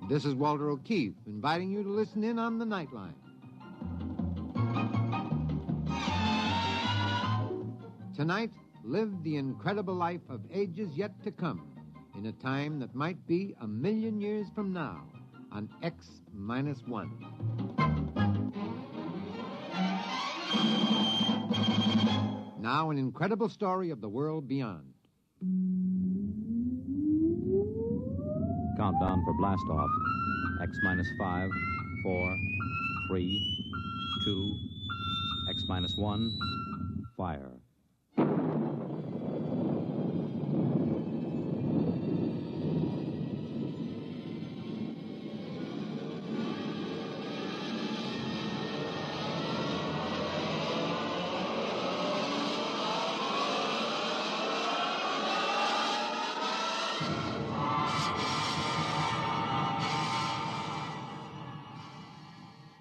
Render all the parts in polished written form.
This is Walter O'Keefe, inviting you to listen in on the Nightline. Tonight, live the incredible life of ages yet to come, in a time that might be 1,000,000 years from now, on X-1. Now, an incredible story of the world beyond. Countdown for blast-off. X-5, 4, 3, 2, X-1, fire.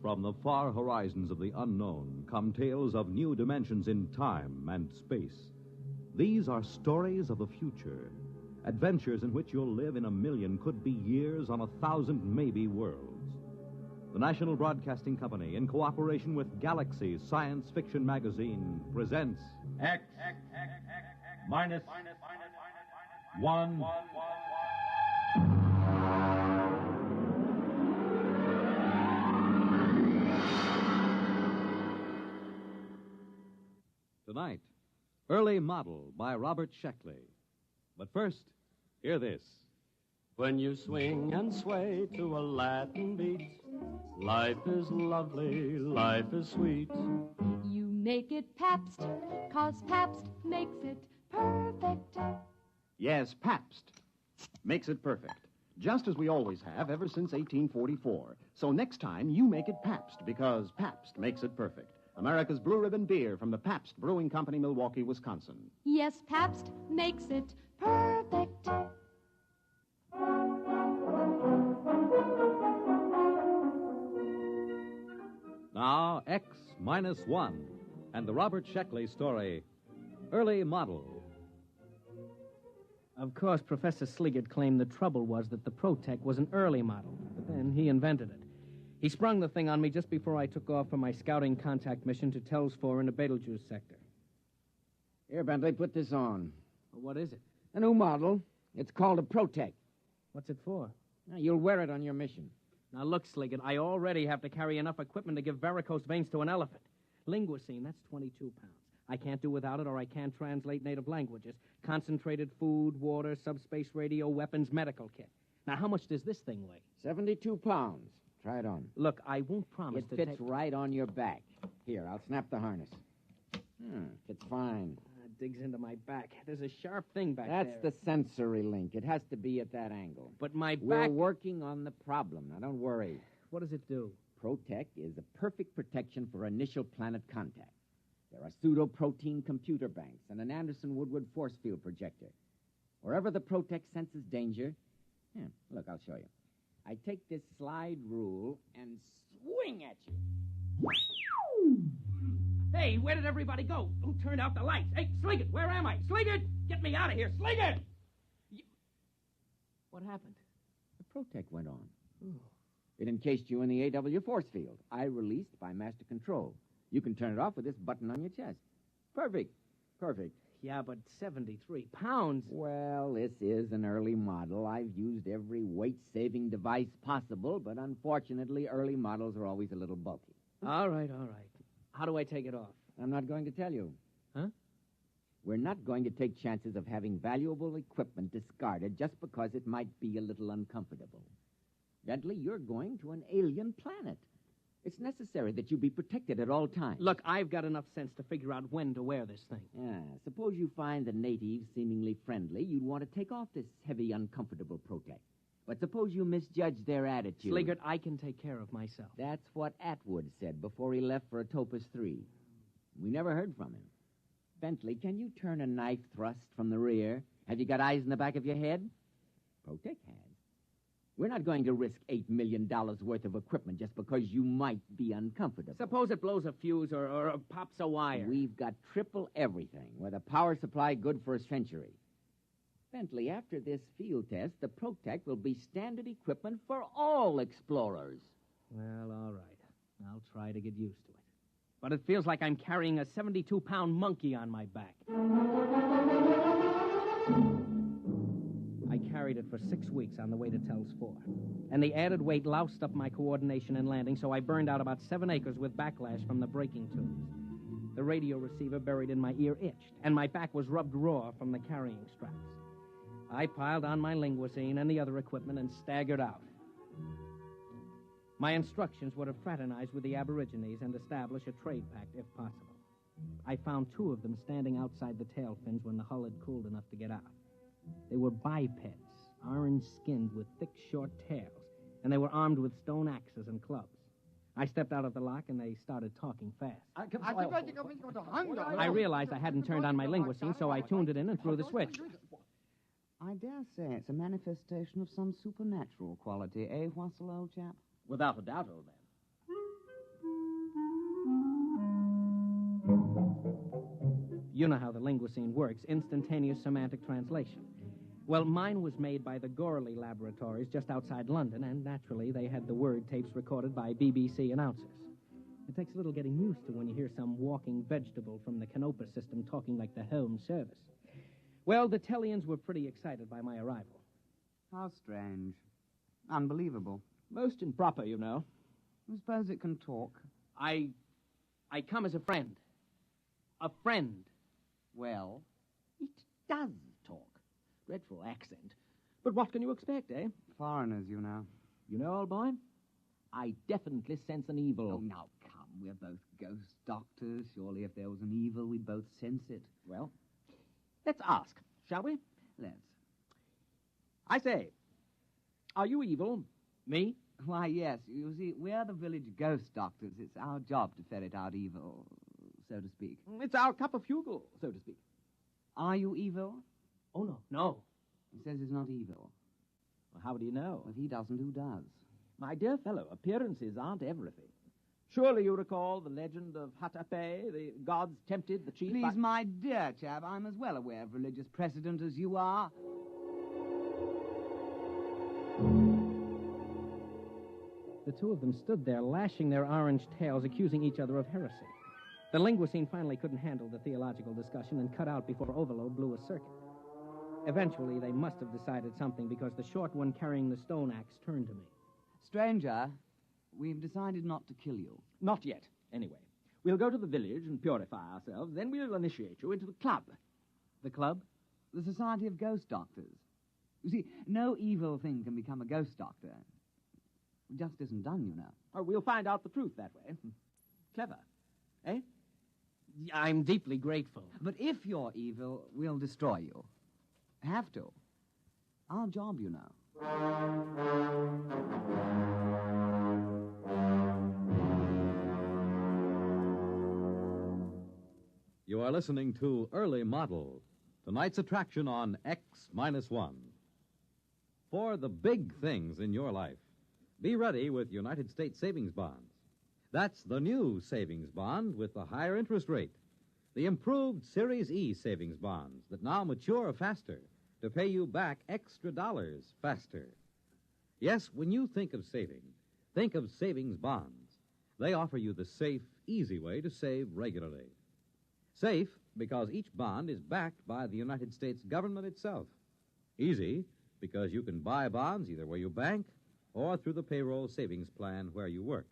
From the far horizons of the unknown come tales of new dimensions in time and space. These are stories of the future, adventures in which you'll live in 1,000,000, could be years, on 1,000 maybe worlds. The National Broadcasting Company, in cooperation with Galaxy Science Fiction Magazine, presents X-1. Tonight, Early Model by Robert Sheckley. But first, hear this. When you swing and sway to a Latin beat, life is lovely, life is sweet. You make it Pabst, 'cause Pabst makes it perfect. Yes, Pabst makes it perfect. Just as we always have ever since 1844. So next time, you make it Pabst, because Pabst makes it perfect. America's Blue Ribbon beer from the Pabst Brewing Company, Milwaukee, Wisconsin. Yes, Pabst makes it perfect. Now, X-1 and the Robert Sheckley story, Early Model. Of course, Professor Sliggett claimed the trouble was that the Protec was an early model, but then he invented it. He sprung the thing on me just before I took off for my scouting contact mission to Tells 4 in the Betelgeuse sector. Here, Bentley, put this on. Well, what is it? A new model. It's called a Protec. What's it for? Now, you'll wear it on your mission. Now, look, Sliggett, I already have to carry enough equipment to give varicose veins to an elephant. Linguicine, that's 22 pounds. I can't do without it, or I can't translate native languages. Concentrated food, water, subspace radio, weapons, medical kit. Now, how much does this thing weigh? 72 pounds. Try it on. Look, I won't promise It to fits take... right on your back. Here, I'll snap the harness. Fits fine. It digs into my back. There's a sharp thing back That's there. the sensory link. It has to be at that angle. But my We're back... working on the problem. Now, don't worry. What does it do? Protec is a perfect protection for initial planet contact. There are pseudo-protein computer banks and an Anderson-Woodward force field projector. Wherever the Protec senses danger... look, I'll show you. I take this slide rule and swing at you. Hey, where did everybody go? Who turned out the lights? Hey, Sliggett, where am I? Sliggett! Get me out of here, Sliggett! What happened? The Protec went on. It encased you in the AW force field. I released by master control. You can turn it off with this button on your chest. Perfect. Perfect. Yeah, but 73 pounds. Well, this is an early model. I've used every weight-saving device possible, but unfortunately, early models are always a little bulky. All right. How do I take it off? I'm not going to tell you. Huh? We're not going to take chances of having valuable equipment discarded just because it might be a little uncomfortable. Bentley, you're going to an alien planet. It's necessary that you be protected at all times. Look, I've got enough sense to figure out when to wear this thing. Yeah, suppose you find the natives seemingly friendly. You'd want to take off this heavy, uncomfortable Protec. But suppose you misjudge their attitude. Sliggett, I can take care of myself. That's what Atwood said before he left for Atopus 3. We never heard from him. Bentley, can you turn a knife thrust from the rear? Have you got eyes in the back of your head? Protec has. We're not going to risk $8 million worth of equipment just because you might be uncomfortable. Suppose it blows a fuse or pops a wire. We've got triple everything, with a power supply good for a century. Bentley, after this field test, the Protect will be standard equipment for all explorers. Well, all right. I'll try to get used to it. But it feels like I'm carrying a 72-pound monkey on my back. I carried it for 6 weeks on the way to Tells 4. And the added weight loused up my coordination in landing, so I burned out about 7 acres with backlash from the braking tubes. The radio receiver buried in my ear itched, and my back was rubbed raw from the carrying straps. I piled on my linguisine and the other equipment and staggered out. My instructions were to fraternize with the Aborigines and establish a trade pact, if possible. I found 2 of them standing outside the tail fins when the hull had cooled enough to get out. They were bipeds, orange-skinned with thick, short tails, and they were armed with stone axes and clubs. I stepped out of the lock, and they started talking fast. I realized I hadn't turned on my linguisine, so I tuned it in and threw the switch. I dare say it's a manifestation of some supernatural quality, eh, Wassel, old chap? Without a doubt, old man. You know how the linguisine works, instantaneous semantic translation. Well, mine was made by the Gorley Laboratories just outside London, and naturally they had the word tapes recorded by BBC announcers. It takes a little getting used to when you hear some walking vegetable from the Canopa system talking like the Home Service. Well, the Tellians were pretty excited by my arrival. How strange. Unbelievable. Most improper, you know. I suppose it can talk. I come as a friend. A friend. Well, It does talk. Dreadful accent. But what can you expect, eh? foreigners, you know. You know, old boy, I definitely sense an evil. Oh, now, come. We're both ghost doctors. Surely if there was an evil, we'd both sense it. Well, let's ask, shall we? Let's. I say, are you evil? Me? Why, yes. You see, we're the village ghost doctors. It's our job to ferret out evil, so to speak. It's our cup of fugle, so to speak. Are you evil? Oh, no. No. He says he's not evil. Well, how do you know? If he doesn't, who does? My dear fellow, appearances aren't everything. Surely you recall the legend of Hatape, the gods tempted the chief... Please, my dear chap, I'm as well aware of religious precedent as you are. The 2 of them stood there, lashing their orange tails, accusing each other of heresy. The linguisine finally couldn't handle the theological discussion and cut out before overload blew a circuit. Eventually, they must have decided something because the short one carrying the stone axe turned to me. Stranger, we've decided not to kill you. Not yet, anyway. We'll go to the village and purify ourselves, then we'll initiate you into the club. The club? The Society of Ghost Doctors. You see, no evil thing can become a ghost doctor. It just isn't done, you know. Oh, we'll find out the truth that way. Clever, eh? I'm deeply grateful. But if you're evil, we'll destroy you. Have to. Our job, you know. You are listening to Early Model, tonight's attraction on X-1. For the big things in your life, be ready with United States savings bonds. That's the new savings bond with the higher interest rate. The improved Series E savings bonds that now mature faster to pay you back extra dollars faster. Yes, when you think of saving, think of savings bonds. They offer you the safe, easy way to save regularly. Safe because each bond is backed by the United States government itself. Easy because you can buy bonds either where you bank or through the payroll savings plan where you work.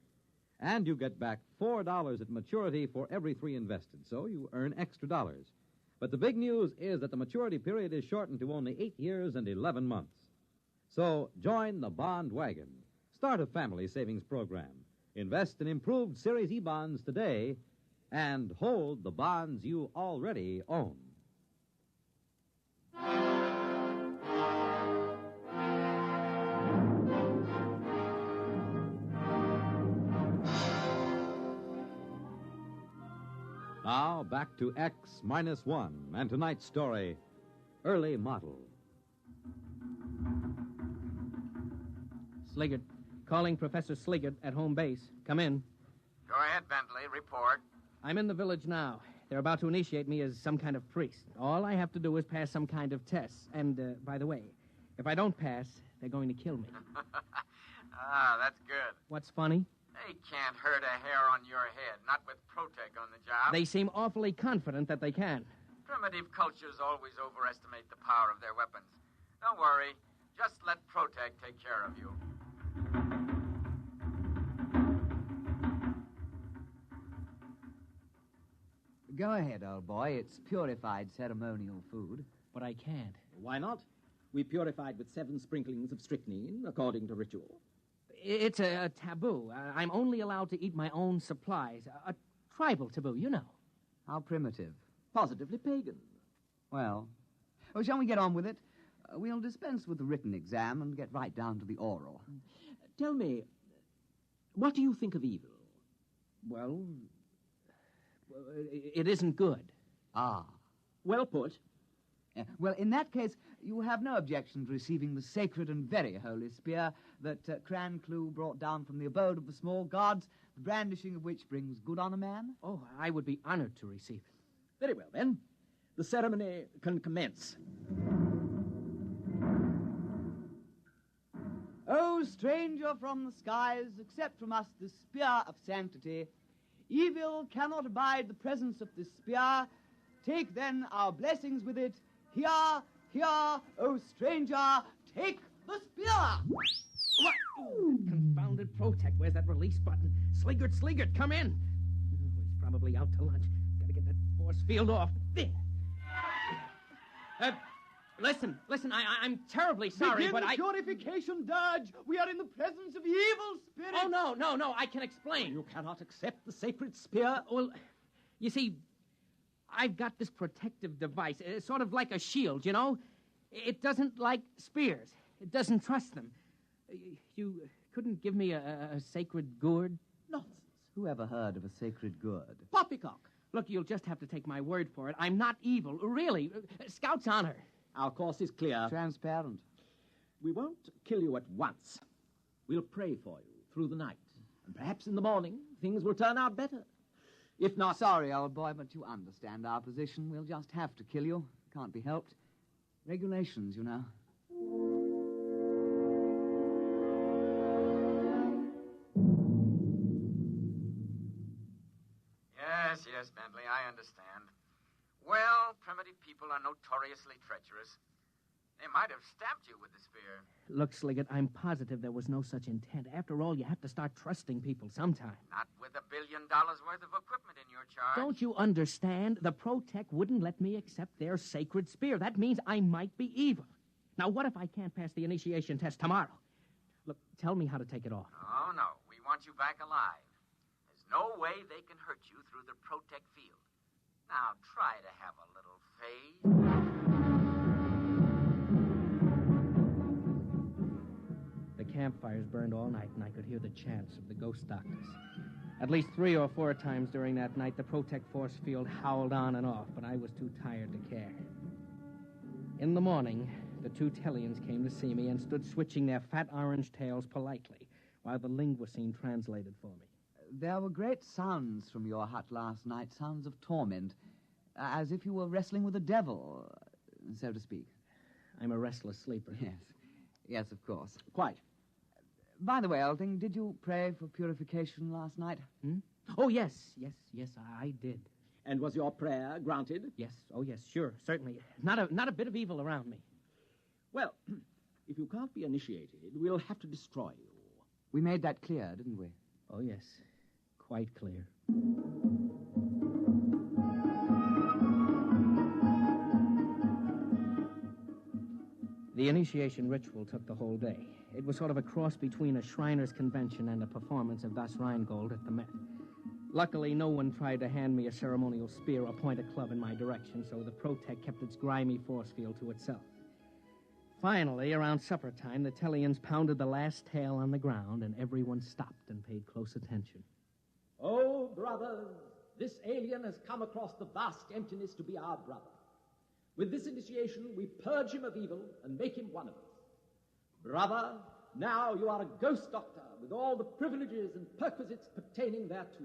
And you get back $4 at maturity for every 3 invested, so you earn extra dollars. But the big news is that the maturity period is shortened to only 8 years and 11 months. So join the bond wagon. Start a family savings program. Invest in improved Series E bonds today and hold the bonds you already own. Now, back to X-1 and tonight's story, Early Model. Sliggert. Calling Professor Sliggert at home base. Come in. Go ahead, Bentley. Report. I'm in the village now. They're about to initiate me as some kind of priest. All I have to do is pass some kind of test. And, by the way, if I don't pass, they're going to kill me. That's good. What's funny? They can't hurt a hair on your head, not with Protec on the job. They seem awfully confident that they can. Primitive cultures always overestimate the power of their weapons. Don't worry. Just let Protec take care of you. Go ahead, old boy. It's purified ceremonial food. But I can't. Why not? We purified with 7 sprinklings of strychnine, according to ritual. It's a taboo. I'm only allowed to eat my own supplies. A tribal taboo, you know. How primitive. Positively pagan. Well, shall we get on with it? We'll dispense with the written exam and get right down to the oral. Tell me, what do you think of evil? Well, it isn't good. Ah. Well put. Well, in that case, you have no objection to receiving the sacred and very holy spear that Cran Clou brought down from the abode of the small gods, the brandishing of which brings good on a man? Oh, I would be honored to receive it. Very well, then. The ceremony can commence. O stranger from the skies, accept from us this spear of sanctity. Evil cannot abide the presence of this spear. Take, then, our blessings with it. Here, here, O stranger, take the spear! What? Confounded Protec. Where's that release button? Sliggert, come in. Oh, he's probably out to lunch. Gotta get that force field off. There. Listen, I'm terribly sorry, Begin but the purification dirge. We are in the presence of evil spirits. Oh, no, I can explain. You cannot accept the sacred spear. Well, you see, I've got this protective device, sort of like a shield, you know? It doesn't like spears. It doesn't trust them. You couldn't give me a sacred gourd? Nonsense. Who ever heard of a sacred gourd? Poppycock. Look, you'll just have to take my word for it. I'm not evil, really. Scout's honor. Our course is clear. Transparent. We won't kill you at once. We'll pray for you through the night. And perhaps in the morning, things will turn out better. If not... Sorry, old boy, but you understand our position. We'll just have to kill you. Can't be helped. Regulations, you know. Yes, Bentley, I understand. Well, primitive people are notoriously treacherous. They might have stabbed you with the spear. Look, Sliggett, I'm positive there was no such intent. After all, you have to start trusting people sometime. Not with $1 billion worth of equipment in your charge. Don't you understand? The Protec wouldn't let me accept their sacred spear. That means I might be evil. Now, what if I can't pass the initiation test tomorrow? Look, tell me how to take it off. Oh, no. We want you back alive. There's no way they can hurt you through the Protec field. Now, try to have a little faith. The campfires burned all night, and I could hear the chants of the ghost doctors. At least 3 or 4 times during that night, the Protec force field howled on and off, but I was too tired to care. In the morning, the 2 Tellians came to see me and stood switching their fat orange tails politely while the linguicine translated for me. There were great sounds from your hut last night, sounds of torment, as if you were wrestling with the devil, so to speak. I'm a restless sleeper. Yes, of course. Quite. By the way, old thing, did you pray for purification last night? Oh, yes, I did. And was your prayer granted? Yes, oh, yes, sure, certainly. Not a bit of evil around me. Well, if you can't be initiated, we'll have to destroy you. We made that clear, didn't we? Oh, yes, quite clear. The initiation ritual took the whole day. It was sort of a cross between a Shriners' convention and a performance of Das Rheingold at the Met. Luckily, no one tried to hand me a ceremonial spear or point a club in my direction, so the Protec kept its grimy force field to itself. Finally, around supper time, the Tellians pounded the last tail on the ground, and everyone stopped and paid close attention. Oh, brothers, this alien has come across the vast emptiness to be our brother. With this initiation, we purge him of evil and make him one of us. Brother, now you are a ghost doctor with all the privileges and perquisites pertaining thereto.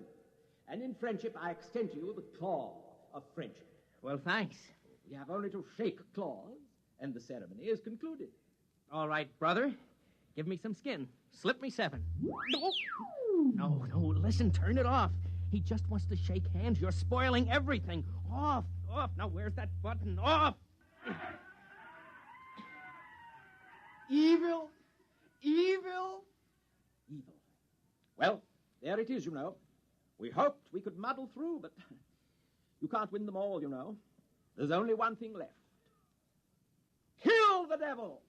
And in friendship, I extend to you the claw of friendship. Well, thanks. We have only to shake claws, and the ceremony is concluded. All right, brother. Give me some skin. Slip me 7. No, listen, turn it off. He just wants to shake hands. You're spoiling everything. Off. Now, where's that button? Off! Evil. Well, there it is, you know. We hoped we could muddle through, but you can't win them all, you know. There's only one thing left. Kill the devil!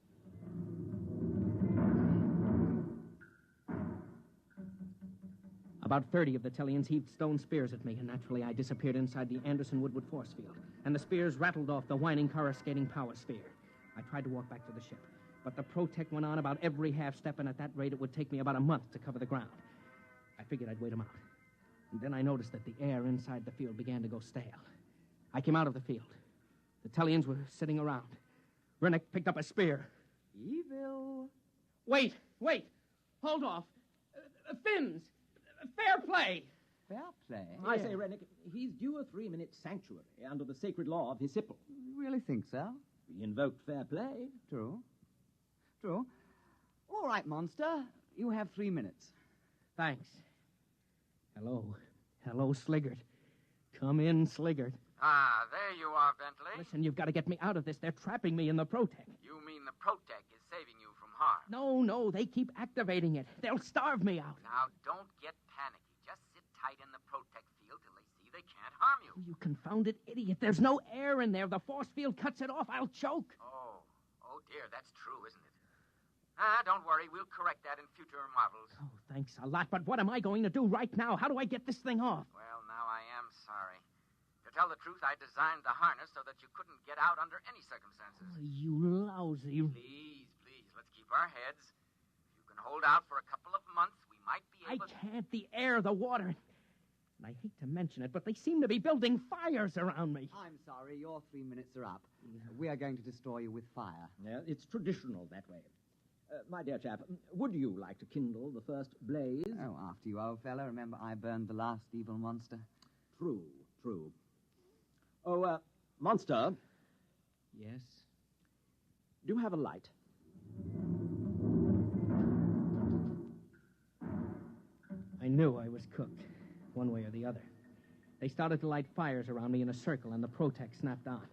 About 30 of the Tellians heaved stone spears at me, and naturally I disappeared inside the Anderson-Woodward force field, and the spears rattled off the whining, coruscating power sphere. I tried to walk back to the ship, but the Protect went on about every half step, and at that rate it would take me about a month to cover the ground. I figured I'd wait him out. And then I noticed that the air inside the field began to go stale. I came out of the field. The Tellians were sitting around. Rennick picked up a spear. Evil. Wait. Hold off. Fins. Fair play. Fair play? I say, Rennick, he's due a 3-minute sanctuary under the sacred law of his hipple. You really think so? We invoked fair play. True. All right, monster. You have 3 minutes. Thanks. Hello, Sliggert. Come in, Sliggert. Ah, there you are, Bentley. Listen, you've got to get me out of this. They're trapping me in the Protect. You mean the Protect is saving you from harm? No, they keep activating it. They'll starve me out. Now, don't get panicky. Just sit tight in the Protect field till they see they can't harm you. You confounded idiot. There's no air in there. The force field cuts it off. I'll choke. Oh dear, that's true, isn't it? Don't worry. We'll correct that in future models. Oh, thanks a lot. But what am I going to do right now? How do I get this thing off? Well, now I am sorry. To tell the truth, I designed the harness so that you couldn't get out under any circumstances. Oh, you lousy... Please, let's keep our heads. If you can hold out for a couple of months, we might be able I can't. The air, the water... And I hate to mention it, but they seem to be building fires around me. I'm sorry, your 3 minutes are up. We are going to destroy you with fire. Yeah, it's traditional that way. My dear chap, would you like to kindle the first blaze? Oh, after you, old fellow. Remember, I burned the last evil monster. True. Oh, monster. Yes? Do you have a light? I knew I was cooked, one way or the other. They started to light fires around me in a circle, and the Protect snapped on.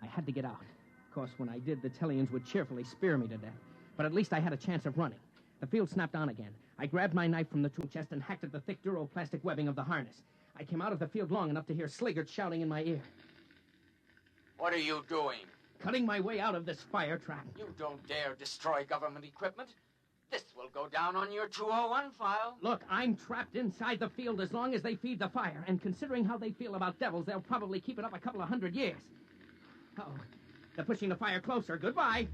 I had to get out. Of course, when I did, the Tellians would cheerfully spear me to death. But at least I had a chance of running. The field snapped on again. I grabbed my knife from the tool chest and hacked at the thick duroplastic webbing of the harness. I came out of the field long enough to hear Sliggert shouting in my ear. What are you doing? Cutting my way out of this fire trap. You don't dare destroy government equipment. This will go down on your 201 file. Look, I'm trapped inside the field as long as they feed the fire. And considering how they feel about devils, they'll probably keep it up a couple of 100 years. Uh-oh. They're pushing the fire closer. Goodbye.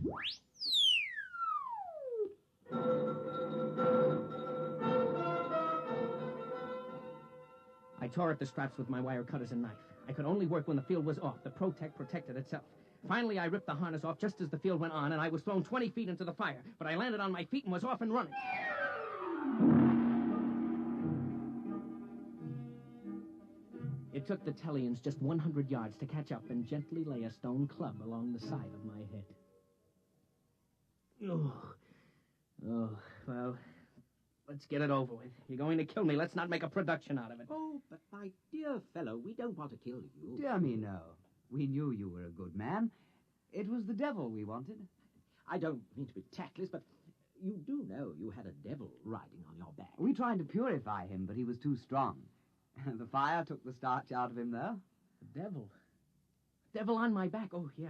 I tore at the straps with my wire cutters and knife. I could only work when the field was off. The Protect protected itself. Finally, I ripped the harness off just as the field went on, and I was thrown 20 feet into the fire. But I landed on my feet and was off and running. It took the Tellians just 100 yards to catch up and gently lay a stone club along the side of my head. Oh, well, let's get it over with. You're going to kill me. Let's not make a production out of it. Oh, but my dear fellow, we don't want to kill you. Dear me, no. We knew you were a good man. It was the devil we wanted. I don't mean to be tactless, but you do know you had a devil riding on your back. We tried to purify him, but he was too strong. The fire took the starch out of him, though. The devil? Devil on my back? Oh, yeah,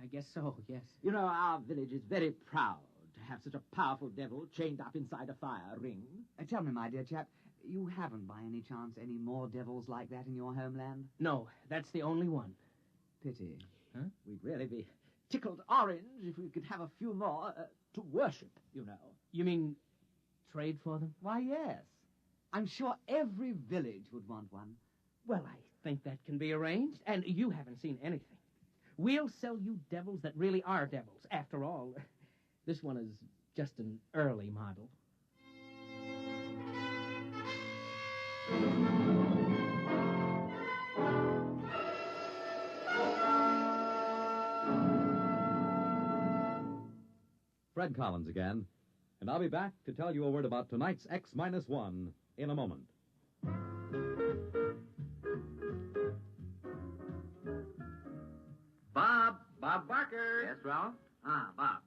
I guess so, yes. You know, our village is very proud to have such a powerful devil chained up inside a fire ring. Tell me, my dear chap, you haven't by any chance any more devils like that in your homeland? No, that's the only one. Pity. Huh? We'd really be tickled orange if we could have a few more to worship, you know. You mean trade for them? Why, yes. I'm sure every village would want one. Well, I think that can be arranged, and you haven't seen anything. We'll sell you devils that really are devils. After all, this one is just an early model. Fred Collins again, and I'll be back to tell you a word about tonight's X-1 in a moment. Bob Barker. Yes, Ralph? Bob,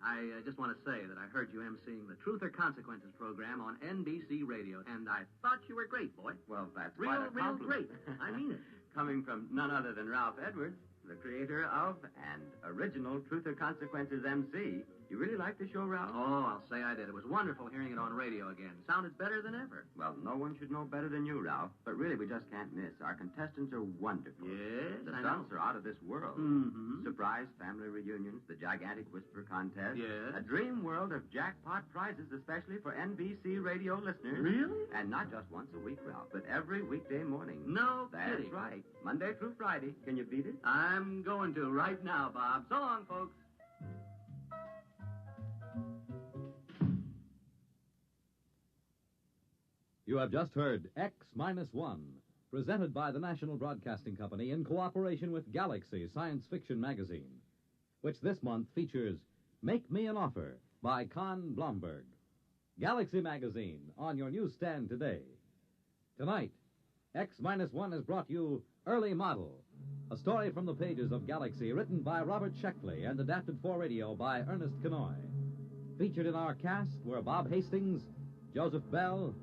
I just want to say that I heard you emceeing the Truth or Consequences program on NBC Radio, and I thought you were great, boy. Well, that's real quite a compliment. great. I mean it. Coming from none other than Ralph Edwards, the creator of and original Truth or Consequences MC. You really like the show, Ralph? Oh, I'll say I did. It was wonderful hearing it on radio again. Sounded better than ever. Well, no one should know better than you, Ralph. But really, we just can't miss. Our contestants are wonderful. Yes, The I stunts know. are out of this world. Mm-hmm. Surprise family reunions, the gigantic whisper contest. Yes. A dream world of jackpot prizes, especially for NBC radio listeners. Really? And not just once a week, Ralph, but every weekday morning. No That's kidding. right. Monday through Friday. Can you beat it? I'm going to right now, Bob. So long, folks. You have just heard X-1, presented by the National Broadcasting Company in cooperation with Galaxy Science Fiction Magazine, which this month features Make Me an Offer by Con Blomberg. Galaxy Magazine on your newsstand today. Tonight, X-1 has brought you Early Model, a story from the pages of Galaxy written by Robert Sheckley and adapted for radio by Ernest Kenoy. Featured in our cast were Bob Hastings, Joseph Bell,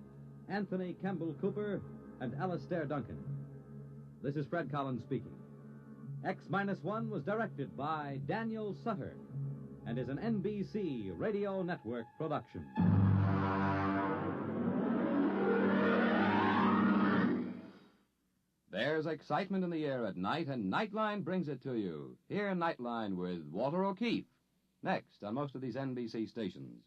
Anthony Kemble Cooper, and Alastair Duncan. This is Fred Collins speaking. X-1 was directed by Daniel Sutter and is an NBC Radio Network production. There's excitement in the air at night, and Nightline brings it to you. Hear Nightline with Walter O'Keefe. Next on most of these NBC stations.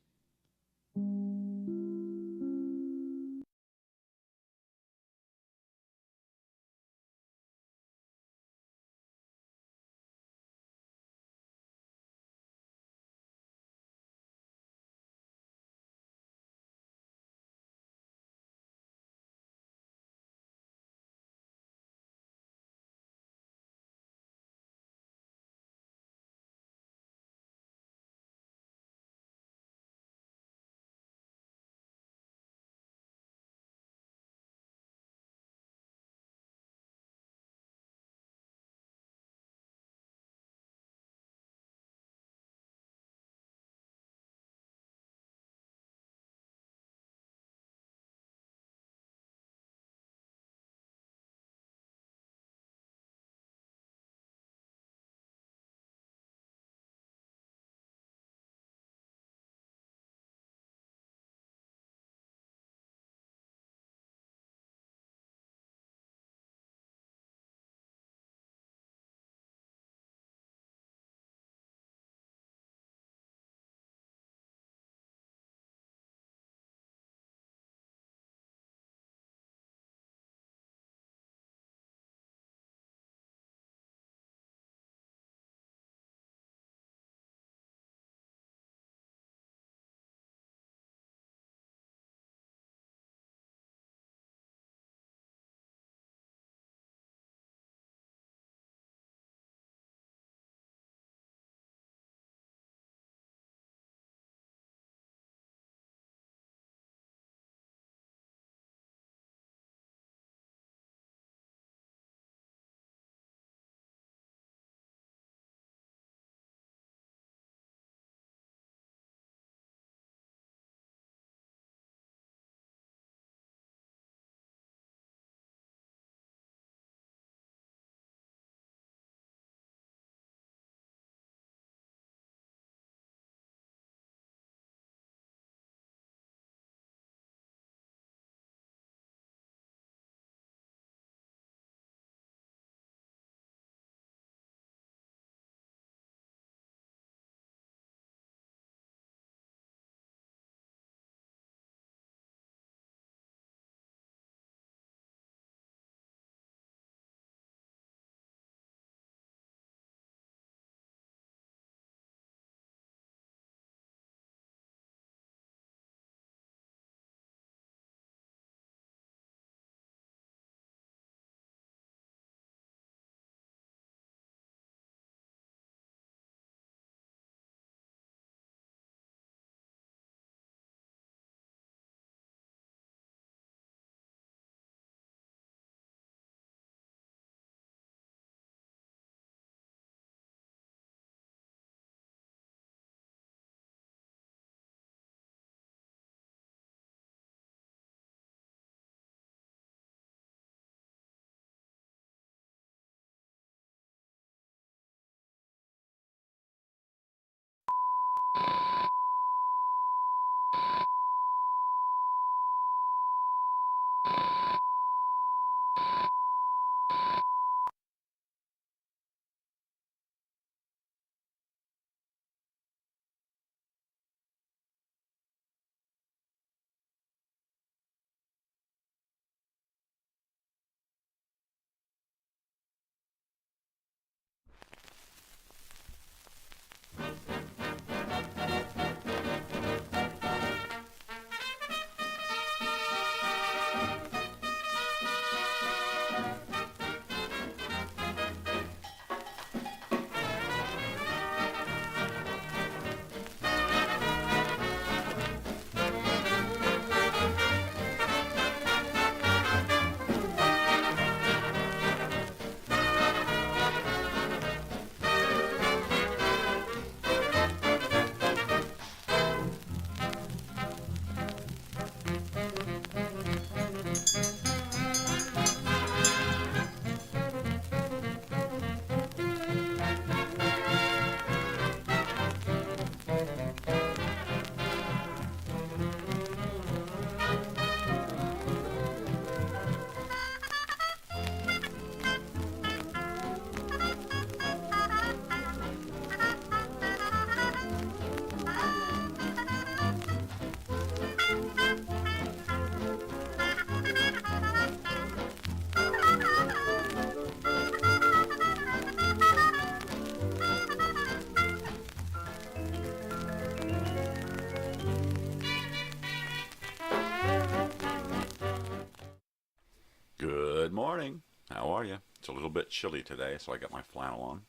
morning. How are you? It's a little bit chilly today, so I got my flannel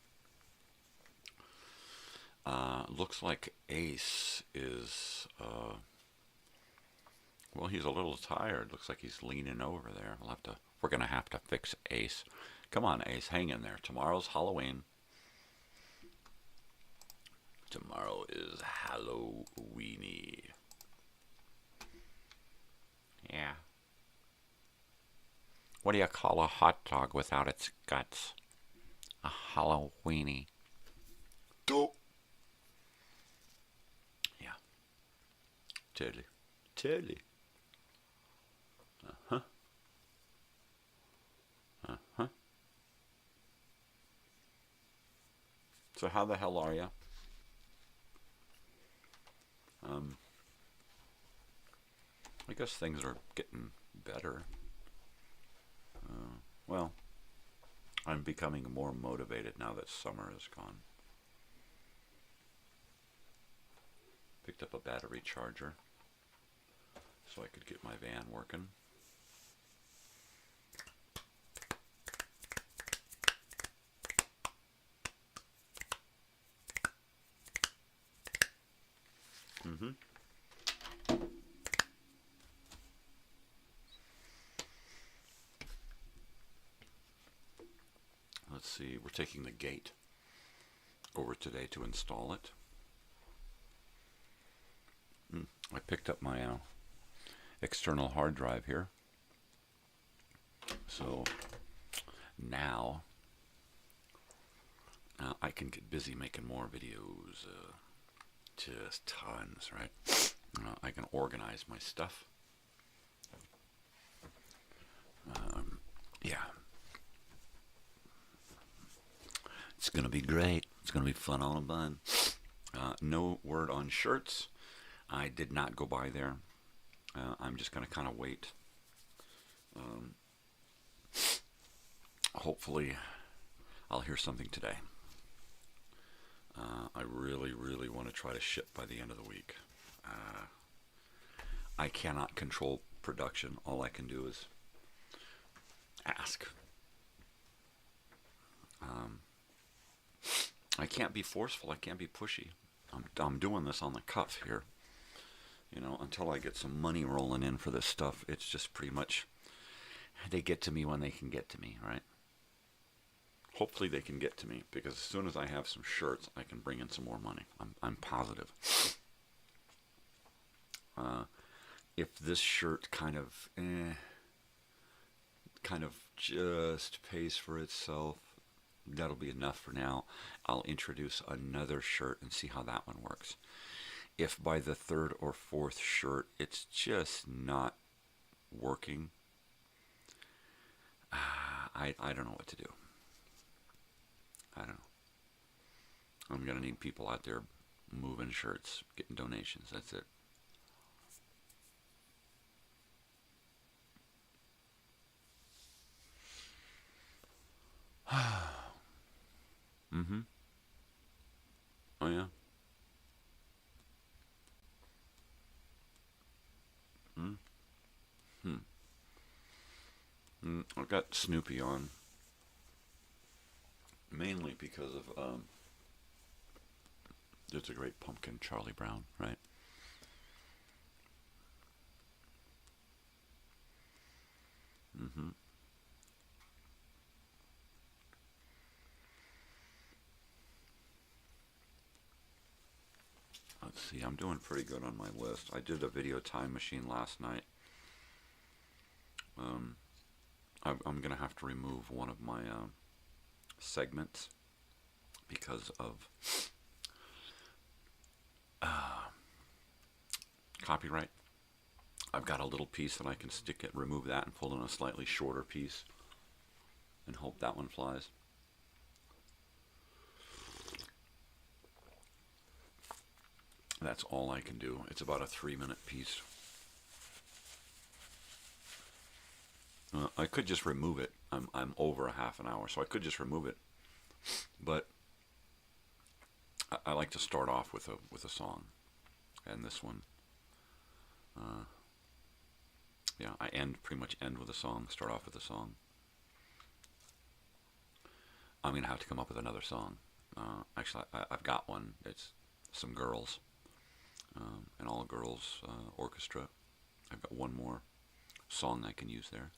on. Looks like Ace is, well, he's a little tired. Looks like he's leaning over there. We're going to have to fix Ace. Come on, Ace, hang in there. Tomorrow's Halloween. Tomorrow is Halloweeny. Yeah. What do you call a hot dog without its guts? A Halloweeny. Dope. Yeah. Totally. Totally. Uh-huh. Uh-huh. So how the hell are you? I guess things are getting better. Well, I'm becoming more motivated now that summer is gone. Picked up a battery charger so I could get my van working. Mm-hmm. Let's see, we're taking the gate over today to install it. I picked up my external hard drive here. So now I can get busy making more videos. Just tons, right? I can organize my stuff. Yeah. It's going to be great. It's going to be fun on a bun. No word on shirts. I did not go by there. I'm just going to kind of wait. Hopefully, I'll hear something today. I really, really want to try to ship by the end of the week. I cannot control production. All I can do is ask. I can't be forceful. I can't be pushy. I'm doing this on the cuff here. You know, until I get some money rolling in for this stuff, it's just pretty much they get to me when they can get to me, right? Hopefully they can get to me, because as soon as I have some shirts, I can bring in some more money. I'm positive. If this shirt kind of just pays for itself, that'll be enough for now. I'll introduce another shirt and see how that one works. If by the third or fourth shirt it's just not working, I don't know what to do. I don't know. I'm going to need people out there moving shirts, getting donations. That's it. Mm-hmm. Oh, yeah. I've got Snoopy on. Mainly because of, it's a great pumpkin, Charlie Brown, right? Mm-hmm. Let's see, I'm doing pretty good on my list. I did a video time machine last night. I'm going to have to remove one of my segments because of copyright. I've got a little piece that I can stick it, remove that, and pull in a slightly shorter piece and hope that one flies. That's all I can do. It's about a 3-minute piece. I could just remove it. I'm over a half an hour, so I could just remove it. But I like to start off with a song, and this one, yeah, I pretty much end with a song. Start off with a song. I'm going to have to come up with another song. Actually, I've got one. It's some girls, an all-girls orchestra. I've got one more song I can use there.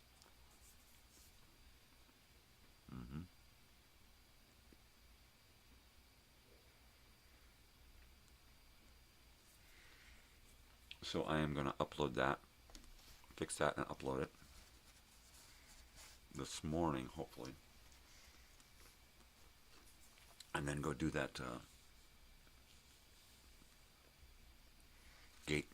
So I am going to upload that, fix that and upload it this morning, hopefully. And then go do that gate.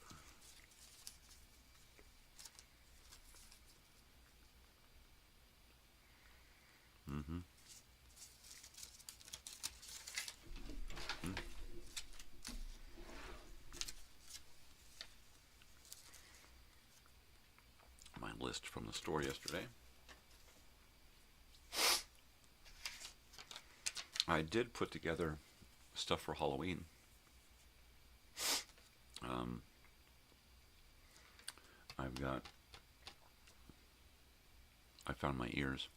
My list from the store yesterday. I did put together stuff for Halloween. I found my ears,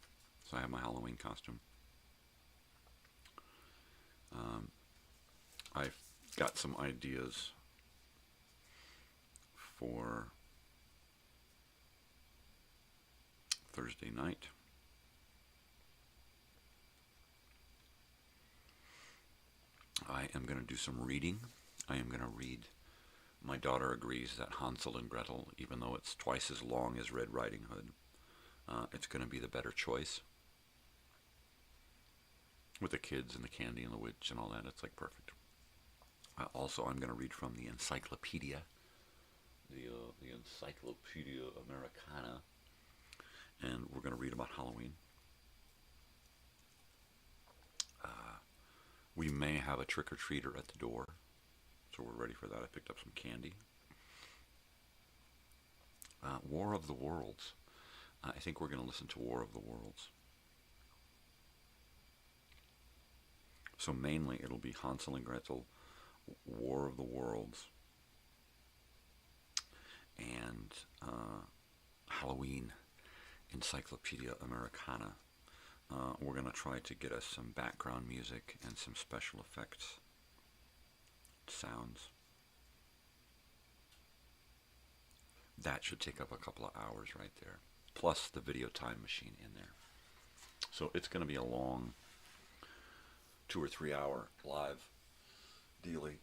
so I have my Halloween costume. I've got some ideas for Thursday night. I am going to do some reading. I am going to read. My daughter agrees that Hansel and Gretel, even though it's twice as long as Red Riding Hood, it's going to be the better choice. With the kids and the candy and the witch and all that, it's like perfect. Also, I'm going to read from the Encyclopedia, the Encyclopedia Americana, and we're going to read about Halloween. We may have a trick-or-treater at the door, so we're ready for that. I picked up some candy. War of the Worlds. I think we're going to listen to War of the Worlds. So mainly it'll be Hansel and Gretel, War of the Worlds, and Halloween, Encyclopedia Americana. We're going to try to get us some background music and some special effects sounds. That should take up a couple of hours right there, plus the video time machine in there. So it's going to be a long 2 or 3 hour live dealy.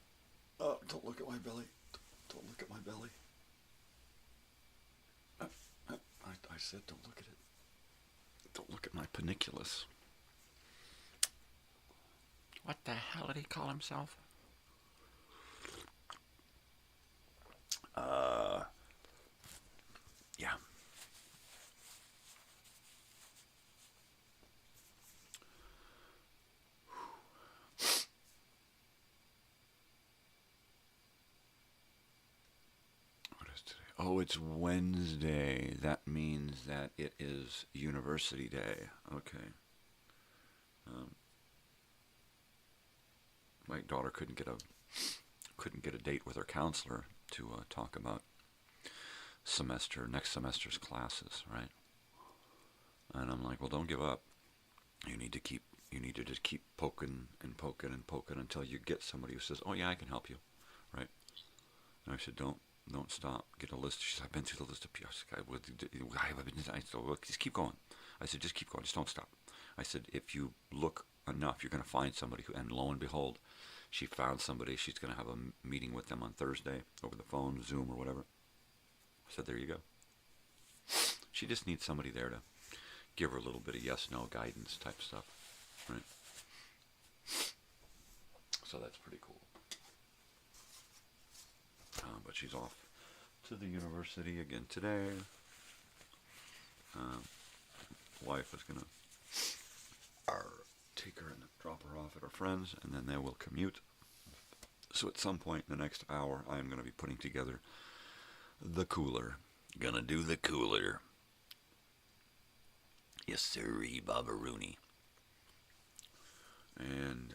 Oh, don't look at my belly. Don't look at my belly. I said don't look at it. Don't look at my paniculus. What the hell did he call himself? Yeah. What is today? Oh, it's Wednesday. That means that it is University Day. Okay. My daughter couldn't get a date with her counselor to talk about next semester's classes, right? And I'm like, well, don't give up. You need to just keep poking and poking and poking until you get somebody who says, oh yeah, I can help you, right? And I said, don't stop. Get a list. She said, I've been through the list of people. I said, well, just keep going. I said, just keep going. Just don't stop. I said, if you look enough, you're going to find somebody who, and lo and behold, she found somebody. She's going to have a meeting with them on Thursday over the phone, Zoom, or whatever. I said, there you go. She just needs somebody there to give her a little bit of yes-no guidance type stuff, right? So that's pretty cool. But she's off to the university again today. Wife is going to take her and drop her off at her friends, and then they will commute. So at some point in the next hour, I am going to be putting together the cooler. Gonna do the cooler. Yes, sirree, Bobberoony. And,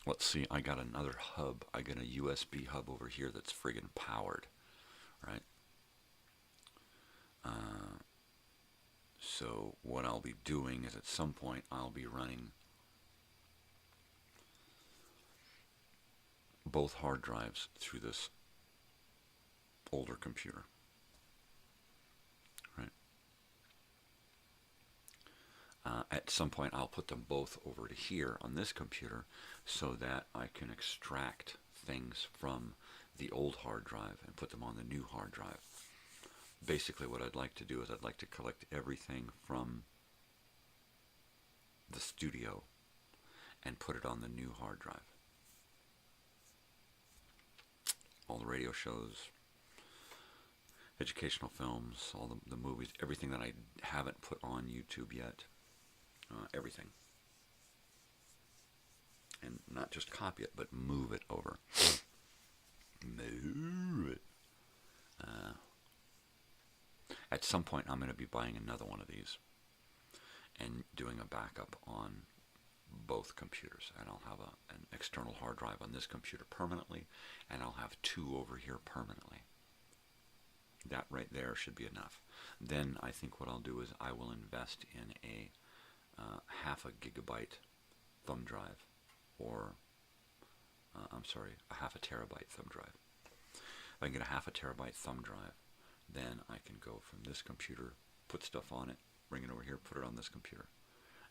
let's see, I got another hub. I got a USB hub over here that's friggin' powered, right? So what I'll be doing is at some point I'll be running both hard drives through this older computer. Right. At some point I'll put them both over to here on this computer so that I can extract things from the old hard drive and put them on the new hard drive. Basically what I'd like to do is I'd like to collect everything from the studio and put it on the new hard drive. All the radio shows, educational films, all the movies, everything that I haven't put on YouTube yet, everything. And not just copy it, but move it over. Move it. At some point, I'm going to be buying another one of these and doing a backup on both computers. And I'll have an external hard drive on this computer permanently, and I'll have two over here permanently. That right there should be enough. Then I think what I'll do is I will invest in a half a gigabyte thumb drive, or a half a terabyte thumb drive. If I can get a half a terabyte thumb drive, then I can go from this computer, put stuff on it, bring it over here, put it on this computer,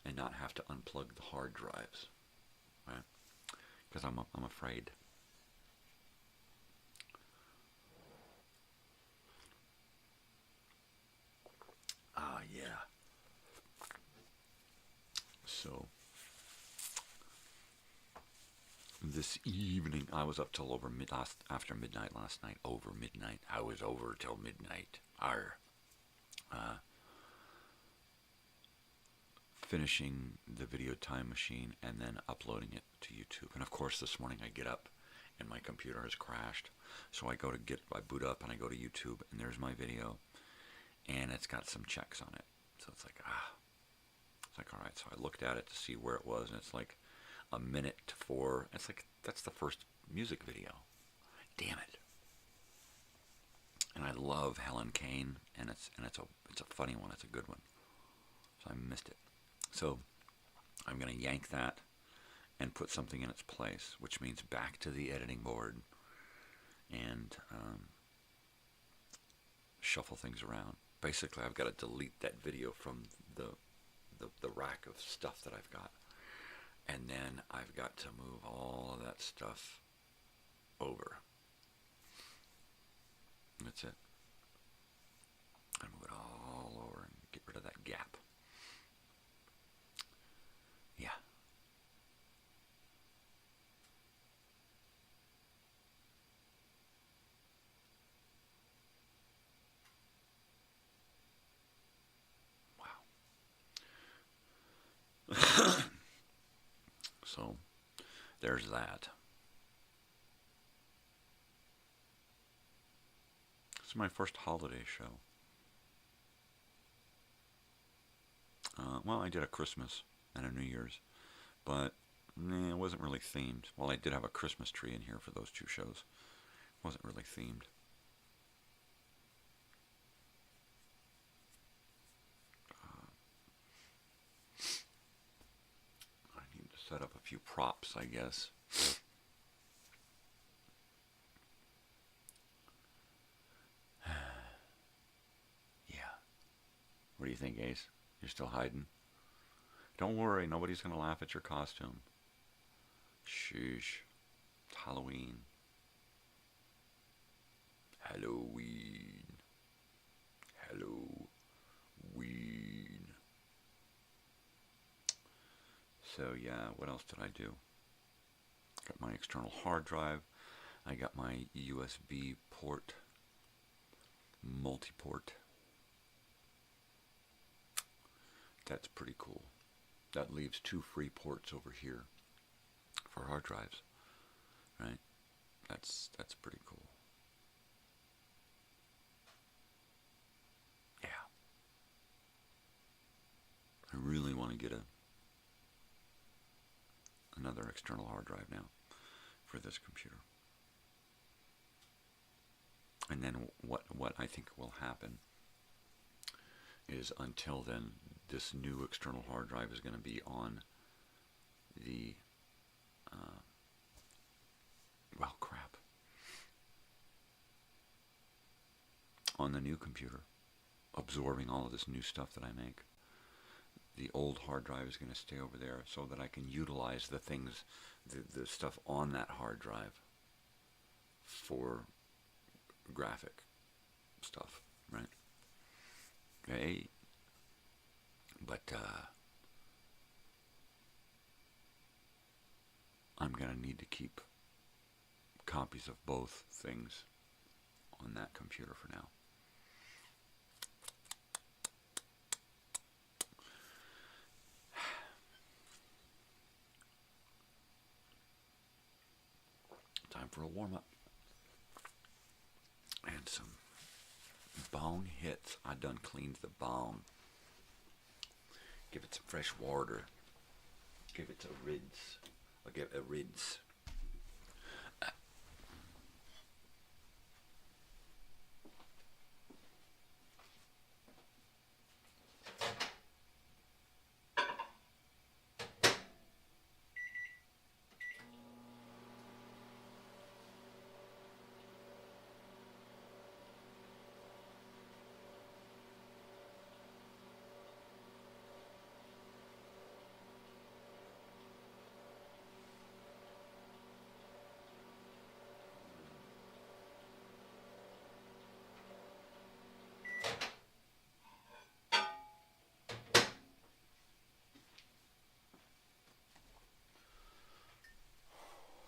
and not have to unplug the hard drives, right? Because I'm afraid. Yeah. So this evening, I was up till after midnight last night. Over midnight. I was over till midnight. Finishing the video time machine and then uploading it to YouTube. And of course, this morning I get up and my computer has crashed. So I boot up and I go to YouTube, and there's my video, and it's got some checks on it. So it's like, all right. So I looked at it to see where it was, and it's like a minute to 4. It's like, that's the first music video. Damn it. And I love Helen Kane, and it's a funny one. It's a good one. So I missed it. So I'm going to yank that and put something in its place, which means back to the editing board and shuffle things around. Basically, I've got to delete that video from the rack of stuff that I've got. And then I've got to move all of that stuff over. That's it. I move it all over and get rid of that gap. Yeah. Wow. So, there's that. This is my first holiday show. Well, I did a Christmas and a New Year's, but it wasn't really themed. Well, I did have a Christmas tree in here for those two shows. It wasn't really themed. I need to set up a few props, I guess. Yeah. What do you think, Ace? You're still hiding? Don't worry, nobody's going to laugh at your costume. Sheesh. It's Halloween. Halloween. Halloween. So yeah, what else did I do? Got my external hard drive. I got my USB port, multi-port. That's pretty cool. That leaves 2 free ports over here for hard drives, right? That's pretty cool. Yeah. I really want to get another external hard drive now for this computer. And then what I think will happen is until then, this new external hard drive is going to be on the, well, crap, on the new computer, absorbing all of this new stuff that I make. The old hard drive is going to stay over there so that I can utilize the things, the stuff on that hard drive for graphic stuff, right? Okay. But I'm going to need to keep copies of both things on that computer for now. Time for a warm-up. And some Bong Hits. I done cleaned the bong. Give it some fresh water. Give it a rinse. I'll give it a rinse.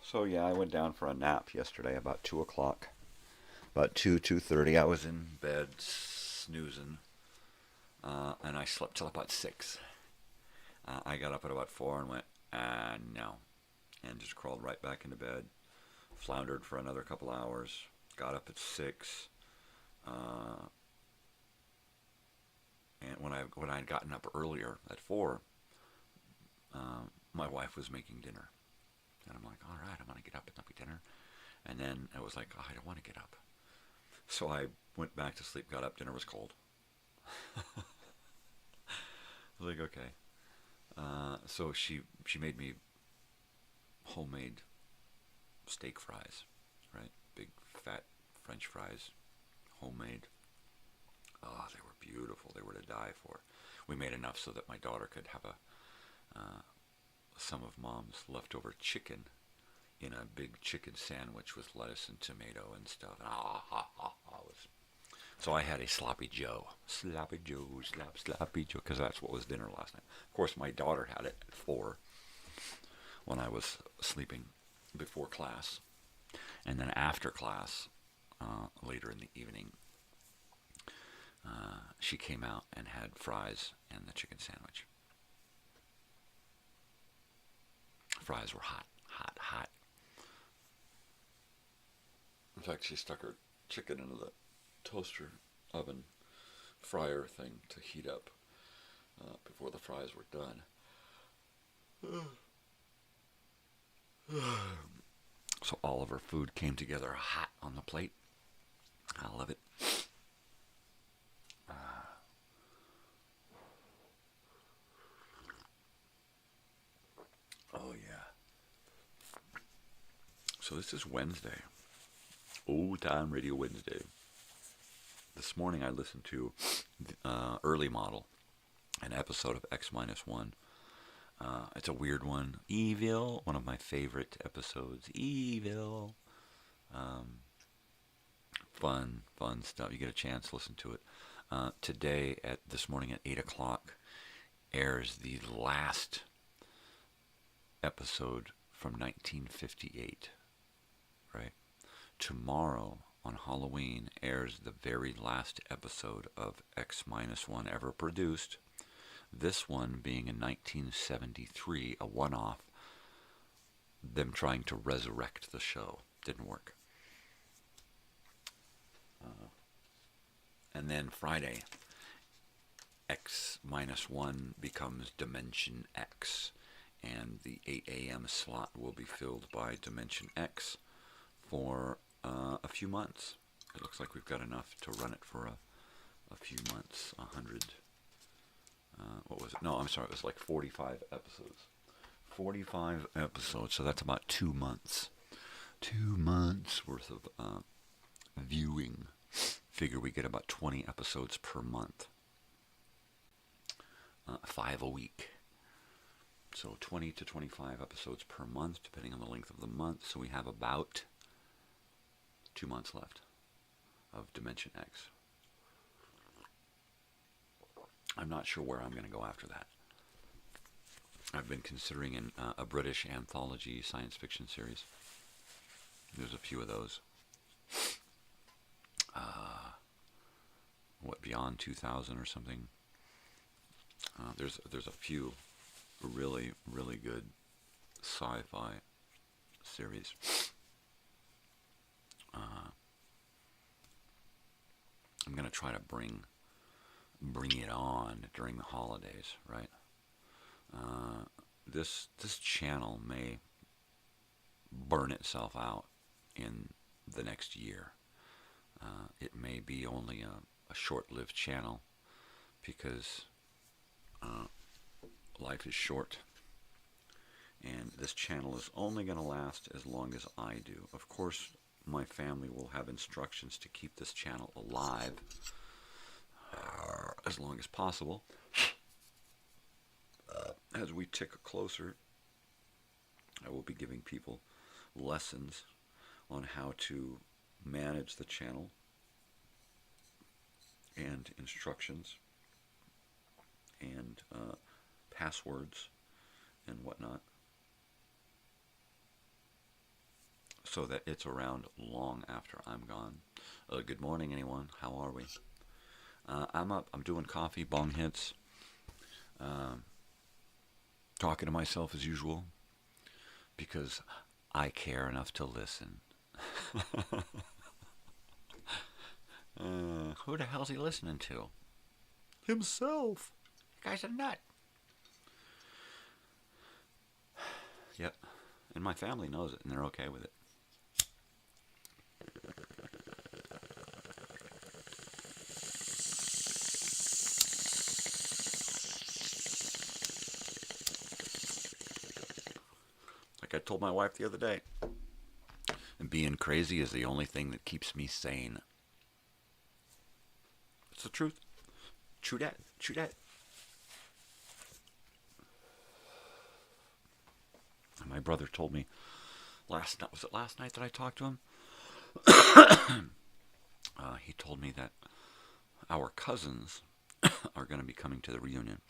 So yeah, I went down for a nap yesterday about 2 o'clock. About 2:30, I was in bed snoozing, and I slept till about 6. I got up at about 4 and went, no, and just crawled right back into bed. Floundered for another couple hours. Got up at 6. And when I'd gotten up earlier at 4, my wife was making dinner. And I'm like, all right, I'm going to get up and make dinner. And then I was like, oh, I don't want to get up. So I went back to sleep, got up, dinner was cold. I was like, okay. So she made me homemade steak fries, right? Big, fat French fries, homemade. Oh, they were beautiful. They were to die for. We made enough so that my daughter could have some of Mom's leftover chicken in a big chicken sandwich with lettuce and tomato and stuff. So I had a sloppy Joe. Sloppy Joe, sloppy Joe, because that's what was dinner last night. Of course, my daughter had it at 4 when I was sleeping before class. And then after class, later in the evening, she came out and had fries and the chicken sandwich. Fries were hot, hot, hot. In fact, she stuck her chicken into the toaster oven fryer thing to heat up before the fries were done. So all of her food came together hot on the plate. I love it. Oh, yeah. So this is Wednesday. Old Time Radio Wednesday. This morning I listened to Early Model, an episode of X-1. It's a weird one. Evil, one of my favorite episodes. Evil. Fun stuff. You get a chance, listen to it. This morning at 8 o'clock, airs the last episode from 1958, right? Tomorrow, on Halloween, airs the very last episode of X-1 ever produced. This one being in 1973, a one-off, them trying to resurrect the show. Didn't work. And then Friday, X-1 becomes Dimension X, and the 8 a.m. slot will be filled by Dimension X for a few months. It looks like we've got enough to run it for a few months, what was it? No, I'm sorry, it was like 45 episodes. 45 episodes, so that's about 2 months. 2 months worth of viewing. Figure we get about 20 episodes per month. 5 a week. So 20 to 25 episodes per month, depending on the length of the month. So we have about 2 months left of Dimension X. I'm not sure where I'm going to go after that. I've been considering a British anthology science fiction series. There's a few of those. Beyond 2000 or something. There's a few really, really good sci-fi series. I'm going to try to bring it on during the holidays, right? This channel may burn itself out in the next year. It may be only a short-lived channel because life is short, and this channel is only going to last as long as I do. Of course, my family will have instructions to keep this channel alive as long as possible. As we tick closer, I will be giving people lessons on how to manage the channel and instructions and passwords and whatnot, so that it's around long after I'm gone. Good morning, anyone. How are we? I'm up. I'm doing coffee, Bong Hits. Talking to myself as usual because I care enough to listen. Who the hell's he listening to? Himself. The guy's a nut. Yep. And my family knows it, and they're okay with it. Like I told my wife the other day, being crazy is the only thing that keeps me sane. It's the truth. True that. True that. And my brother told me last night, was it last night that I talked to him? He told me that our cousins are going to be coming to the reunion.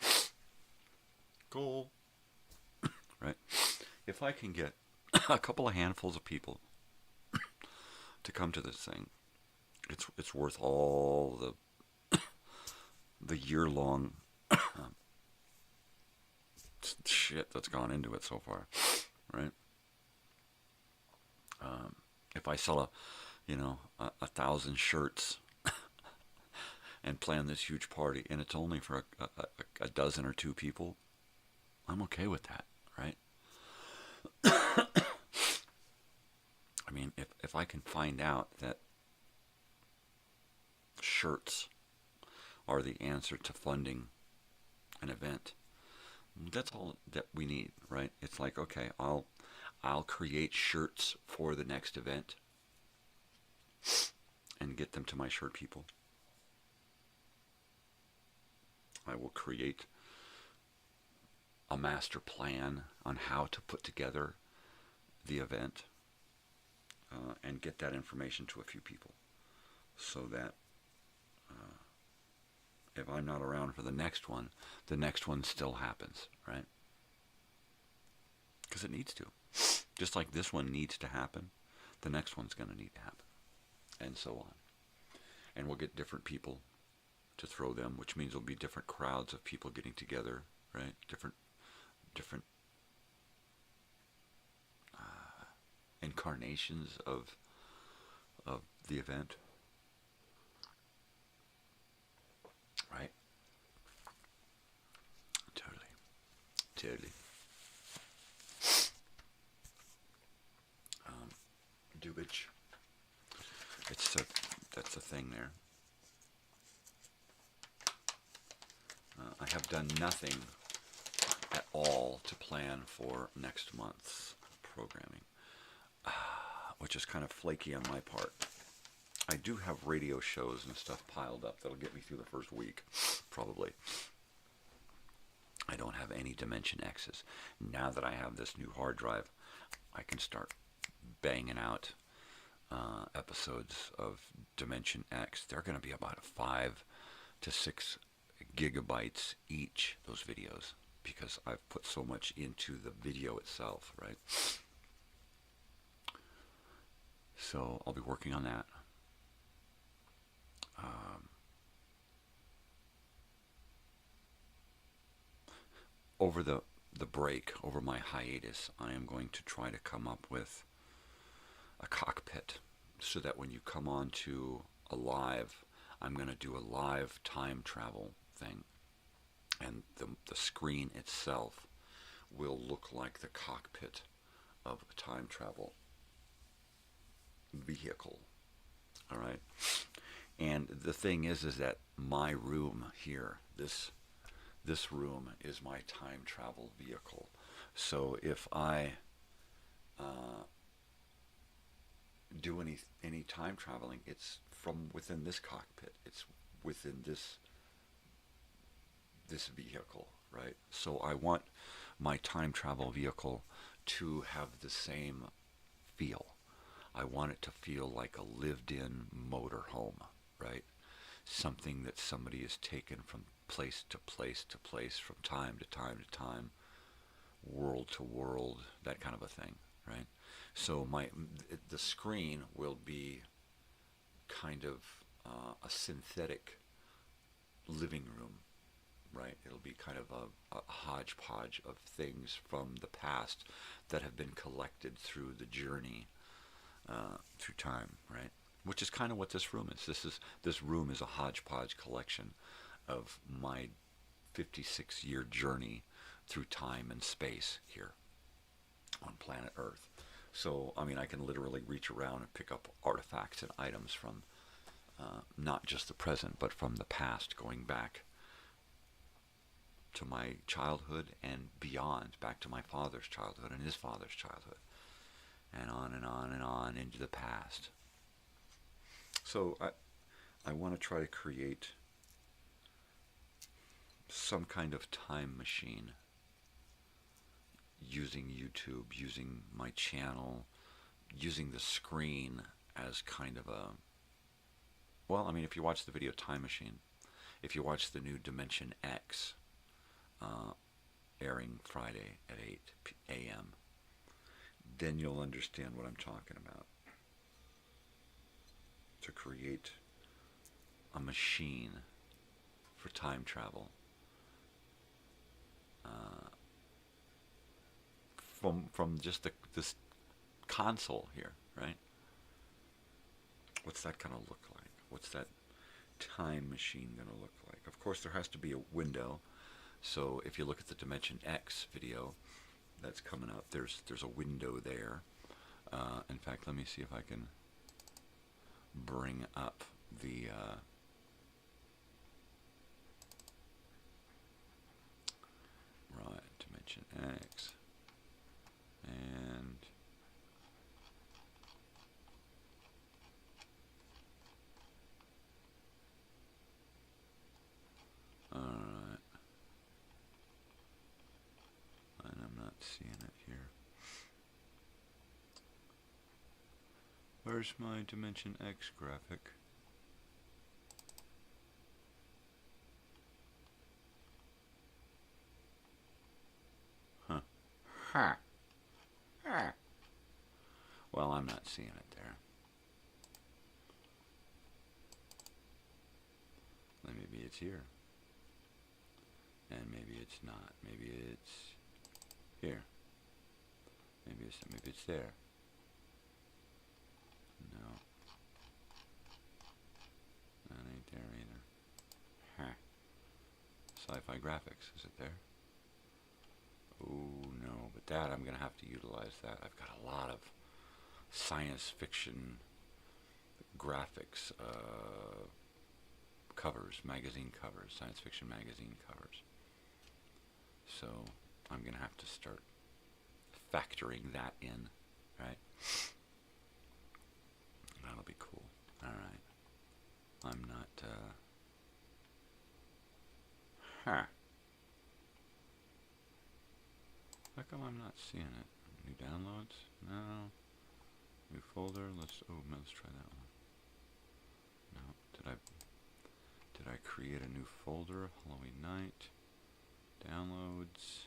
Cool. Right? If I can get a couple of handfuls of people to come to this thing, it's worth all the year-long shit that's gone into it so far, right? If I sell 1,000 shirts and plan this huge party, and it's only for a dozen or two people, I'm okay with that, right? I mean, if I can find out that shirts are the answer to funding an event, that's all that we need, right? It's like, okay, I'll create shirts for the next event and get them to my shirt people. I will create a master plan on how to put together the event and get that information to a few people so that if I'm not around for the next one still happens, right? Because it needs to. Just like this one needs to happen, the next one's going to need to happen, and so on. And we'll get different people to throw them, which means there'll be different crowds of people getting together, right? Different incarnations of the event, right? Totally. Dubage. That's the thing there. I I have done nothing at all to plan for next month's programming, which is kind of flaky on my part. I do have radio shows and stuff piled up that'll get me through the first week, probably. I don't have any Dimension X's. Now that I have this new hard drive, I can start banging out episodes of Dimension X. They're going to be about 5 to 6 gigabytes each, those videos, because I've put so much into the video itself, right? So I'll be working on that. Over the break, over my hiatus, I am going to try to come up with a cockpit so that when you come on to a live, I'm going to do a live time travel thing. And the screen itself will look like the cockpit of a time travel vehicle. All right? And the thing is that my room here, this room is my time travel vehicle. So if I do any time traveling, it's from within this cockpit. It's within this vehicle, right? So I want my time travel vehicle to have the same feel. I want it to feel like a lived-in motorhome, right? Something that somebody has taken from place to place to place, from time to time to time, world to world, that kind of a thing, right? So the screen will be kind of a synthetic living room, right? It'll be kind of a hodgepodge of things from the past that have been collected through the journey through time, right? Which is kind of what this room is. This room is a hodgepodge collection of my 56-year journey through time and space here on planet Earth. So, I mean, I can literally reach around and pick up artifacts and items from not just the present, but from the past, going back to my childhood and beyond, back to my father's childhood and his father's childhood, and on and on and on into the past. So I want to try to create some kind of time machine using YouTube, using my channel, using the screen as kind of a, well, I mean, if you watch the video Time Machine, if you watch the new Dimension X airing Friday at 8 a.m., then you'll understand what I'm talking about. To create a machine for time travel. From just this console here, right? What's that going to look like? What's that time machine going to look like? Of course, there has to be a window. So if you look at the Dimension X video that's coming up, there's a window there. In fact, let me see if I can bring up the right, Dimension X, and all right, and I'm not seeing it here. Where's my Dimension X graphic? Huh. Ha. Ha. Well, I'm not seeing it there. Maybe it's here. And maybe it's not. Maybe it's here. Maybe it's there. No. That ain't there either. Huh. Sci-fi graphics, is it there? Oh no, but that I'm going to have to utilize that. I've got a lot of science fiction graphics covers, magazine covers, science fiction magazine covers. So I'm going to have to start factoring that in, right? That'll be cool. All right. I'm not, How come I'm not seeing it? New downloads? No. New folder? Let's try that one. No. Did I create a new folder? Halloween night. Downloads.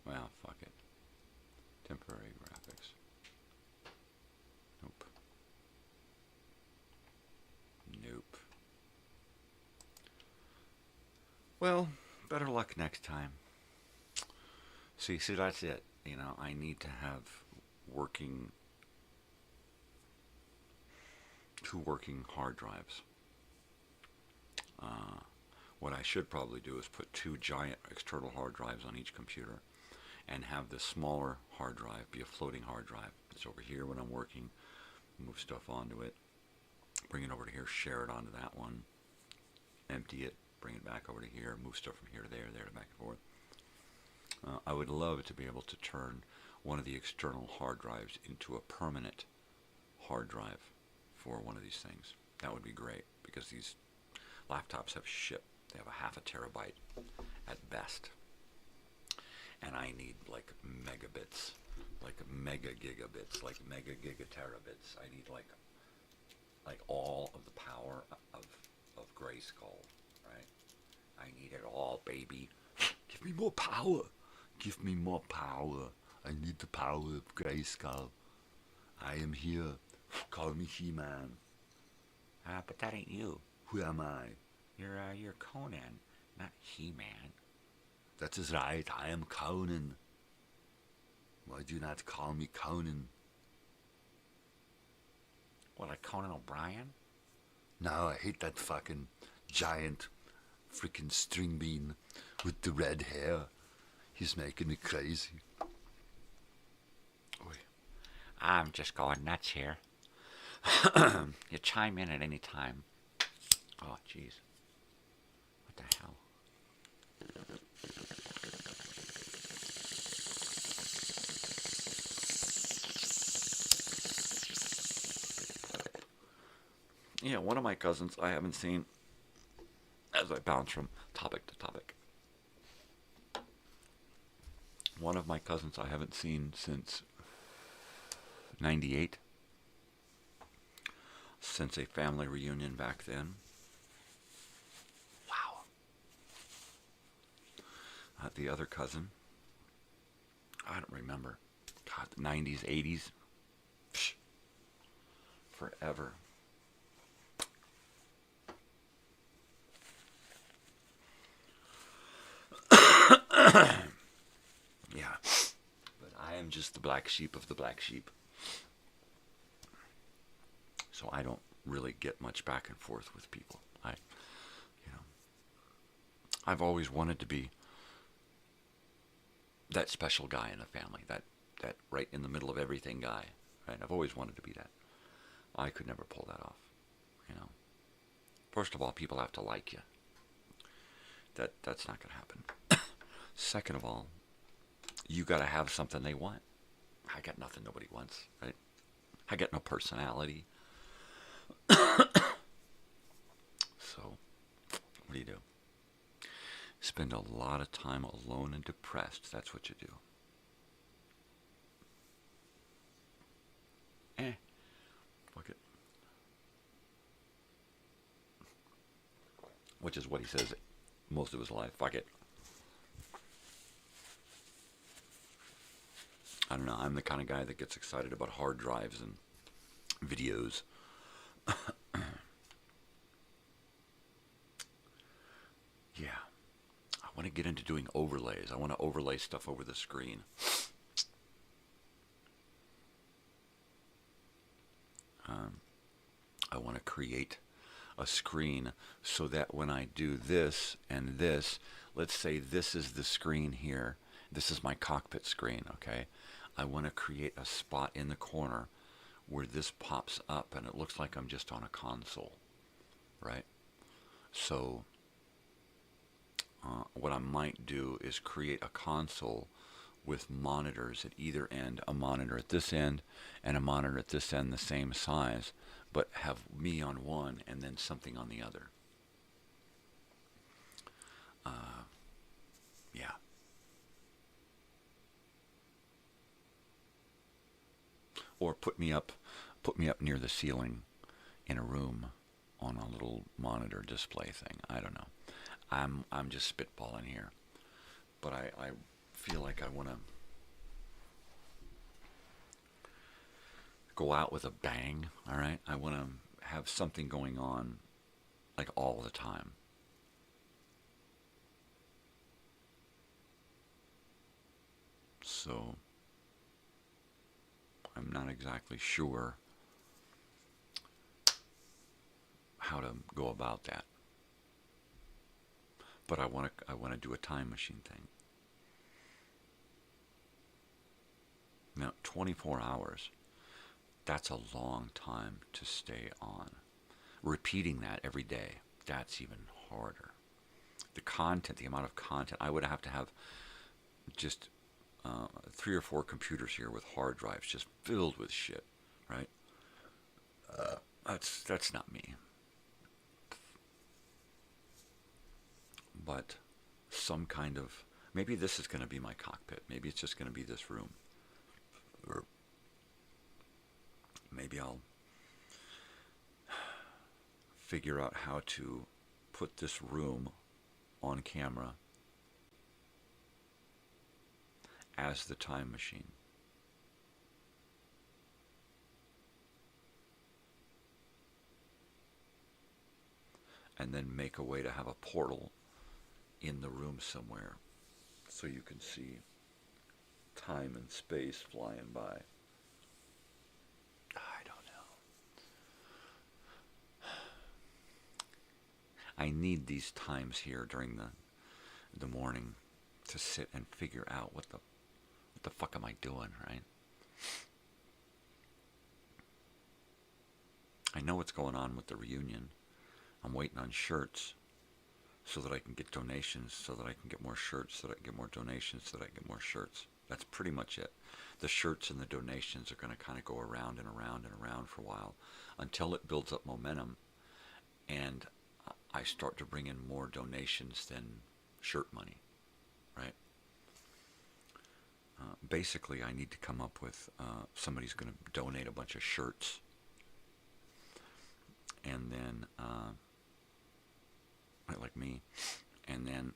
Well, fuck it. Temporary graphics. Nope. Nope. Well, better luck next time. See, that's it. You know, I need to have two working hard drives. What I should probably do is put two giant external hard drives on each computer and have the smaller hard drive be a floating hard drive. It's over here when I'm working, move stuff onto it, bring it over to here, share it onto that one, empty it, bring it back over to here, move stuff from here to there, to back and forth. I would love to be able to turn one of the external hard drives into a permanent hard drive for one of these things. That would be great, because these laptops have shit. They have a half a terabyte at best. And I need like megabits, like mega gigabits, like mega gigaterabits. I need like all of the power of Grayskull, right? I need it all, baby. Give me more power. Give me more power. I need the power of Grayskull. I am here. Call me He-Man. But that ain't you. Who am I? You're Conan, not He-Man. That is right, I am Conan. Why do you not call me Conan? What, like Conan O'Brien? No, I hate that fucking giant freaking string bean with the red hair. He's making me crazy. Oy. I'm just going nuts here. You chime in at any time. Oh, jeez. What the hell? Yeah, one of my cousins I haven't seen, as I bounce from topic to topic. One of my cousins I haven't seen since 98. Since a family reunion back then. Wow. The other cousin, I don't remember. God, the 90s, 80s. Psh, forever. Yeah. But I am just the black sheep of the black sheep. So I don't really get much back and forth with people. I've always wanted to be that special guy in the family, that right in the middle of everything guy. Right? I've always wanted to be that. I could never pull that off. First of all, people have to like you. That's not going to happen. Second of all, you got to have something they want. I got nothing nobody wants, right? I got no personality. So, what do? Spend a lot of time alone and depressed. That's what you do. Fuck it. Which is what he says most of his life. Fuck it. I don't know. I'm the kind of guy that gets excited about hard drives and videos. Yeah. I want to get into doing overlays. I want to overlay stuff over the screen. I want to create a screen so that when I do this and this, let's say this is the screen here. This is my cockpit screen, okay? I want to create a spot in the corner where this pops up and it looks like I'm just on a console, right? So what I might do is create a console with monitors at either end, a monitor at this end and a monitor at this end the same size, but have me on one and then something on the other. Yeah. Or put me up near the ceiling in a room on a little monitor display thing. I don't know. I'm just spitballing here. But I feel like I want to go out with a bang, all right? I want to have something going on like all the time. So I'm not exactly sure how to go about that. But I want to do a time machine thing. Now, 24 hours, that's a long time to stay on. Repeating that every day, that's even harder. The content, the amount of content, I would have to have just 3 or 4 computers here with hard drives just filled with shit, right? That's not me. But some kind of, maybe this is going to be my cockpit. Maybe it's just going to be this room. Or maybe I'll figure out how to put this room on camera as the time machine. And then make a way to have a portal in the room somewhere so you can see time and space flying by. I don't know. I need these times here during the morning to sit and figure out what the fuck am I doing, right? I know what's going on with the reunion. I'm waiting on shirts so that I can get donations, so that I can get more shirts, so that I can get more donations, so that I can get more shirts. That's pretty much it. The shirts and the donations are going to kind of go around and around and around for a while until it builds up momentum and I start to bring in more donations than shirt money, right? Basically, I need to come up with somebody's going to donate a bunch of shirts, and then like me, and then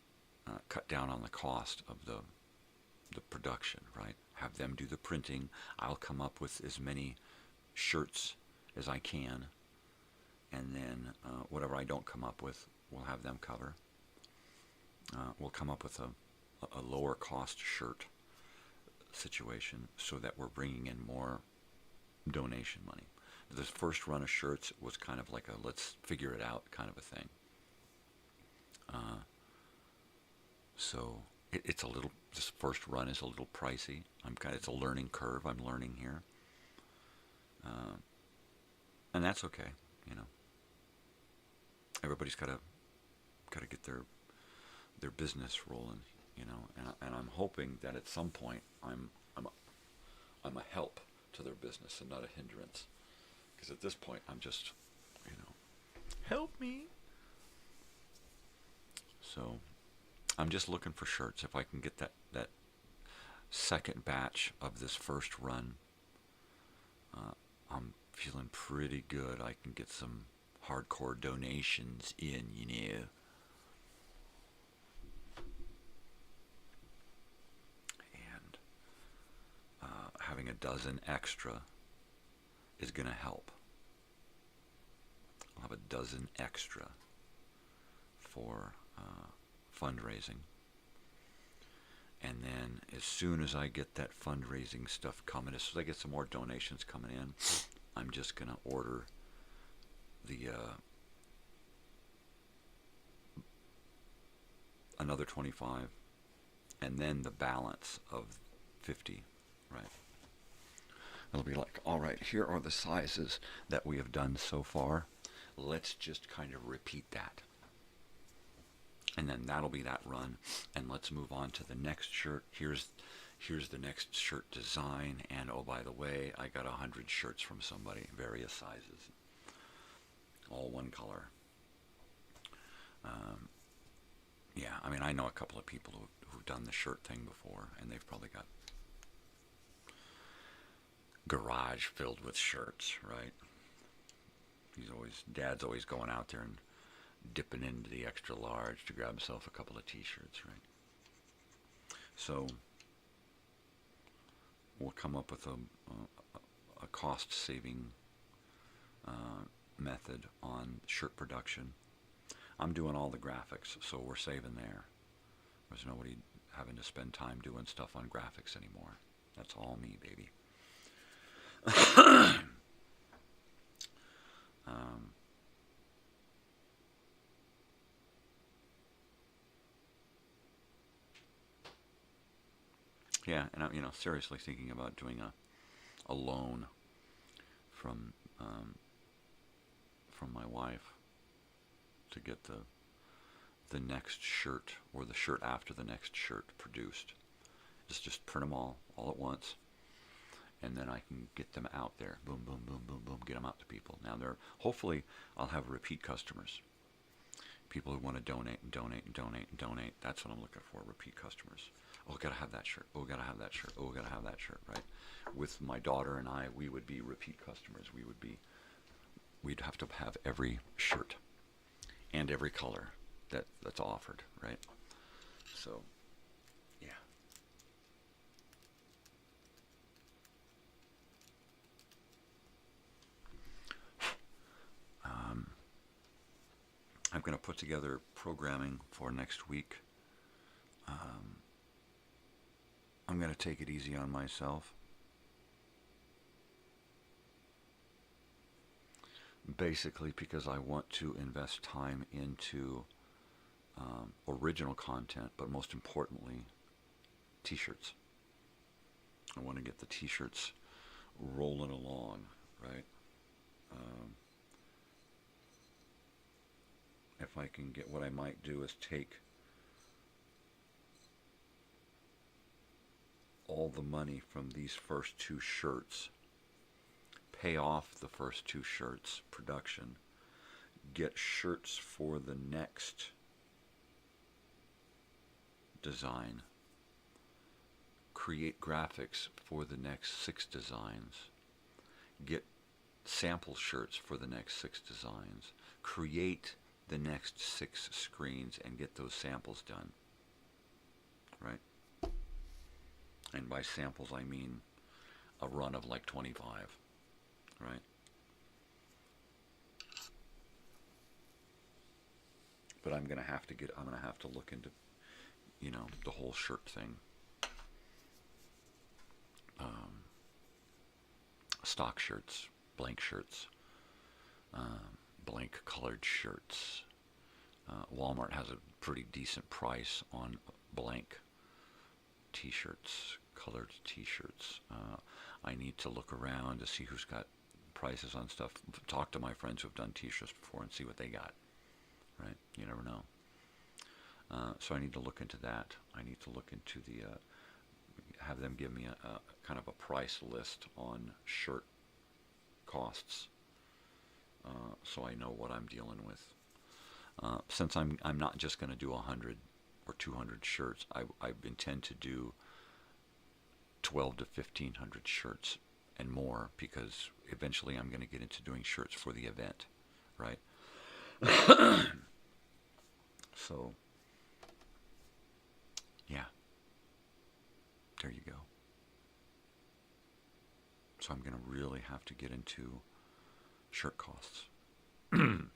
cut down on the cost of the production, right? Have them do the printing. I'll come up with as many shirts as I can, and then whatever I don't come up with, we'll have them cover. We'll come up with a lower cost shirt situation so that we're bringing in more donation money. This first run of shirts was kind of like a let's figure it out kind of a thing. So it's a little, this first run is a little pricey. It's a learning curve. I'm learning here. And that's okay, you know. Everybody's got to get their business rolling, you know. And I'm hoping that at some point I'm a help to their business and not a hindrance. Because at this point I'm just, you know, help me. So I'm just looking for shirts. If I can get that second batch of this first run, I'm feeling pretty good. I can get some hardcore donations in, you know. And having a dozen extra is going to help. I'll have a dozen extra for fundraising. And then as soon as I get that fundraising stuff coming, as soon as I get some more donations coming in, I'm just going to order the another 25, and then the balance of 50, right? It'll be like, all right, here are the sizes that we have done so far. Let's just kind of repeat that. And then that'll be that run. And let's move on to the next shirt. Here's the next shirt design. And oh, by the way, I got 100 shirts from somebody, various sizes, all one color. Yeah, I mean, I know a couple of people who've done the shirt thing before, and they've probably got garage filled with shirts, right? Dad's always going out there and dipping into the extra large to grab himself a couple of t-shirts, right? So we'll come up with a cost-saving method on shirt production. I'm doing all the graphics, so we're saving there. There's nobody having to spend time doing stuff on graphics anymore. That's all me, baby. Yeah, and I'm, seriously thinking about doing a loan from my wife to get the next shirt or the shirt after the next shirt produced. Just print them all at once, and then I can get them out there. Boom, boom, boom, boom, boom. Get them out to people. Now hopefully I'll have repeat customers. People who want to donate and donate and donate and donate. That's what I'm looking for. Repeat customers. Oh, gotta have that shirt. Oh, gotta have that shirt. Oh, gotta have that shirt. Right? With my daughter and I, we would be repeat customers. We'd have to have every shirt and every color that's offered. Right? So, yeah. I'm going to put together programming for next week. I'm going to take it easy on myself. Basically because I want to invest time into original content, but most importantly, t-shirts. I want to get the t-shirts rolling along, right? If I can get, what I might do is take all the money from these first two shirts, pay off the first two shirts production, get shirts for the next design, create graphics for the next 6 designs, get sample shirts for the next 6 designs, create the next 6 screens and get those samples done, right? And by samples I mean a run of like 25, right? But I'm going to have to look into, the whole shirt thing. Stock shirts, blank shirts, blank colored shirts. Walmart has a pretty decent price on blank t-shirts, colored t-shirts. I need to look around to see who's got prices on stuff. Talk to my friends who've done t-shirts before and see what they got, right? You never know. So I need to look into that. I need to look into have them give me a kind of a price list on shirt costs, so I know what I'm dealing with. Since I'm not just going to do 100 or 200 shirts, I intend to do 12 to 1,500 shirts and more, because eventually I'm going to get into doing shirts for the event, right? So, yeah, there you go. So I'm going to really have to get into shirt costs.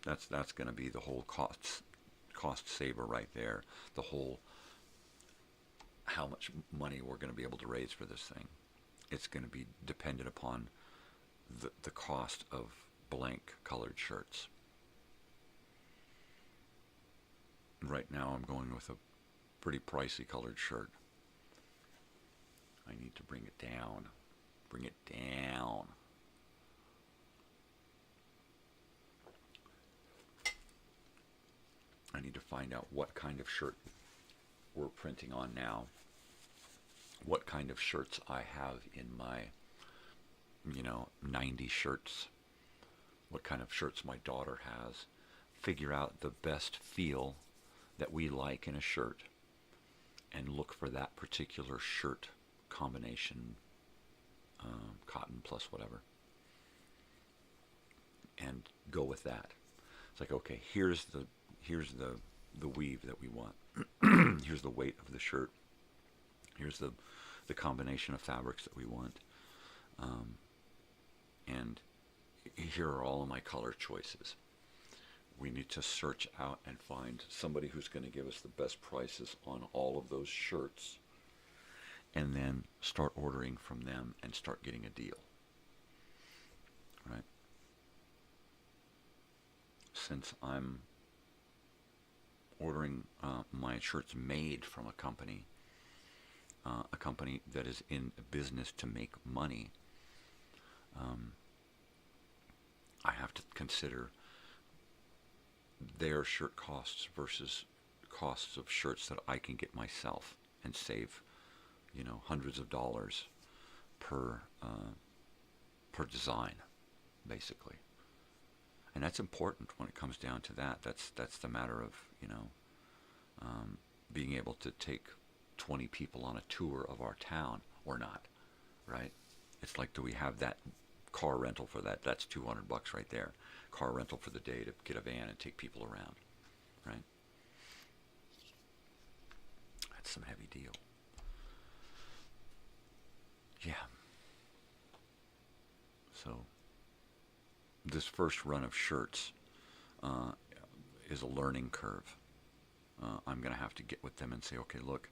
That's going to be the whole cost saver right there. The whole how much money we're going to be able to raise for this thing. It's going to be dependent upon the cost of blank colored shirts. Right now I'm going with a pretty pricey colored shirt. I need to bring it down. Bring it down. I need to find out what kind of shirt we're printing on now, what kind of shirts I have in my, 90 shirts, what kind of shirts my daughter has, figure out the best feel that we like in a shirt, and look for that particular shirt combination, cotton plus whatever, and go with that. It's like, okay, here's the weave that we want. Here's the weight of the shirt. Here's the combination of fabrics that we want. And here are all of my color choices. We need to search out and find somebody who's going to give us the best prices on all of those shirts, and then start ordering from them and start getting a deal. Right? Since I'm ordering my shirts made from a company that is in business to make money, I have to consider their shirt costs versus costs of shirts that I can get myself and save, hundreds of dollars per design, basically. And that's important when it comes down to that. That's the matter of, being able to take 20 people on a tour of our town or not, right? It's like, do we have that car rental for that? That's $200 right there. Car rental for the day to get a van and take people around, right? That's some heavy deal. Yeah. So this first run of shirts is a learning curve. I'm going to have to get with them and say, okay, look,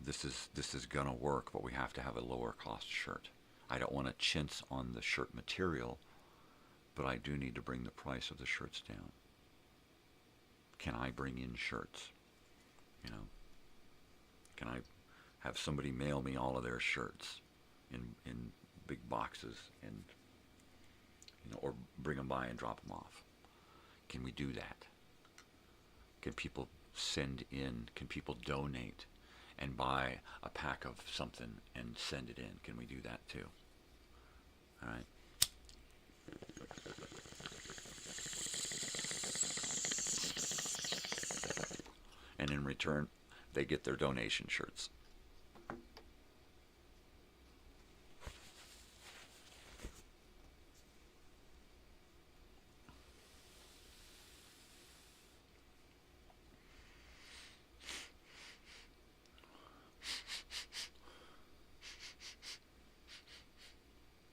this is going to work, but we have to have a lower cost shirt. I don't want to chintz on the shirt material, but I do need to bring the price of the shirts down. Can I bring in shirts? Can I have somebody mail me all of their shirts in big boxes and, or bring them by and drop them off? Can we do that? Can people send in? Can people donate and buy a pack of something and send it in? Can we do that too? All right. And in return, they get their donation shirts.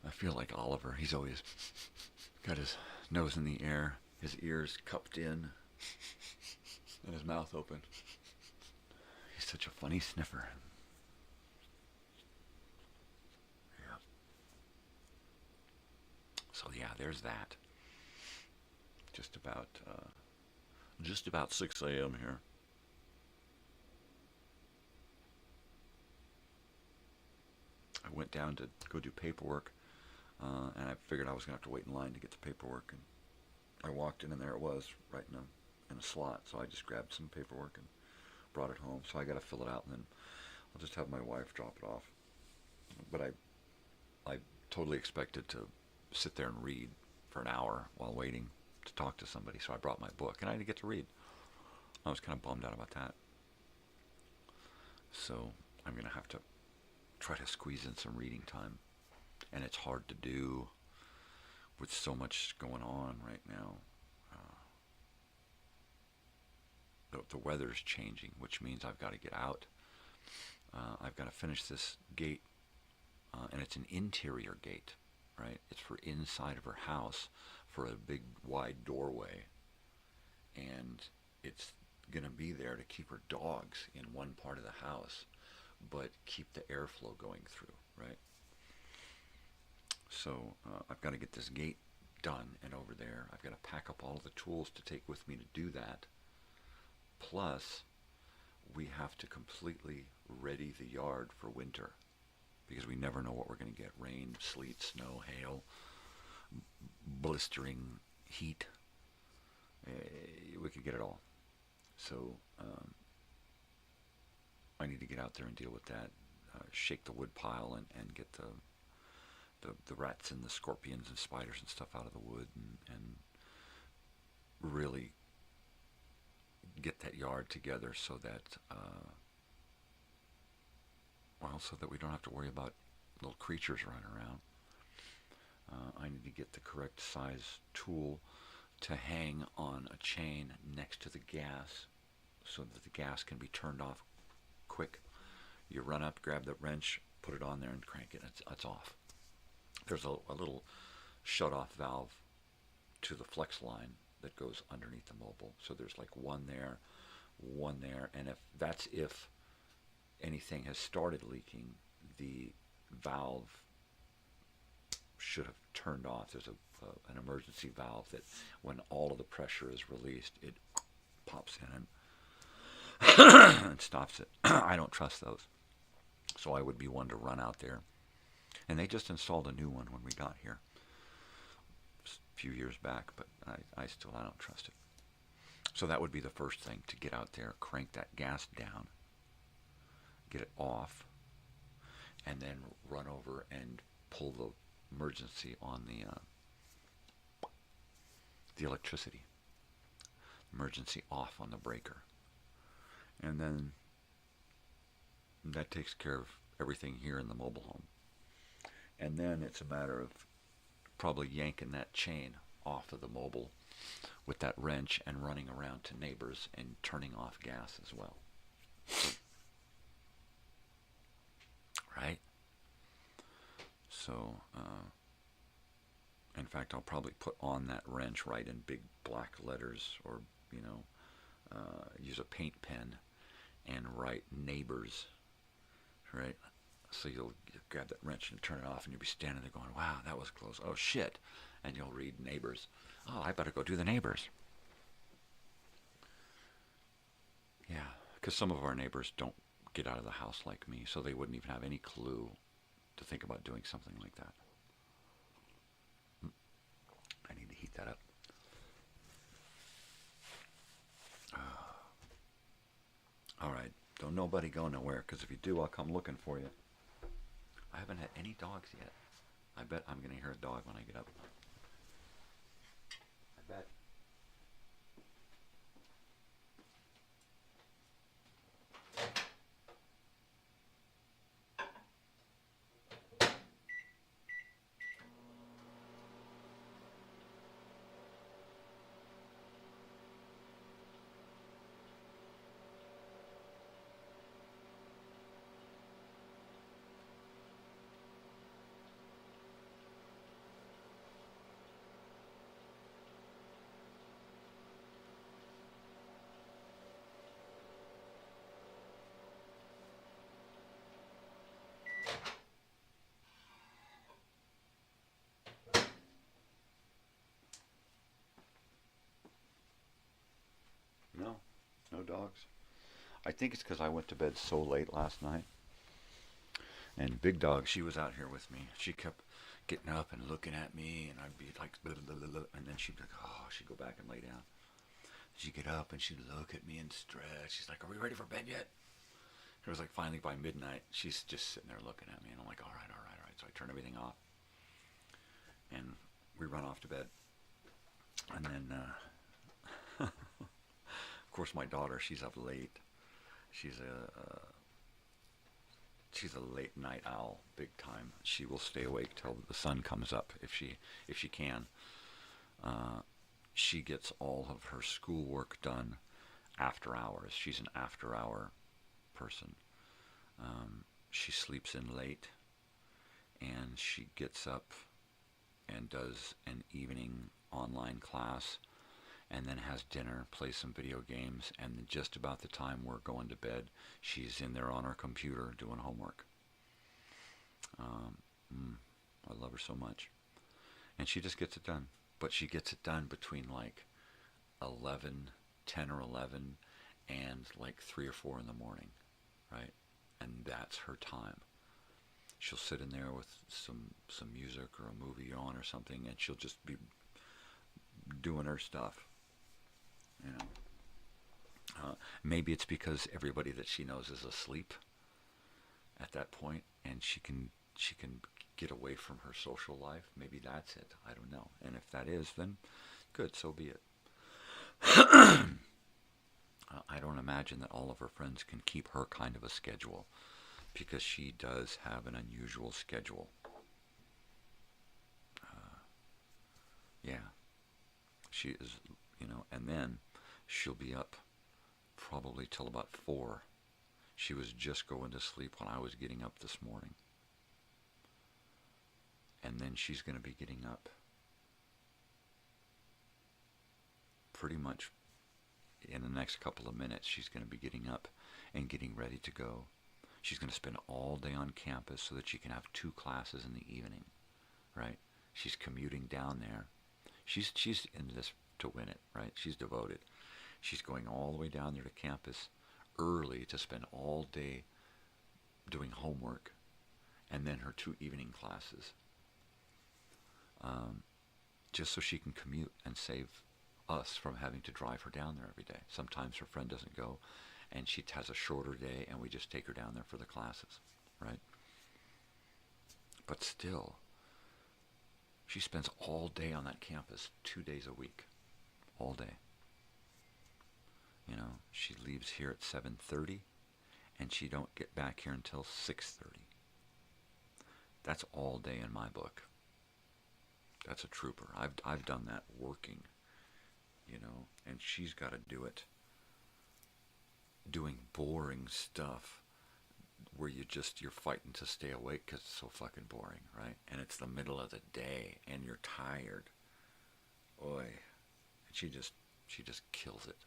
I feel like Oliver. He's always got his nose in the air, his ears cupped in, and his mouth open. He's such a funny sniffer. Yeah. So yeah, there's that. Just about 6 a.m. here. I went down to go do paperwork, and I figured I was going to have to wait in line to get the paperwork. And I walked in, and there it was, right in a slot. So I just grabbed some paperwork and brought it home. So I got to fill it out, and then I'll just have my wife drop it off. But I totally expected to sit there and read for an hour while waiting to talk to somebody. So I brought my book, and I didn't get to read. I was kind of bummed out about that. So I'm going to have to try to squeeze in some reading time. And it's hard to do with so much going on right now. The weather's changing, which means I've got to get out. I've got to finish this gate, and it's an interior gate, right? It's for inside of her house, for a big wide doorway, and it's going to be there to keep her dogs in one part of the house, but keep the airflow going through, right? So I've got to get this gate done and over there. I've got to pack up all of the tools to take with me to do that. Plus, we have to completely ready the yard for winter, because we never know what we're going to get. Rain, sleet, snow, hail, blistering heat. We could get it all. So I need to get out there and deal with that, shake the wood pile and get the rats and the scorpions and spiders and stuff out of the wood, and really get that yard together so that so that we don't have to worry about little creatures running around. I need to get the correct size tool to hang on a chain next to the gas so that the gas can be turned off quick. You run up, grab the wrench, put it on there and crank it. It's off. There's a little shut-off valve to the flex line that goes underneath the mobile. So there's like one there, and if anything has started leaking, the valve should have turned off. There's an emergency valve that when all of the pressure is released, it pops in and stops it. I don't trust those. So I would be one to run out there. And they just installed a new one when we got here a few years back, but I don't trust it. So that would be the first thing, to get out there, crank that gas down, get it off, and then run over and pull the emergency on the electricity. Emergency off on the breaker. And then that takes care of everything here in the mobile home. And then it's a matter of probably yanking that chain off of the mobile with that wrench and running around to neighbors and turning off gas as well. Right? So, in fact, I'll probably put on that wrench, write in big black letters, or, use a paint pen and write neighbors, right? So you'll grab that wrench and turn it off, and you'll be standing there going, wow, that was close. Oh, shit. And you'll read neighbors. Oh, I better go do the neighbors. Yeah, because some of our neighbors don't get out of the house like me, so they wouldn't even have any clue to think about doing something like that. I need to heat that up. All right, don't nobody go nowhere, because if you do, I'll come looking for you. I haven't had any dogs yet. I bet I'm going to hear a dog when I get up. I bet. No dogs. I think it's because I went to bed so late last night. And Big Dog, she was out here with me. She kept getting up and looking at me, and I'd be like, blah, blah, blah, blah, and then she'd be like, oh, she'd go back and lay down. She'd get up and she'd look at me and stretch. She's like, are we ready for bed yet? It was like finally by midnight, she's just sitting there looking at me, and I'm like, all right. So I turn everything off, and we run off to bed. And then, of course, my daughter, she's up late. She's a late night owl, big time. She will stay awake till the sun comes up if she can. She gets all of her schoolwork done after hours. She's an after hour person. She sleeps in late, and she gets up and does an evening online class, and then has dinner, plays some video games, and just about the time we're going to bed, she's in there on her computer doing homework. I love her so much. And she just gets it done. But she gets it done between like 10 or 11, and like 3 or 4 in the morning, right? And that's her time. She'll sit in there with some music or a movie on or something, and she'll just be doing her stuff. You know, Maybe it's because everybody that she knows is asleep at that point, and she can get away from her social life. Maybe that's it. I don't know. And if that is, then good, so be it. I don't imagine that all of her friends can keep her kind of a schedule, because she does have an unusual schedule. Yeah. She is, and then she'll be up probably till about 4. She was just going to sleep when I was getting up this morning. And then she's going to be getting up pretty much in the next couple of minutes. She's going to be getting up and getting ready to go. She's going to spend all day on campus so that she can have 2 classes in the evening, right? She's commuting down there. She's in this to win it, right? She's devoted. She's going all the way down there to campus early to spend all day doing homework, and then her 2 evening classes, just so she can commute and save us from having to drive her down there every day. Sometimes her friend doesn't go, and she has a shorter day, and we just take her down there for the classes, right? But still, she spends all day on that campus, 2 days a week, all day. She leaves here at 7:30, and she don't get back here until 6:30. That's all day in my book. That's a trooper. I've done that working, and she's got to do it doing boring stuff where you're fighting to stay awake because it's so fucking boring, right? And it's the middle of the day, and you're tired. Oy. And she just kills it,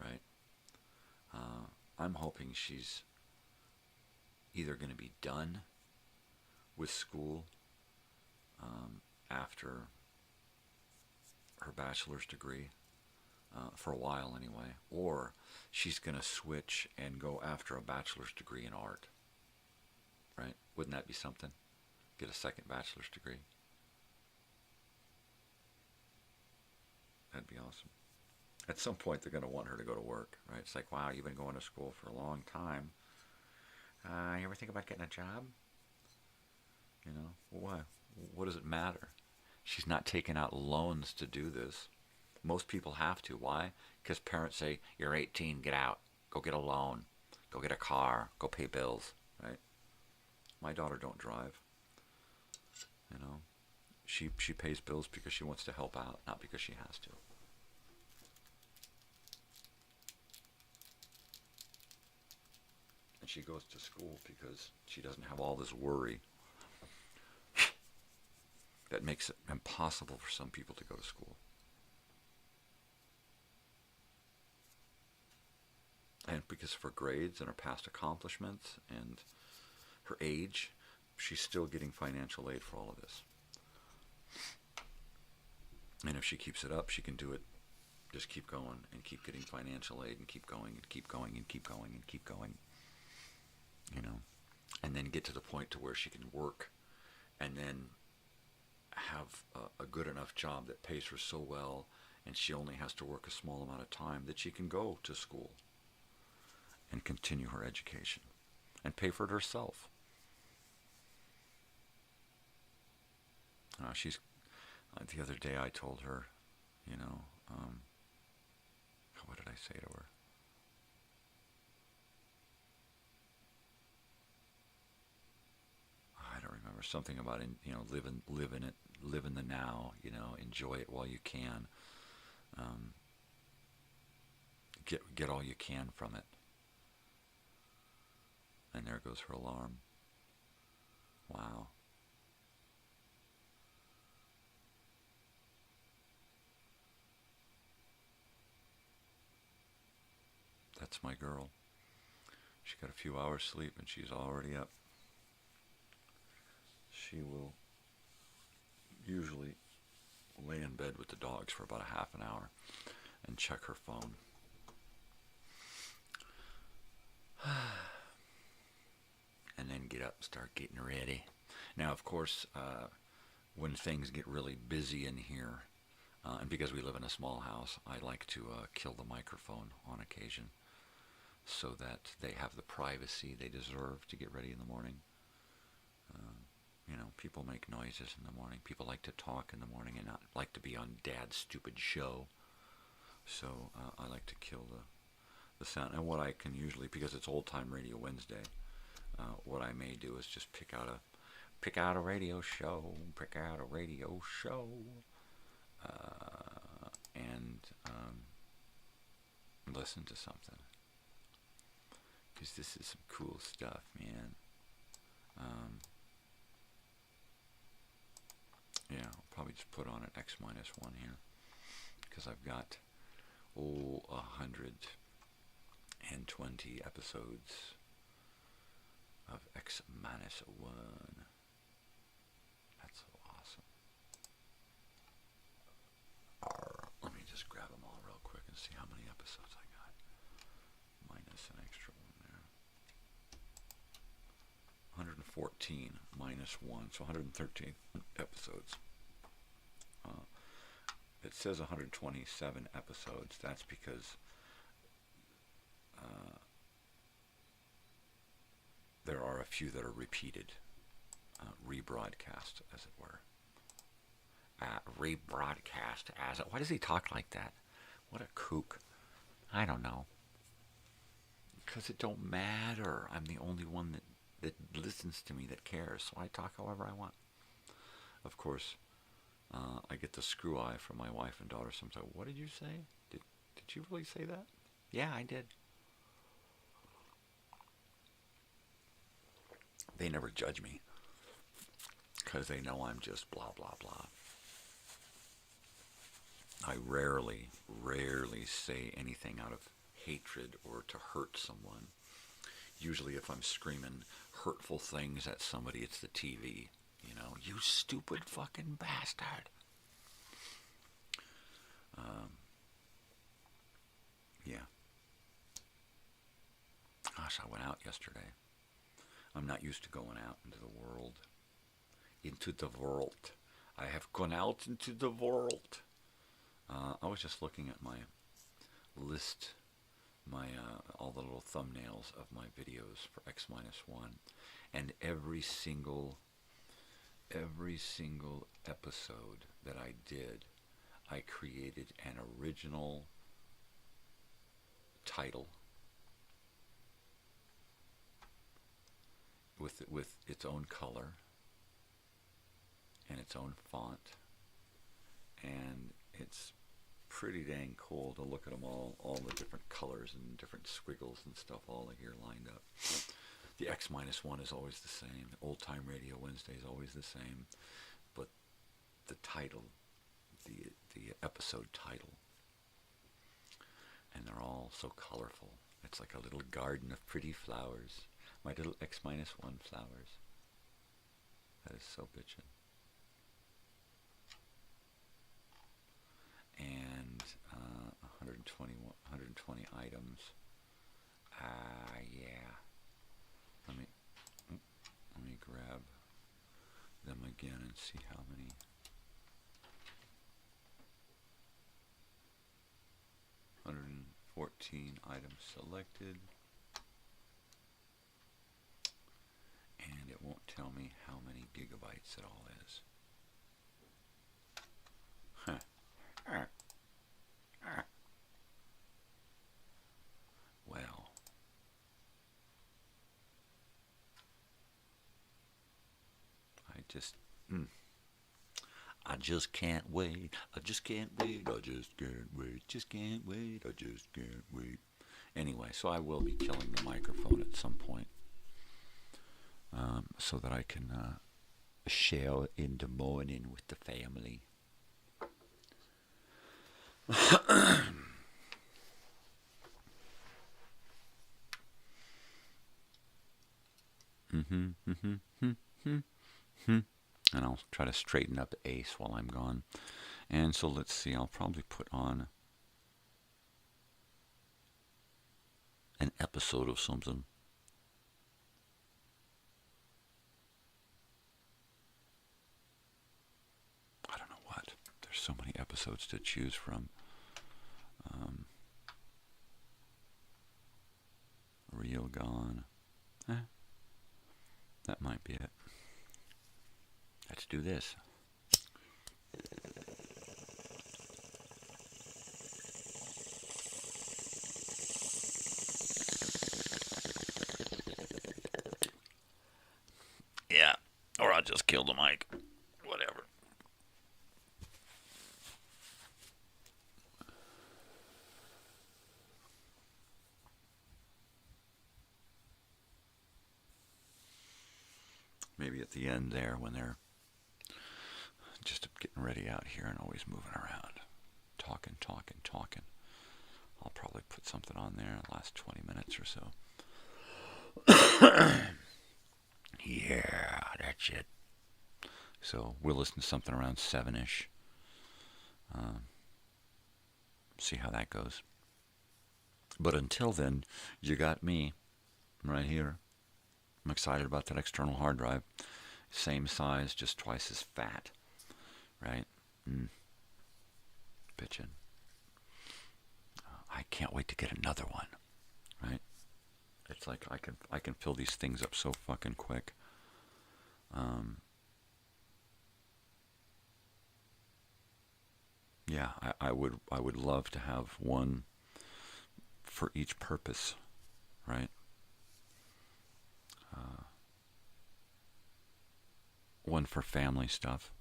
right? I'm hoping she's either going to be done with school after her bachelor's degree, for a while anyway, or she's going to switch and go after a bachelor's degree in art, right? Wouldn't that be something? Get a second bachelor's degree. That'd be awesome. At some point, they're going to want her to go to work, right? It's like, wow, you've been going to school for a long time. You ever think about getting a job? Why? What does it matter? She's not taking out loans to do this. Most people have to. Why? Because parents say, you're 18, get out. Go get a loan. Go get a car. Go pay bills, right? My daughter don't drive. She pays bills because she wants to help out, not because she has to. And she goes to school because she doesn't have all this worry that makes it impossible for some people to go to school. And because of her grades and her past accomplishments and her age, she's still getting financial aid for all of this. And if she keeps it up, she can do it, just keep going and keep getting financial aid and keep going and keep going and keep going and keep going, and then get to the point to where she can work and then have a good enough job that pays her so well, and she only has to work a small amount of time that she can go to school and continue her education and pay for it herself. She's the other day I told her, what did I say to her? I don't remember. Something about live in the now, enjoy it while you can. Get all you can from it. And there goes her alarm. Wow. That's my girl. She got a few hours sleep and she's already up. She will usually lay in bed with the dogs for about a half an hour and check her phone. And then get up and start getting ready. Now, of course, when things get really busy in here, And because we live in a small house, I like to kill the microphone on occasion so that they have the privacy they deserve to get ready in the morning. People make noises in the morning. People like to talk in the morning and not like to be on Dad's stupid show. So I like to kill the sound. And what I can usually, because it's Old Time Radio Wednesday, what I may do is just pick out a radio show, and listen to something. Because this is some cool stuff, man. Yeah, I'll probably just put on an X-1 here. Because I've got, 120 episodes of X-1. That's so awesome. Let me just grab them all real quick and see how many episodes I got. Minus an extra one there. 114 minus 1, so 113 episodes. It says 127 episodes. That's because there are a few that are repeated, rebroadcast, as it were. Rebroadcast, as it. Why does he talk like that? What a kook. I don't know. Because it don't matter. I'm the only one that listens to me, that cares, so I talk however I want. Of course, I get the screw eye from my wife and daughter sometimes. What did you say? Did you really say that? Yeah, I did. They never judge me because they know I'm just blah, blah, blah. I rarely say anything out of hatred or to hurt someone. Usually if I'm screaming hurtful things at somebody, it's the TV. You stupid fucking bastard. Yeah. Gosh, I went out yesterday. I'm not used to going out into the world. I have gone out into the world. I was just looking at my list, all the little thumbnails of my videos for X-1, and every single episode that I did, I created an original title with its own color and its own font, and it's pretty dang cool to look at them all the different colors and different squiggles and stuff all here lined up. The X-1 is always the same. Old Time Radio Wednesday is always the same. But the title, the episode title, and they're all so colorful. It's like a little garden of pretty flowers. My little X-1 flowers. That is so bitchin'. And 120 items. Yeah. Let me grab them again and see how many. Items selected, and it won't tell me how many gigabytes it all is. Well, I just can't wait. I just can't wait. I just can't wait. Just can't wait. I just can't wait. Anyway, so I will be killing the microphone at some point, so that I can share in the morning with the family. And I'll try to straighten up Ace while I'm gone. And so let's see, I'll probably put on an episode of something. I don't know what. There's so many episodes. episodes to choose from. Real Gone. That might be it. Let's do this. Yeah, or I'll just kill the mic. Whatever. Maybe at the end there when they're just getting ready out here and always moving around. Talking. I'll probably put something on there in the last 20 minutes or so. Yeah, that's it. So we'll listen to something around 7-ish. See how that goes. But until then, you got me right here. I'm excited about that external hard drive. Same size, just twice as fat. Right? Bitchin'. I can't wait to get another one. Right? It's like I can fill these things up so fucking quick. Yeah, I would love to have one for each purpose, right? One for family stuff.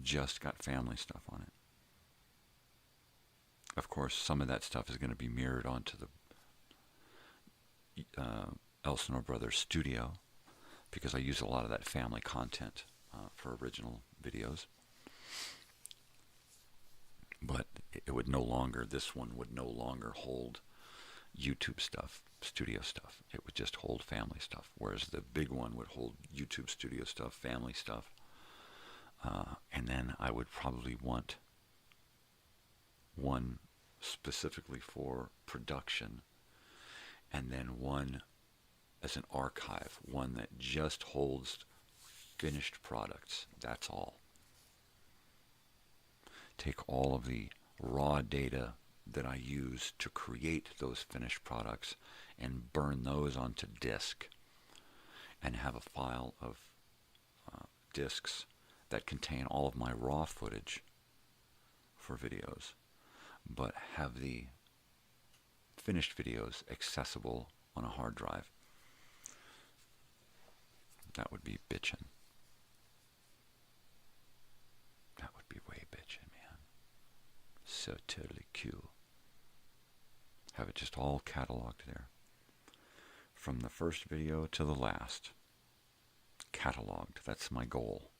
Just got family stuff on it. Of course, some of that stuff is going to be mirrored onto the Elsinore Brothers studio, because I use a lot of that family content for original videos. But it would no longer, this one would no longer hold YouTube stuff, studio stuff. It would just hold family stuff, whereas the big one would hold YouTube studio stuff, family stuff. And then I would probably want one specifically for production, and then one as an archive, one that just holds finished products. That's all. Take all of the raw data that I use to create those finished products and burn those onto disk, and have a file of disks that contain all of my raw footage for videos, but have the finished videos accessible on a hard drive. That would be bitchin'. That would be way bitchin', man. So totally cool. Have it just all cataloged there. From the first video to the last. Cataloged. That's my goal.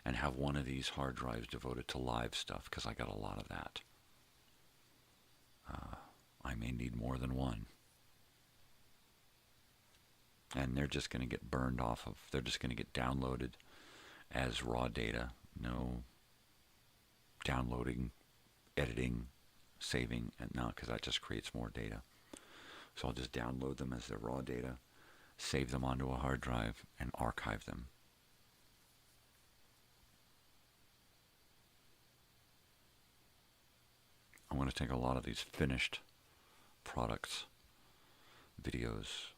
And have one of these hard drives devoted to live stuff, because I got a lot of that. I may need more than one. And they're just going to get burned off of, they're just going to get downloaded as raw data. No downloading, editing, saving, and now, because that just creates more data. So I'll just download them as their raw data, save them onto a hard drive, and archive them. I want to take a lot of these finished products, videos,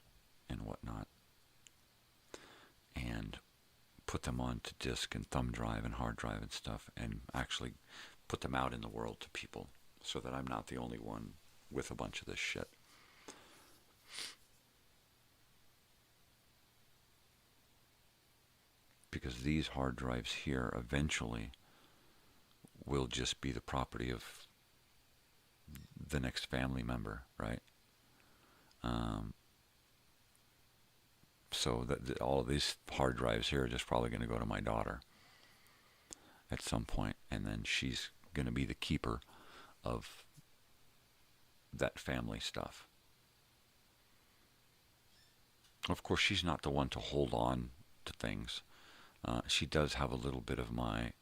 and whatnot, and put them onto disk and thumb drive and hard drive and stuff, and actually put them out in the world to people, so that I'm not the only one with a bunch of this shit. Because these hard drives here eventually will just be the property of the next family member, right? So that all of these hard drives here are just probably going to go to my daughter at some point, and then she's going to be the keeper of that family stuff. Of course, she's not the one to hold on to things. She does have a little bit of my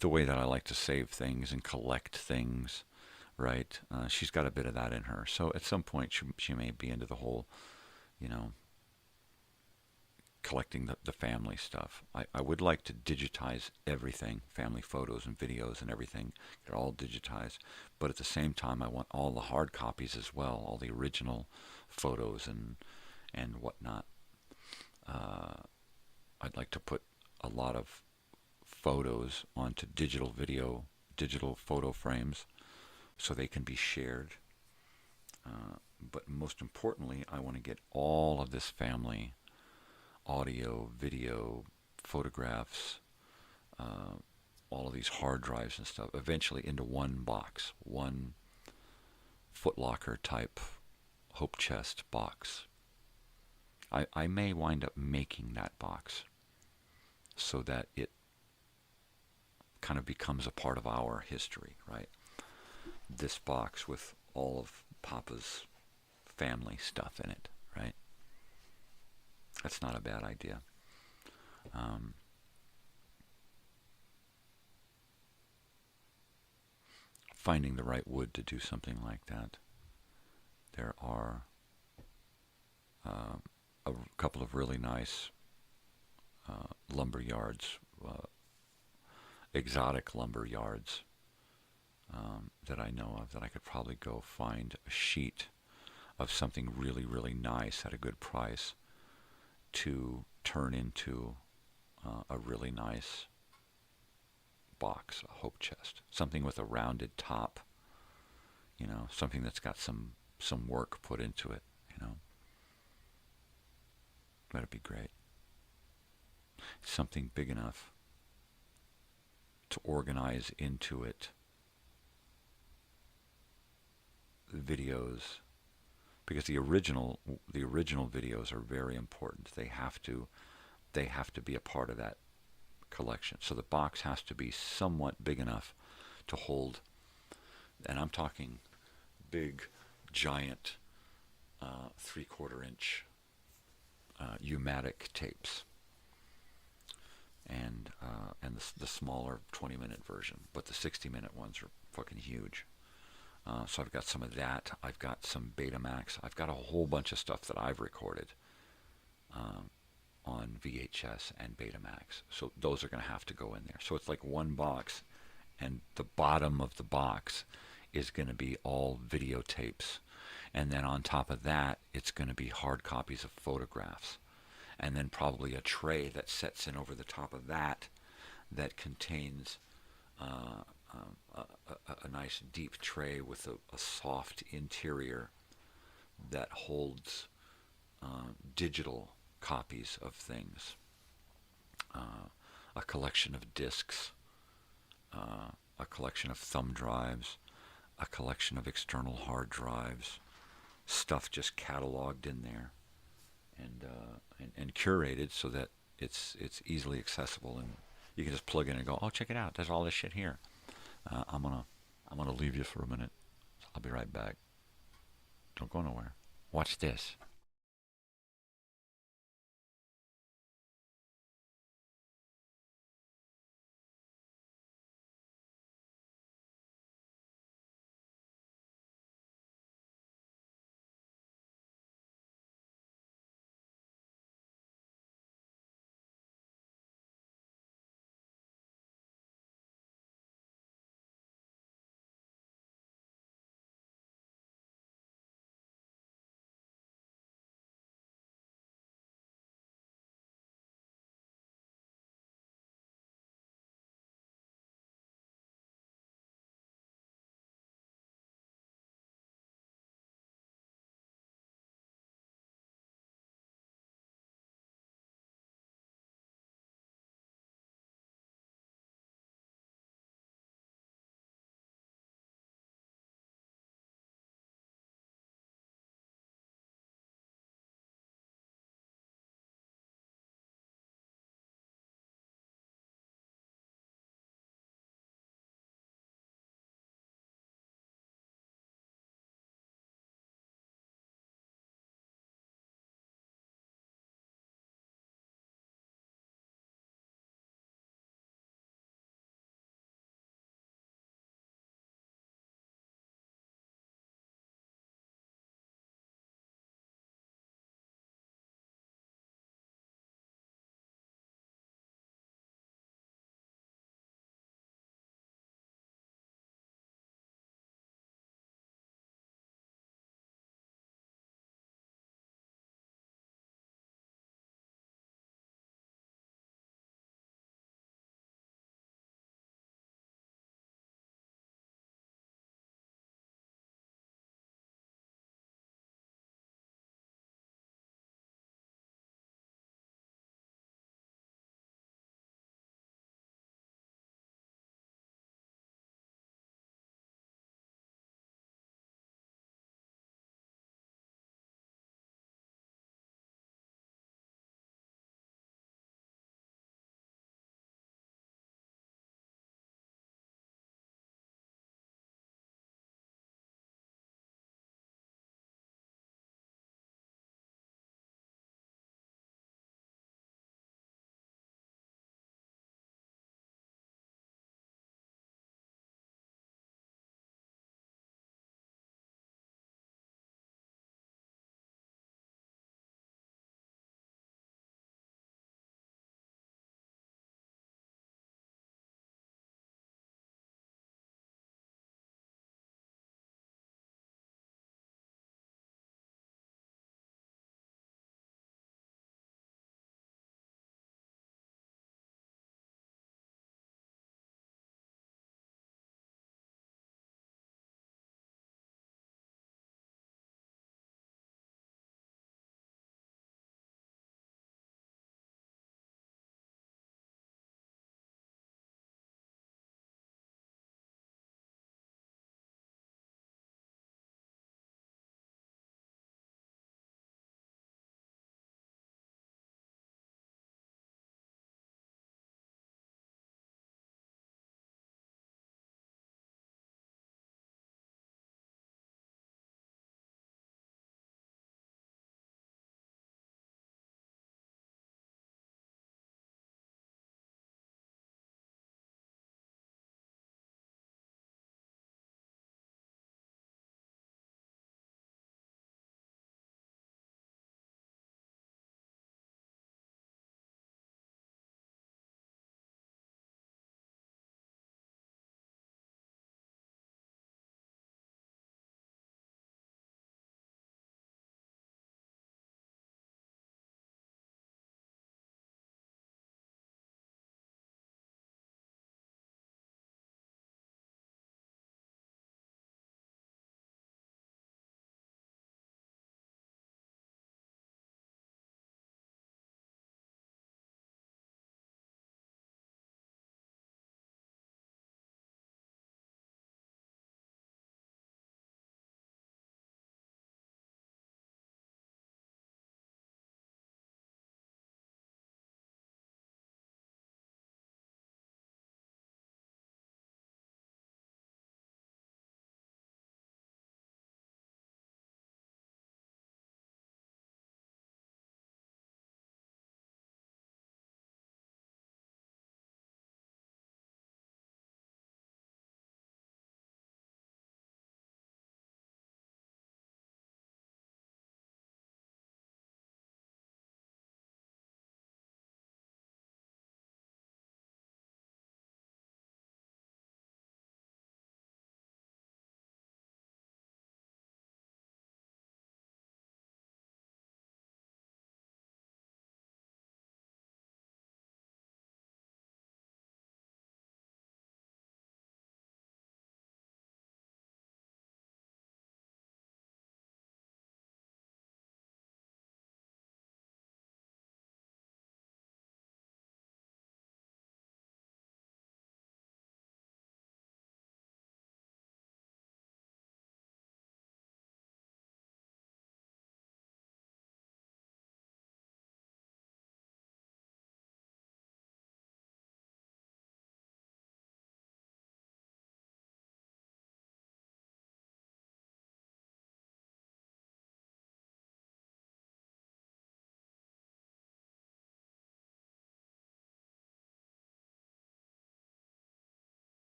the way that I like to save things and collect things, right? She's got a bit of that in her. So at some point she may be into the whole, collecting the family stuff. I would like to digitize everything, family photos and videos and everything, get it all digitized. But at the same time, I want all the hard copies as well, all the original photos and whatnot. I'd like to put a lot of photos onto digital photo frames so they can be shared. But most importantly, I want to get all of this family audio, video, photographs, all of these hard drives and stuff, eventually into one box, one footlocker type hope chest box. I may wind up making that box so that it kind of becomes a part of our history, right? This box with all of Papa's family stuff in it, right? That's not a bad idea. Finding the right wood to do something like that. There are a couple of really nice lumber yards, exotic lumber yards that I know of, that I could probably go find a sheet of something really, really nice at a good price to turn into a really nice box, a hope chest, something with a rounded top, you know, something that's got some work put into it, you know. That'd be great. Something big enough to organize into it videos, because the original videos are very important. They have to be a part of that collection. So the box has to be somewhat big enough to hold, and I'm talking big, giant, 3/4 inch U-matic tapes, and the smaller 20-minute version, but the 60-minute ones are fucking huge. So I've got some of that. I've got some Betamax. I've got a whole bunch of stuff that I've recorded on VHS and Betamax. So those are going to have to go in there. So it's like one box, and the bottom of the box is going to be all videotapes. And then on top of that, it's going to be hard copies of photographs. And then probably a tray that sets in over the top of that contains a nice deep tray with a soft interior that holds digital copies of things, a collection of discs, a collection of thumb drives, a collection of external hard drives, stuff just cataloged in there and curated so that it's easily accessible, and you can just plug in and go, oh, check it out, there's all this shit here. I'm gonna leave you for a minute. I'll be right back. Don't go nowhere. Watch this.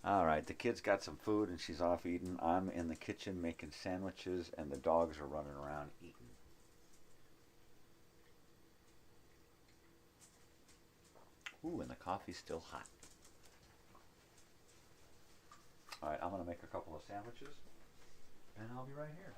All right, the kid's got some food and she's off eating. I'm in the kitchen making sandwiches and the dogs are running around eating. Ooh, and the coffee's still hot. All right, I'm going to make a couple of sandwiches and I'll be right here.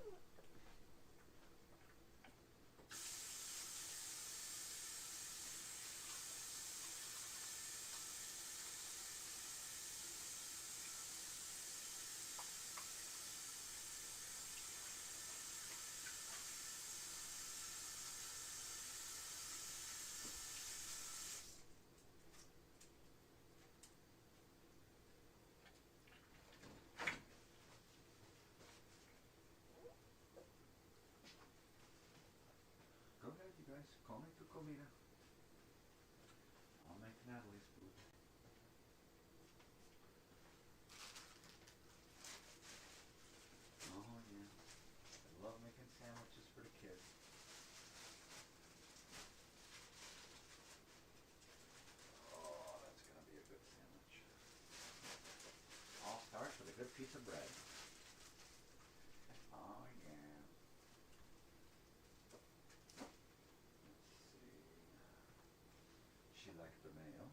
Go ahead, you guys. Come tu comida. I'll make Natalie's food. Oh, yeah. I love making sandwiches for the kids. Oh, that's going to be a good sandwich. All starts with a good piece of bread. Oh, yeah. She liked the mayo.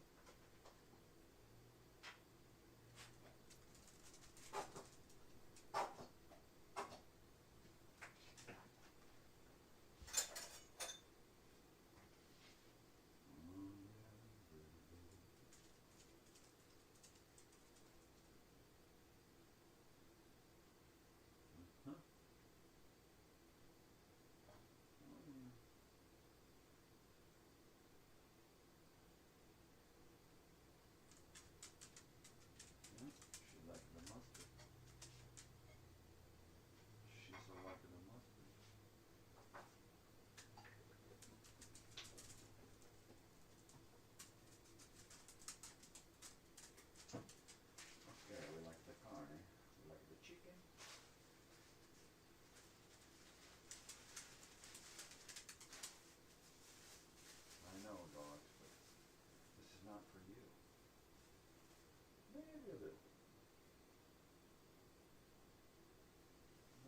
Maybe a little.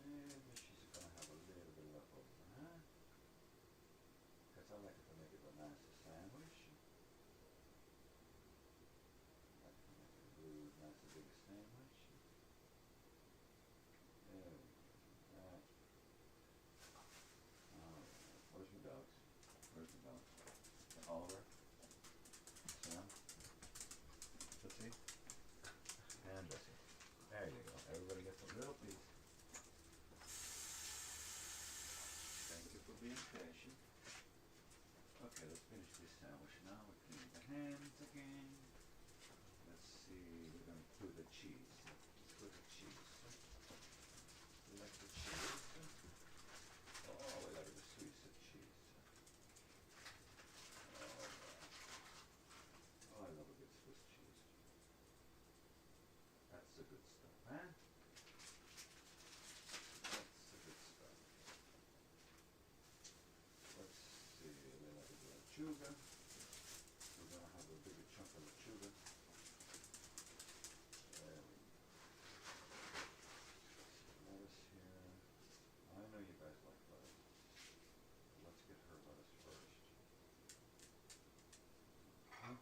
Maybe she's going to have a little bit left over, huh? Because I like it to make it a nice sandwich. I like to make it a really nice big sandwich. There we go. Right. All right. Where's my dogs? Where's my dogs? Oliver? Sam? Let's see. And Bessie. There you go. Everybody gets a little piece. Thank you for being patient. Okay, let's finish this sandwich now. We clean the hands again. Let's see. We're going to do the cheese. Let's put the cheese. We like the cheese. Oh, we like the Swiss cheese. Oh, I love a good Swiss cheese. That's the good stuff, huh? That's the good stuff. Let's see, we like a good lechuga. We're going to have a bigger chunk of lechuga. There we go. Lettuce here. I know you guys like lettuce. Let's get her lettuce first. Huh?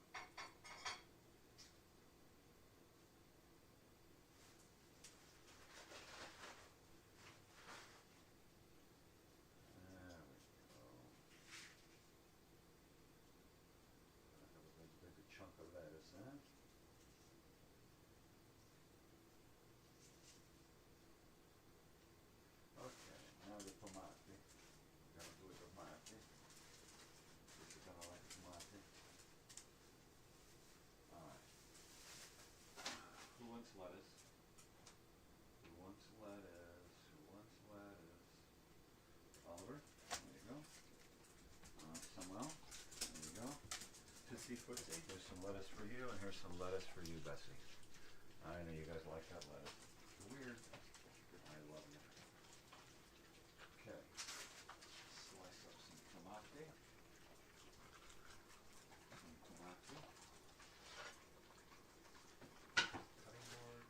There we go. Gonna have a bigger chunk of lettuce, huh? Okay, now the tomate. We're gonna do a tomate. This is gonna like tomate. Alright. Who wants lettuce? Who wants lettuce? Who wants lettuce? Oliver, there you go. Samuel, there you go. Tootsie Footsie, there's some lettuce for you, and here's some lettuce for you, Bessie. I know you guys like that lettuce. Weird. I love it. Okay. Slice up some tomate. Some tomate. Cutting board.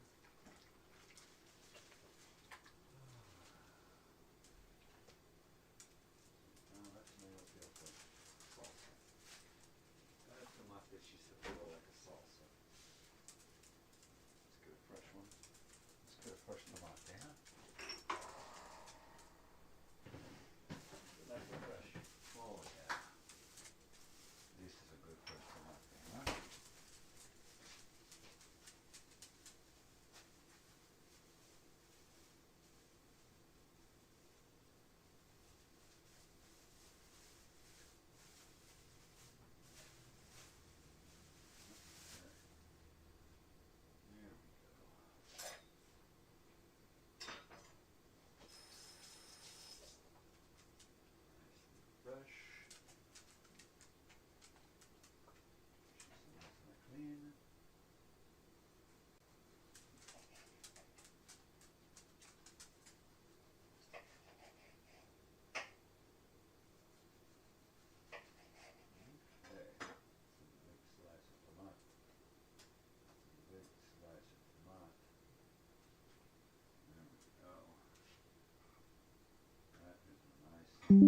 She's a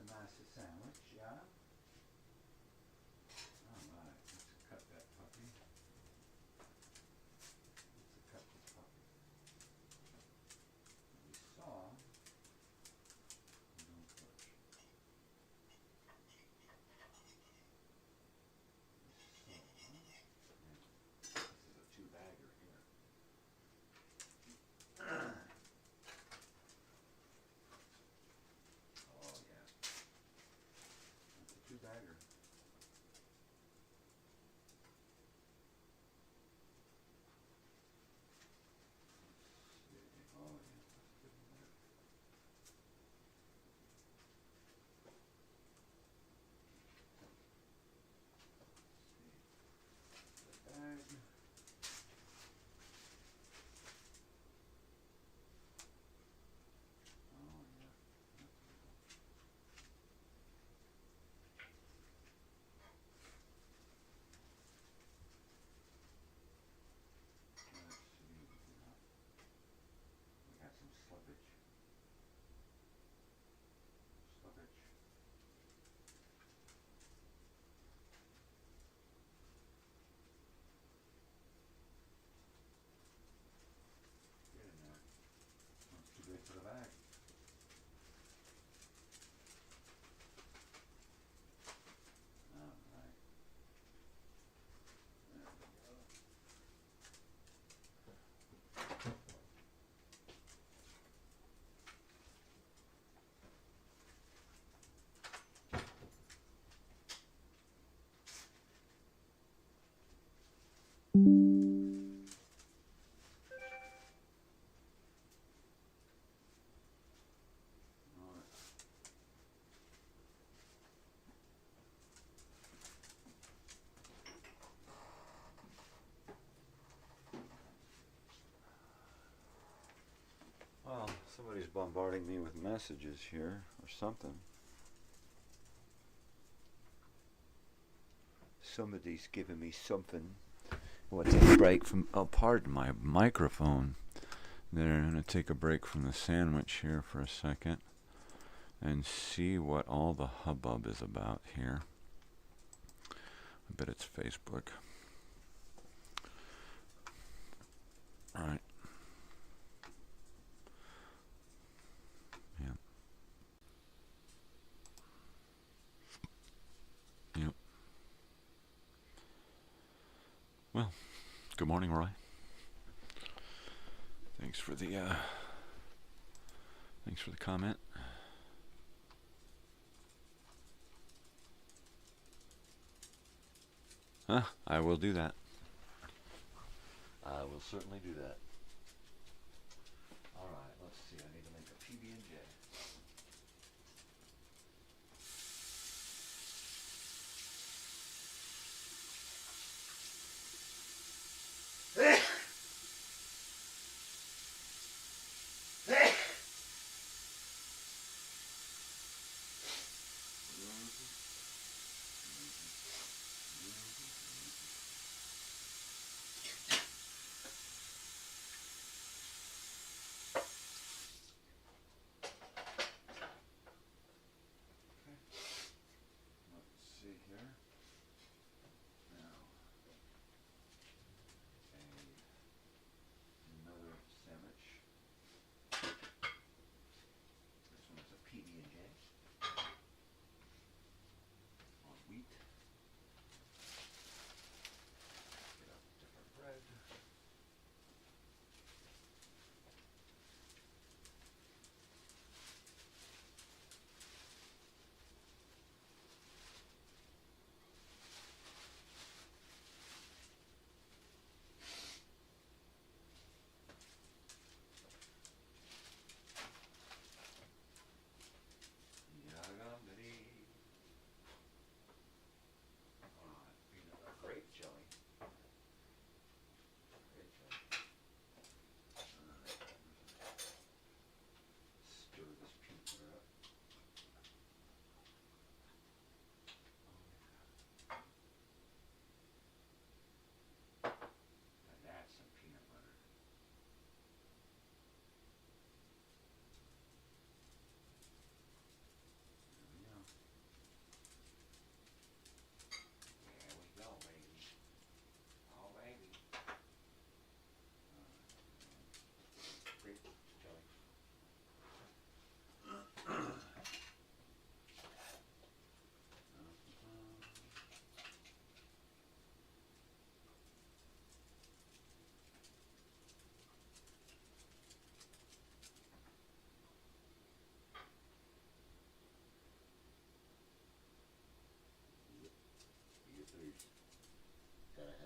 nice sandwich, yeah? All right, let's cut that puppy. Let's cut this puppy. We saw. Don't push. This is a two-bagger here. Oh, yeah. That's a two-bagger. Oh, yeah. That's good one there. The bag. Oh, yeah. That's a good one. Let's see. We got some slippage. Slippage. Get in there. That's too big for the bag. All right. There we go. All right. Well, somebody's bombarding me with messages here or something. Somebody's giving me something. We'll take a break from. Oh, pardon my microphone. There, I'm going to take a break from the sandwich here for a second and see what all the hubbub is about here. I bet it's Facebook. All right. Yeah. Yep. Well, good morning, Roy. Thanks for the comment. Huh? I will do that. I will certainly do that. All right, let's see. I need to make a PB&J.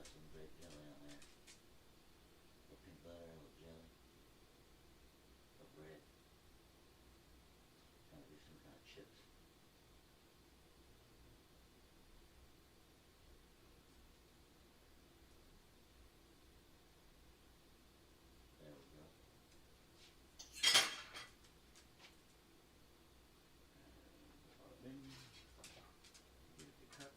got some great jelly on there. With peanut butter, with jelly, with bread. Trying to do some kind of chips. There we go. And get the cup.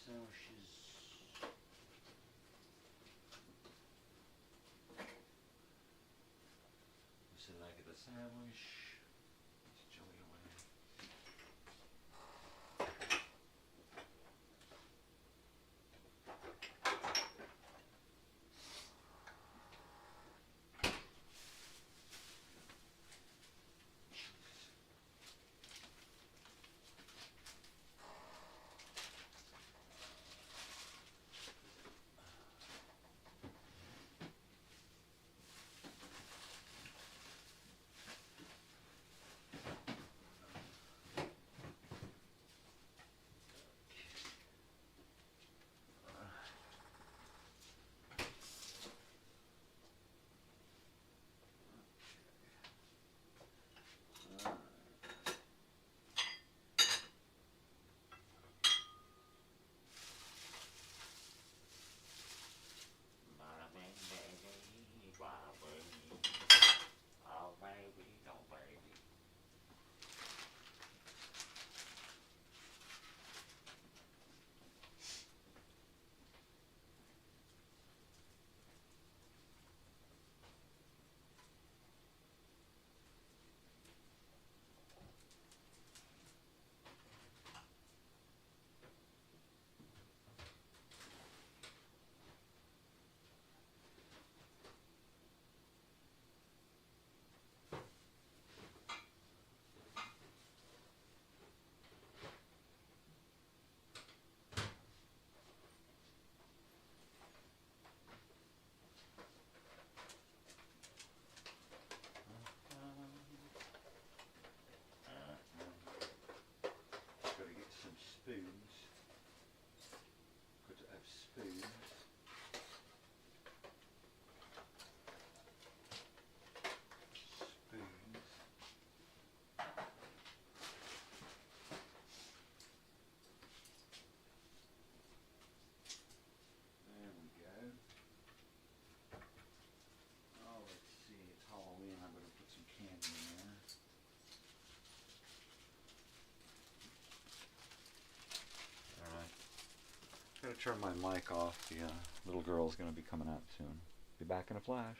Sandwiches. What's it like at the sandwich? It's jelly away. Gotta turn my mic off. The little girl's gonna be coming out soon. Be back in a flash.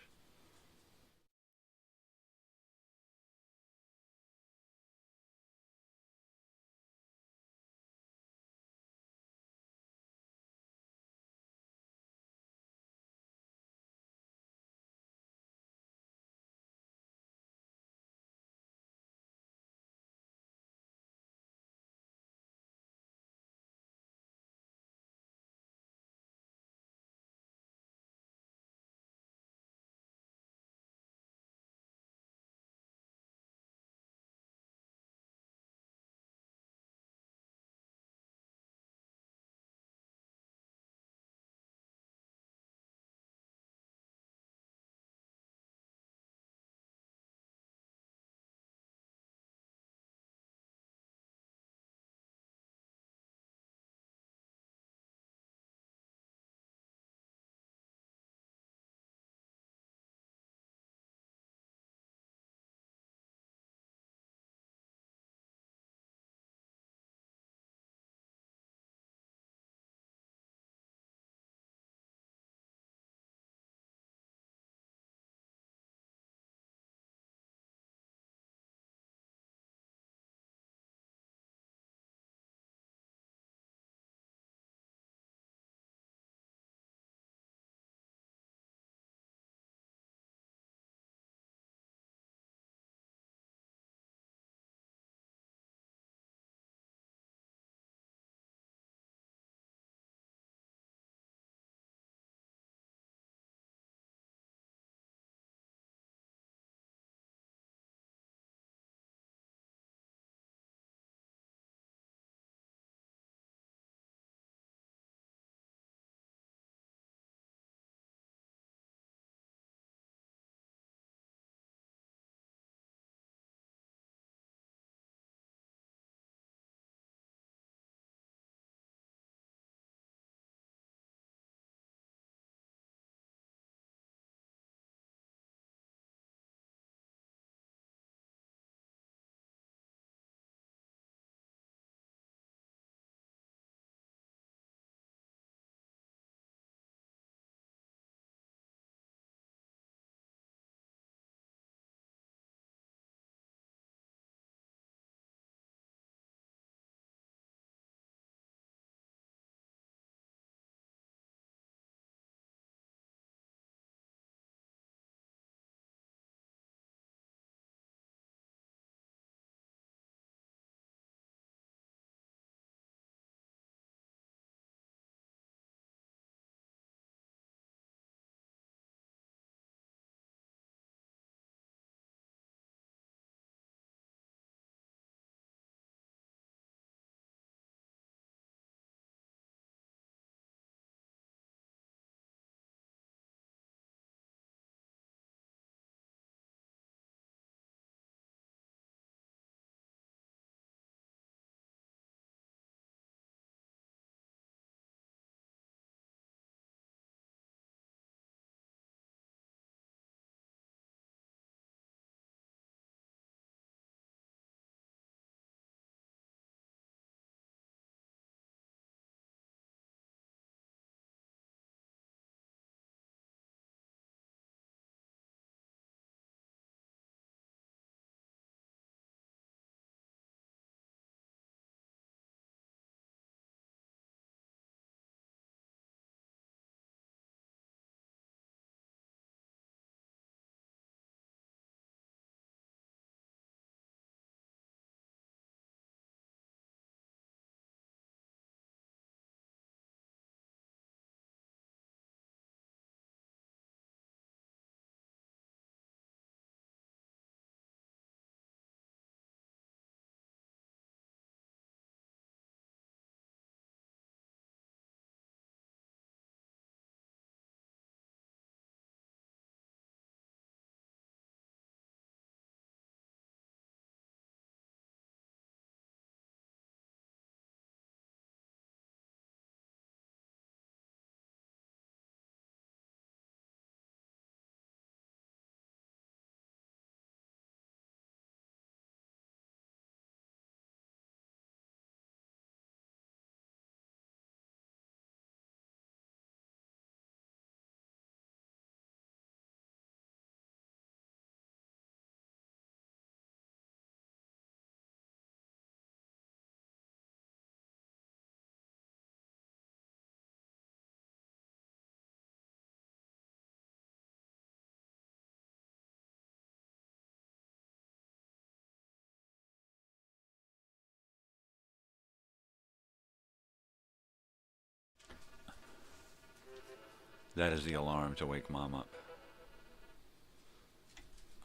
That is the alarm to wake Mom up.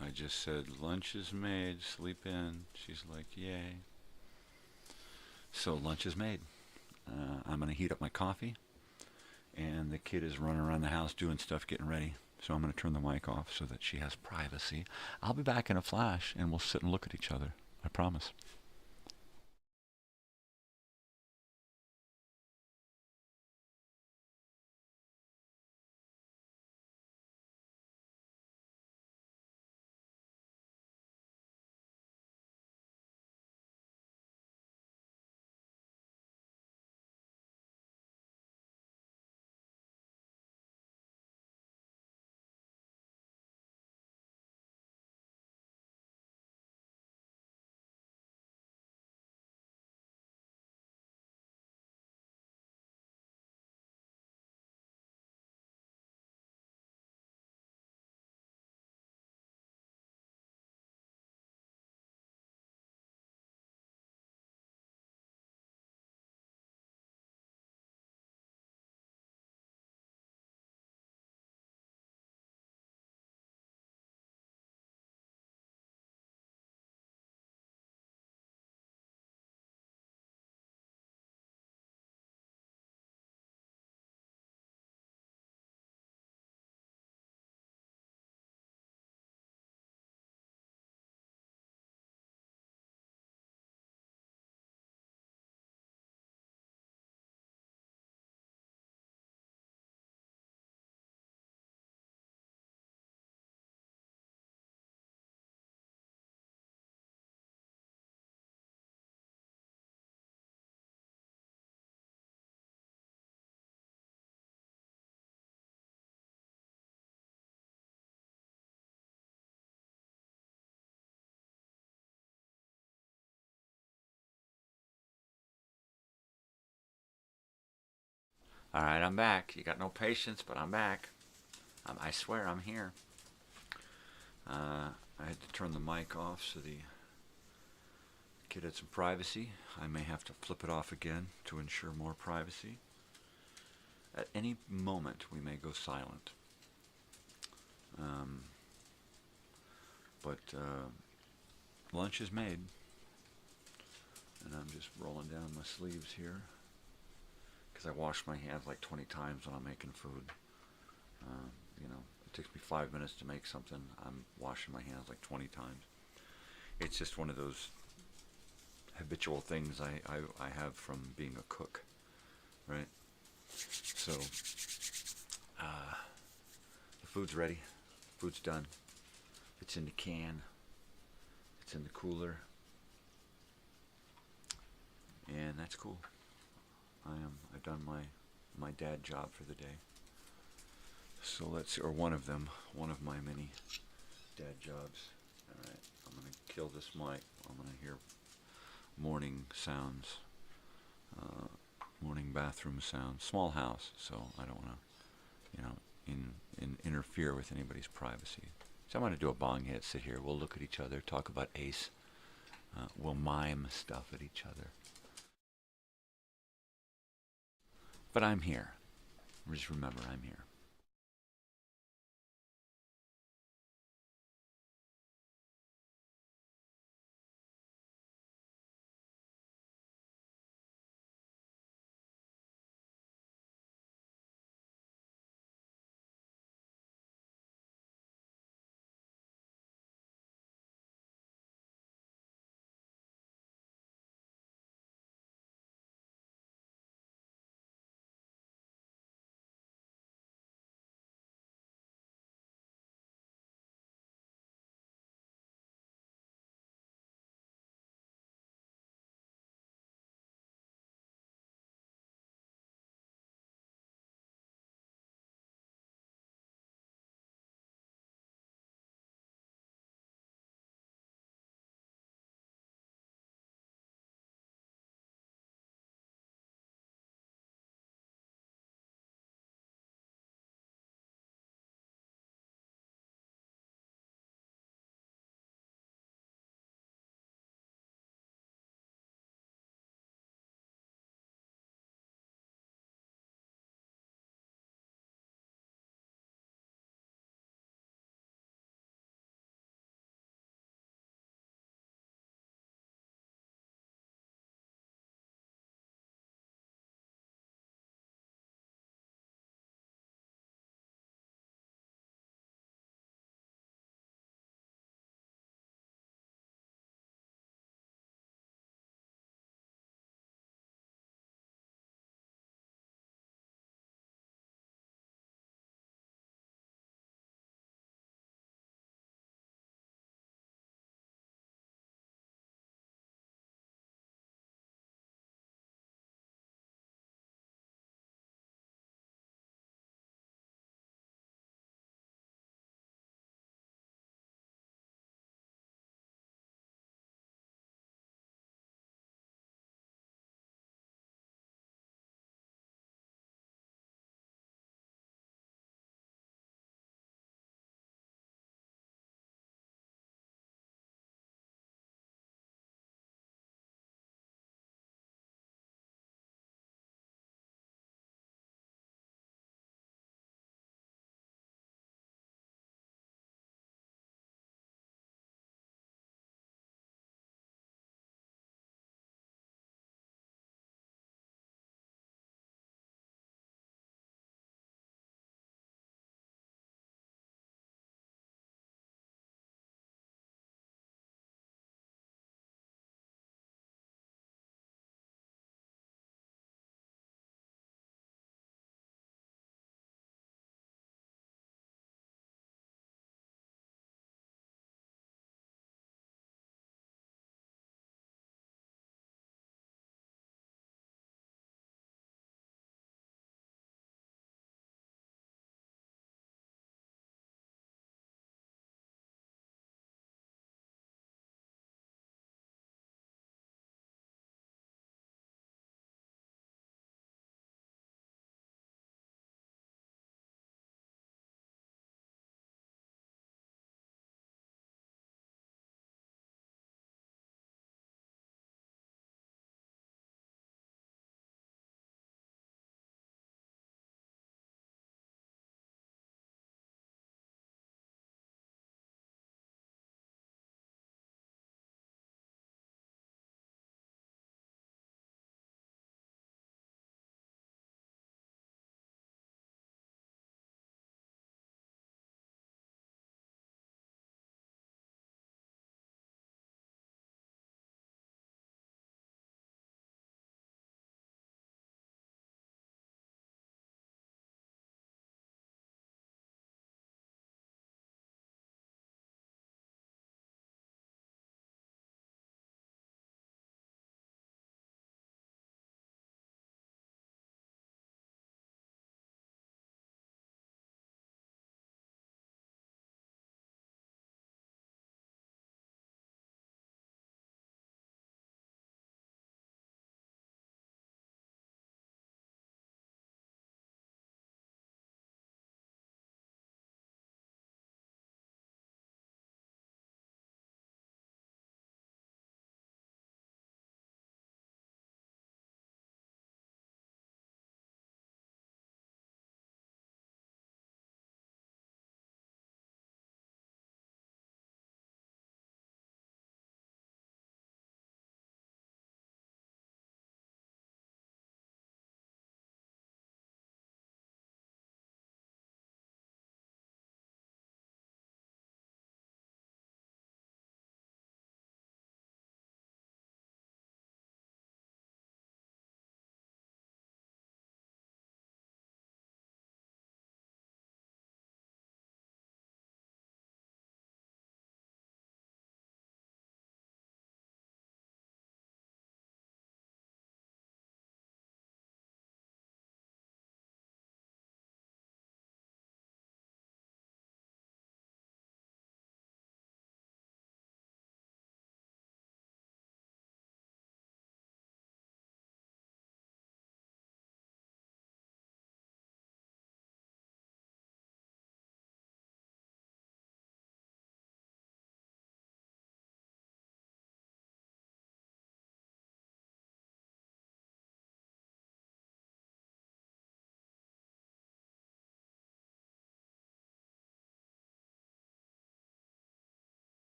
I just said, lunch is made, sleep in. She's like, yay. So lunch is made. I'm going to heat up my coffee. And the kid is running around the house doing stuff, getting ready. So I'm going to turn the mic off so that she has privacy. I'll be back in a flash, and we'll sit and look at each other. I promise. All right, I'm back. You got no patience, but I'm back. I swear I'm here. I had to turn the mic off so the kid had some privacy. I may have to flip it off again to ensure more privacy. At any moment, we may go silent. But lunch is made, and I'm just rolling down my sleeves here because I wash my hands like 20 times when I'm making food. You know, it takes me 5 minutes to make something. I'm washing my hands like 20 times. It's just one of those habitual things I have from being a cook, right? So, the food's ready. The food's done. It's in the can. It's in the cooler. And that's cool. I've done my dad job for the day. So or one of them, one of my many dad jobs. All right, I'm going to kill this mic. I'm going to hear morning sounds, morning bathroom sounds. Small house, so I don't want to, interfere with anybody's privacy. So I'm going to do a bong hit, sit here. We'll look at each other, talk about Ace. We'll mime stuff at each other. But I'm here. Just remember, I'm here.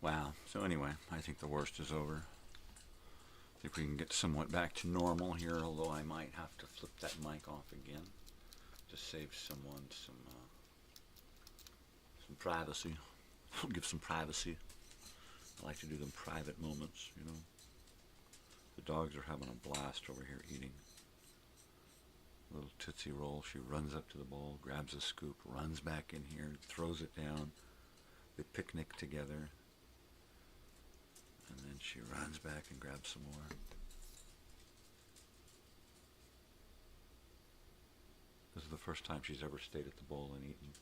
Wow. So anyway, I think the worst is over. I think we can get somewhat back to normal here, although I might have to flip that mic off again to save someone some privacy. Give some privacy. I like to do them private moments, you know. The dogs are having a blast over here eating. Little Tootsie Roll. She runs up to the bowl, grabs a scoop, runs back in here, throws it down. They picnic together. And then she runs back and grabs some more. This is the first time she's ever stayed at the bowl and eaten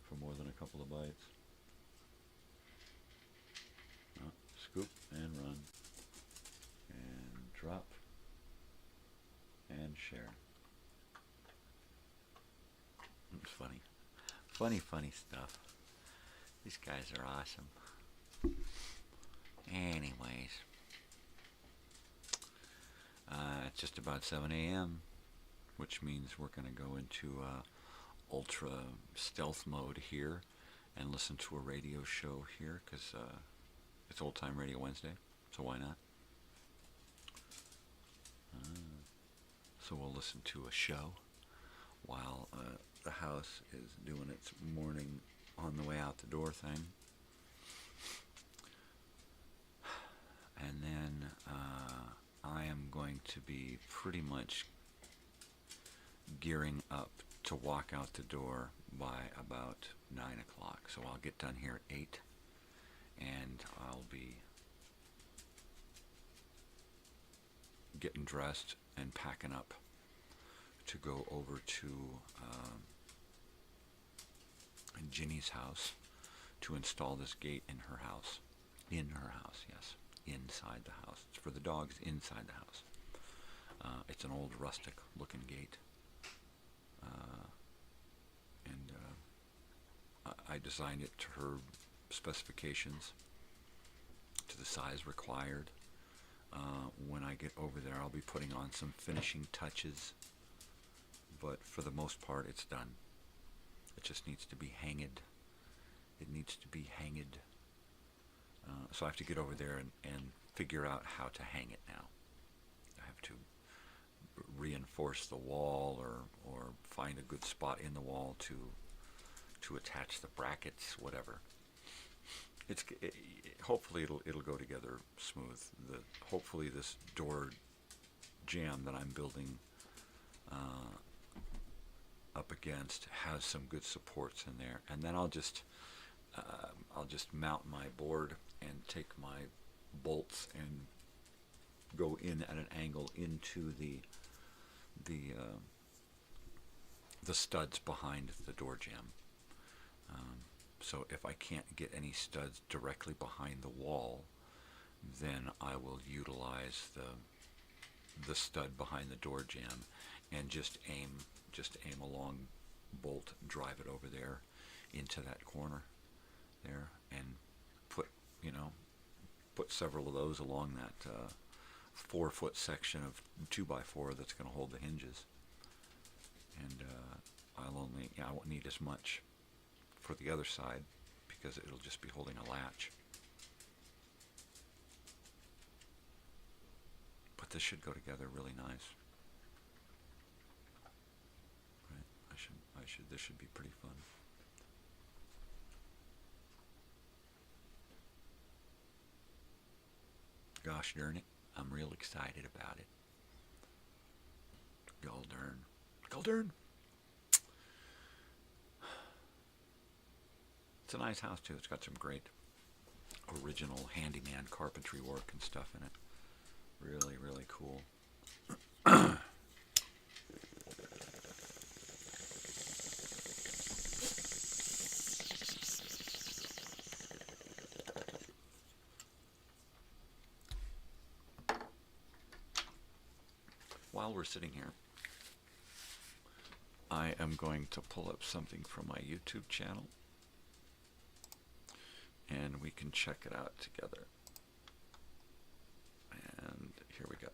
for more than a couple of bites. Scoop and run. And drop. And share. It's funny. Funny stuff. These guys are awesome. Anyways. It's just about 7 a.m., which means we're going to go into ultra stealth mode here and listen to a radio show here, because it's Old Time Radio Wednesday, so why not? So we'll listen to a show while the house is doing its morning on the way out the door thing. And then I am going to be pretty much gearing up to walk out the door by about 9 o'clock. So I'll get done here at 8, and I'll be getting dressed and packing up to go over to Ginny's house to install this gate in her house. In her house, yes. Inside the house. It's for the dogs inside the house. It's an old rustic looking gate. I designed it to her specifications, to the size required. When I get over there, I'll be putting on some finishing touches, but for the most part, it's done. It just needs to be hanged. It needs to be hanged. So I have to get over there and figure out how to hang it now. I have to reinforce the wall or find a good spot in the wall to attach the brackets, whatever. Hopefully it'll go together smooth. Hopefully this door jamb that I'm building up against has some good supports in there, and then I'll just mount my board and take my bolts and go in at an angle into the studs behind the door jamb. So if I can't get any studs directly behind the wall, then I will utilize the stud behind the door jamb and just aim a long bolt, drive it over there into that corner there, and put several of those along that 4-foot section of 2x4 that's going to hold the hinges. And I won't need as much for the other side because it'll just be holding a latch. But this should go together really nice. Right? This should be pretty fun. Gosh darn it, I'm real excited about it. Gol darn. It's a nice house too. It's got some great original handyman carpentry work and stuff in it. Really, really cool. While we're sitting here, I am going to pull up something from my YouTube channel, and we can check it out together. And here we go.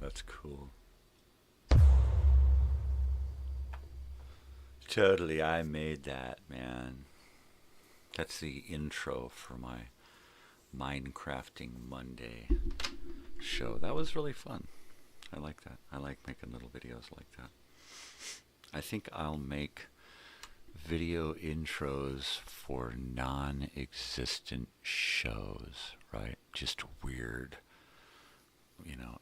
That's cool. Totally, I made that, man. That's the intro for my Minecrafting Monday show. That was really fun. I like that. I like making little videos like that. I think I'll make video intros for non-existent shows, right? Just weird,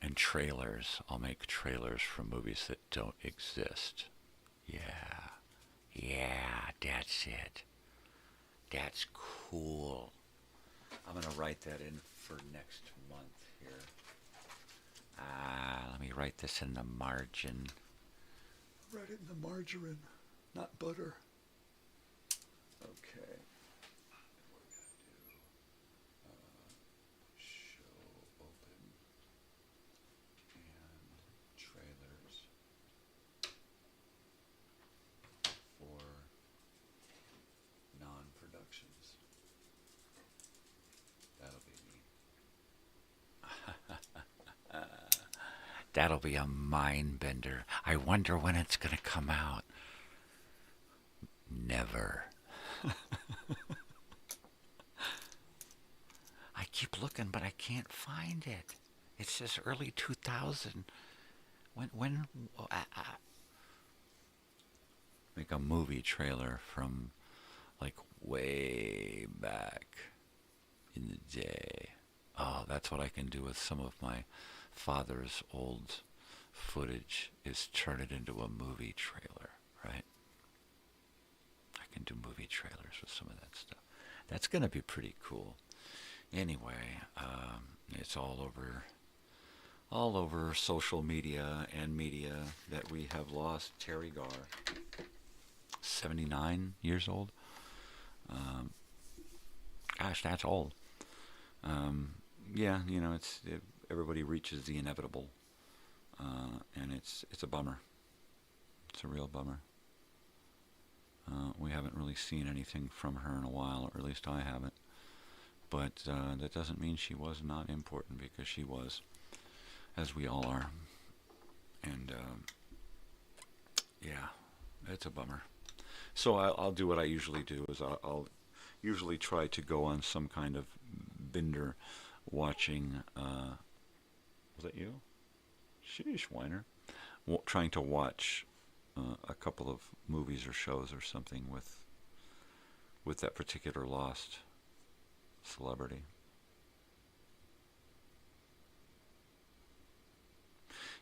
and trailers. I'll make trailers for movies that don't exist. Yeah, that's it. That's cool. I'm going to write that in for next month here. Let me write this in the margin. Write it in the margarine, not butter. Okay. What are we going to do? Show open and trailers for non-productions. That'll be me. That'll be a mind bender. I wonder when it's going to come out. Never. I keep looking, but I can't find it. It says early 2000. When make a movie trailer from like way back in the day. Oh, that's what I can do with some of my father's old footage, is turn it into a movie trailer, right? I can do movie trailers with some of that stuff. That's going to be pretty cool. Anyway, it's all over social media and media that we have lost Terry Garr, 79 years old. Gosh, that's old. Yeah, everybody reaches the inevitable, and it's a bummer. It's a real bummer. We haven't really seen anything from her in a while, or at least I haven't. But that doesn't mean she was not important, because she was, as we all are. And yeah, it's a bummer. So I'll do what I usually do, is I'll usually try to go on some kind of bender watching, was that you? Sheesh, whiner. Trying to watch a couple of movies or shows or something with that particular lost celebrity.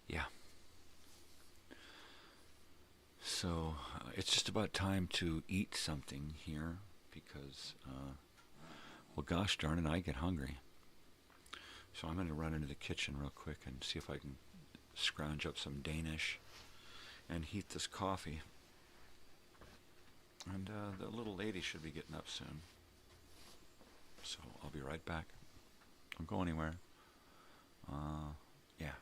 Yeah. So it's just about time to eat something here, because well, gosh darn it, I get hungry. So I'm going to run into the kitchen real quick and see if I can scrounge up some Danish and heat this coffee. And the little lady should be getting up soon. So I'll be right back. Don't go anywhere. Yeah.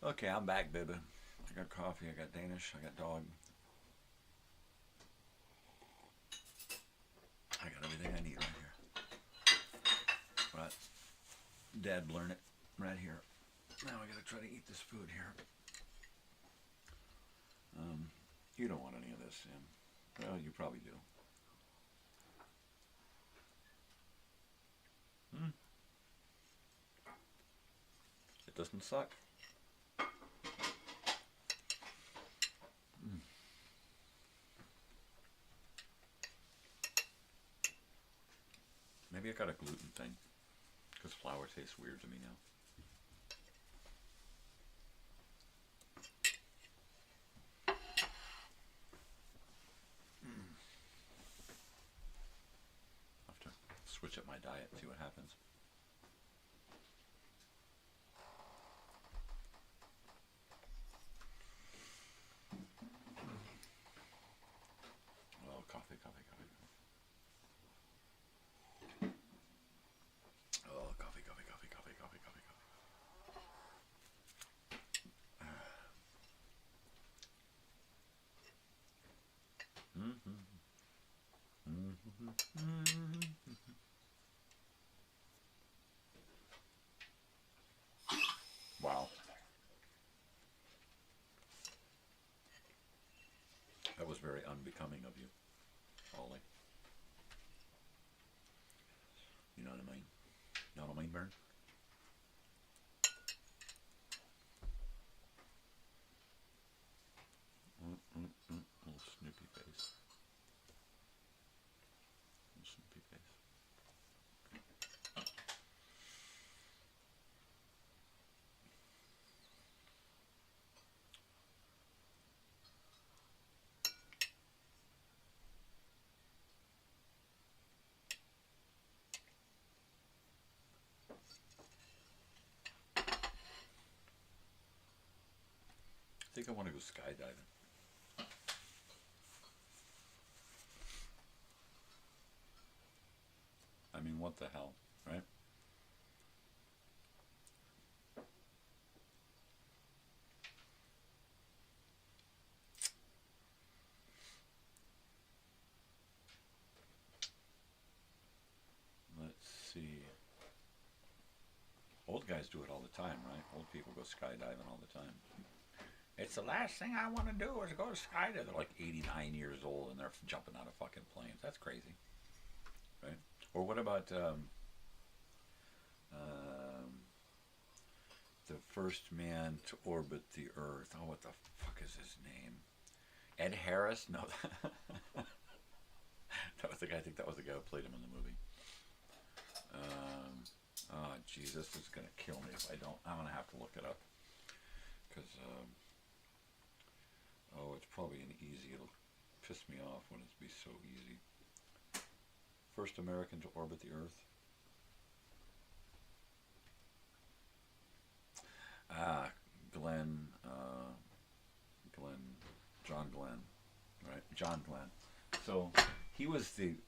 Okay, I'm back, baby. I got coffee, I got Danish, I got dog. I got everything I need right here. Right. Dad learned it right here. Now I gotta try to eat this food here. You don't want any of this, Sam. Well, you probably do. It doesn't suck. Maybe I got a gluten thing, because flour tastes weird to me now. I'll have to switch up my diet and see what happens. Oh, coffee, coffee, coffee. Oh, coffee, coffee, coffee, coffee, coffee, coffee, coffee. Wow. That was very unbecoming of you, Ollie. You know what I mean? You know what I mean, Bern? Little Snoopy face. Little Snoopy face. I think I want to go skydiving. I mean, what the hell, right? Let's see. Old guys do it all the time, right? Old people go skydiving all the time. It's the last thing I want to do is go skydiving. They're like 89 years old and they're jumping out of fucking planes. That's crazy, right? Or what about the first man to orbit the Earth? Oh, what the fuck is his name? Ed Harris? No, that was the guy. I think that was the guy who played him in the movie. Oh, jeez, this is gonna kill me if I don't. I'm gonna have to look it up because. Oh, it's probably an easy. It'll piss me off when it's be so easy. First American to orbit the Earth. John Glenn, right? John Glenn. So he was the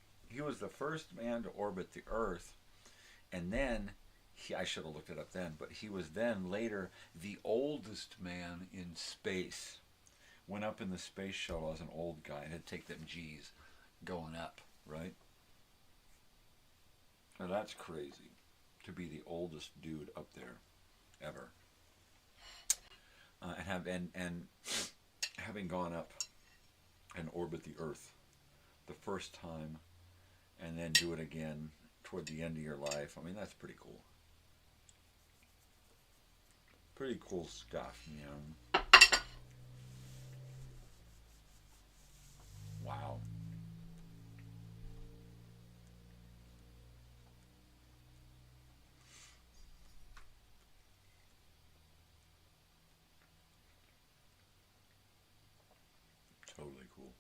first man to orbit the Earth, and then I should have looked it up then, but he was then later the oldest man in space. Went up in the space shuttle as an old guy and had to take them G's going up, right? Now that's crazy, to be the oldest dude up there ever, and having gone up and orbit the Earth the first time, and then do it again toward the end of your life. I mean, that's pretty cool. Pretty cool stuff, you know. Wow. Totally cool.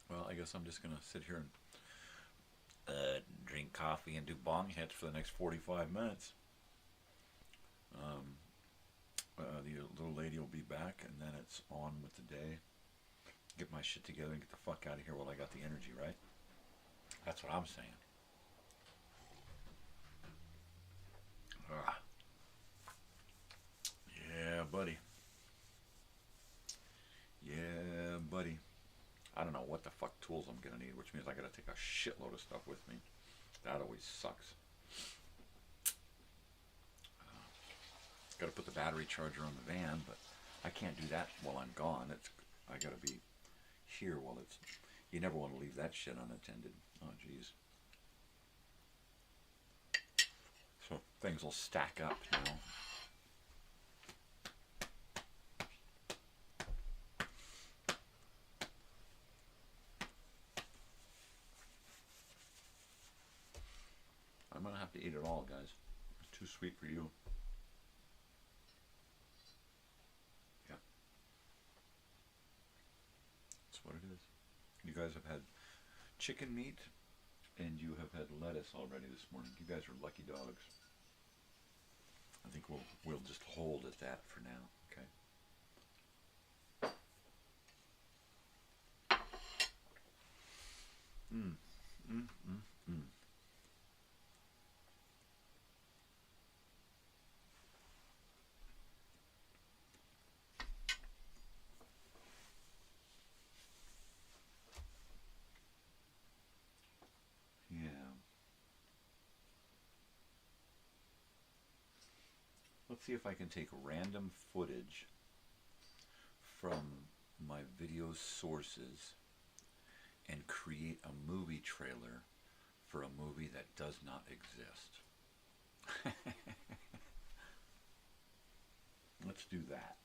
Well, I guess I'm just going to sit here and drink coffee and do bong hits for the next 45 minutes. The little lady will be back, and then it's on with the day. Get my shit together and get the fuck out of here while I got the energy, right? That's what I'm saying. Yeah, buddy. Yeah, buddy. I don't know what the fuck tools I'm gonna need, which means I gotta take a shitload of stuff with me. That always sucks. Gotta put the battery charger on the van, but I can't do that while I'm gone. I gotta be here while it's... You never want to leave that shit unattended. Oh, jeez. So things will stack up, you know. I'm gonna have to eat it all, guys. It's too sweet for you. Yeah. That's what it is. You guys have had chicken meat, and you have had lettuce already this morning. You guys are lucky dogs. I think we'll just hold at that for now, okay? Yeah. Let's see if I can take random footage from my video sources and create a movie trailer for a movie that does not exist. Let's do that.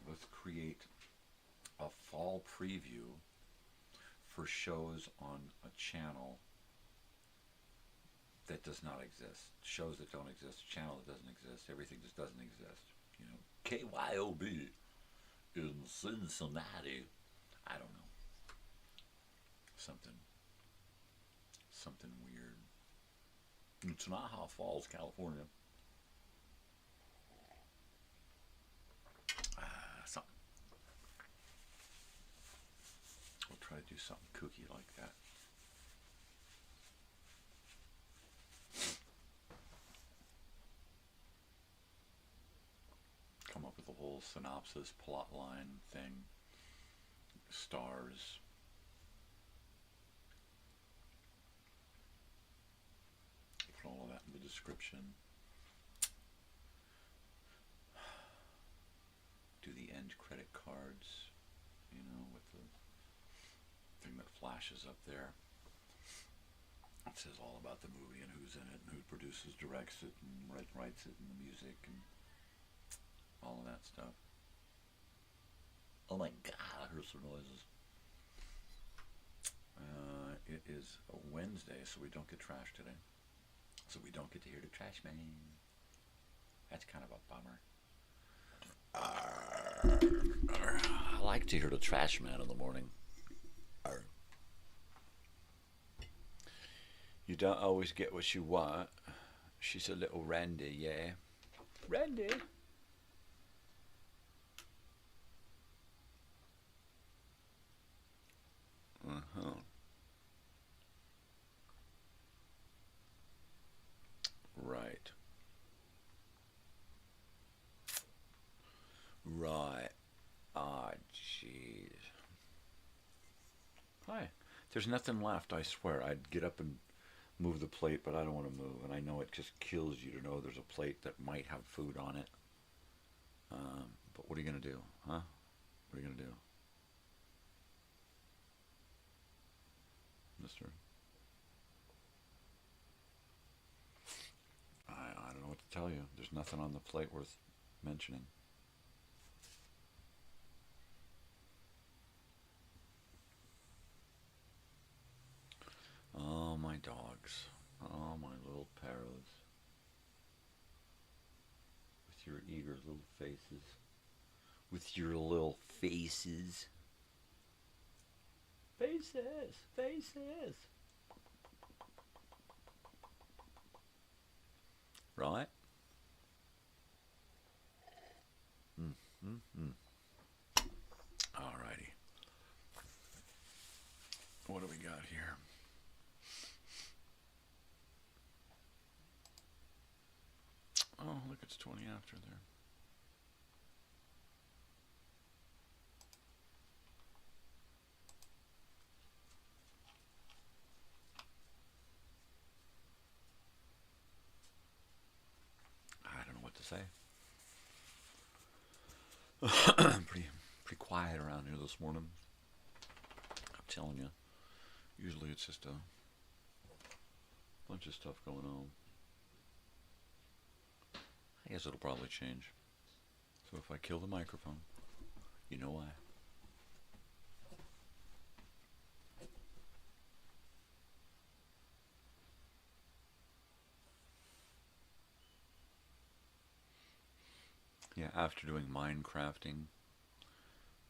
Let's create a fall preview for shows on a channel that does not exist. Shows that don't exist, a channel that doesn't exist, everything just doesn't exist. You know, KYOB in Cincinnati. I don't know. Something weird. It's Naha Falls, California. Something. We'll try to do something kooky like that. Come up with a whole synopsis, plot line thing, stars. Put all of that in the description. Do the end credit cards, you know, with the thing that flashes up there. It says all about the movie and who's in it and who produces, directs it, and writes it, and the music, and all of that stuff. Oh my God, I heard some noises. It is a Wednesday, so we don't get trash today. So we don't get to hear the trash man. That's kind of a bummer. I like to hear the trash man in the morning. You don't always get what you want. She's a little Randy, yeah. Randy? Uh-huh. Right. Right. Ah, jeez. Hi. There's nothing left, I swear. I'd get up and move the plate, but I don't want to move. And I know it just kills you to know there's a plate that might have food on it. But what are you going to do, huh? What are you going to do? Mister? I don't know what to tell you. There's nothing on the plate worth mentioning. Oh, my dogs. Oh, my little parrots. With your eager little faces. With your little faces. Faces! Faces! Right? Alrighty. What do we got here? it's 20 after there. I don't know what to say. pretty quiet around here this morning. I'm telling you. Usually it's just a bunch of stuff going on. I guess it'll probably change. So if I kill the microphone, you know why. Yeah, after doing Minecrafting,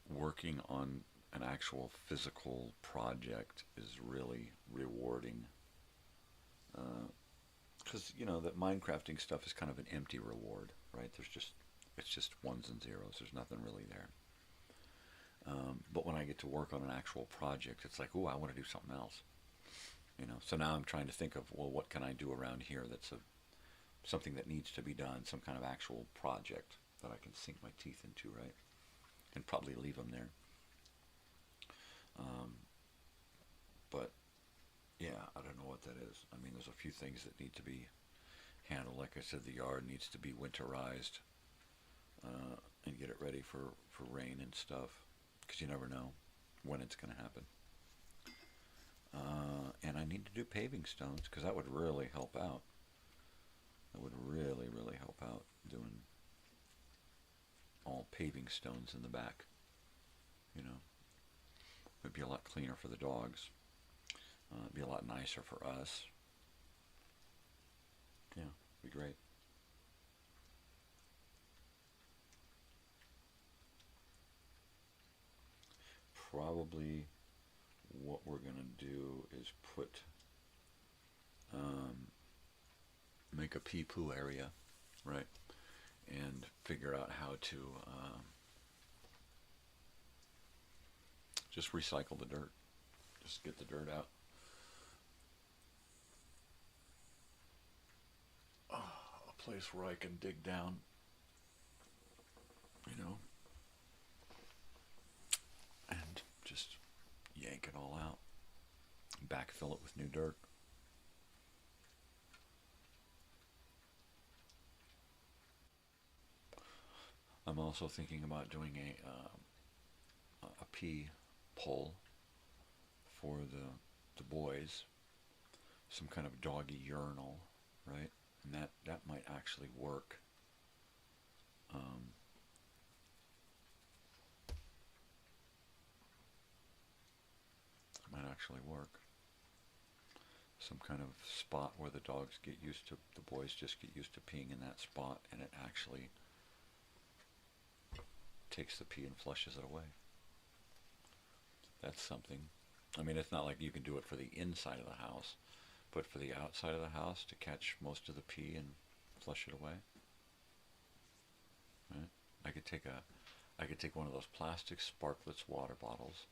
working on an actual physical project is really rewarding. Because, you know, that Minecrafting stuff is kind of an empty reward, right? It's just ones and zeros. There's nothing really there. But when I get to work on an actual project, it's like, oh, I want to do something else. You know, so now I'm trying to think of, well, what can I do around here that's something that needs to be done, some kind of actual project that I can sink my teeth into, right? And probably leave them there. But yeah, I don't know what that is. I mean, there's a few things that need to be handled. Like I said, the yard needs to be winterized and get it ready for rain and stuff, because you never know when it's going to happen. And I need to do paving stones, because that would really help out. That would really, really help out, doing all paving stones in the back. You know, it'd be a lot cleaner for the dogs. It'd be a lot nicer for us. Yeah, it'd be great. Probably what we're going to do is make a pee-poo area, right? And figure out how to just recycle the dirt. Just get the dirt out. A place where I can dig down, you know, and just yank it all out, backfill it with new dirt. I'm also thinking about doing a pee pole for the boys, some kind of doggy urinal, right? And that might actually work. Might actually work. Some kind of spot where the dogs get used to, the boys just get used to peeing in that spot, and it actually takes the pee and flushes it away. That's something. I mean, it's not like you can do it for the inside of the house, but for the outside of the house to catch most of the pee and flush it away. Right? I could take one of those plastic Sparklets water bottles,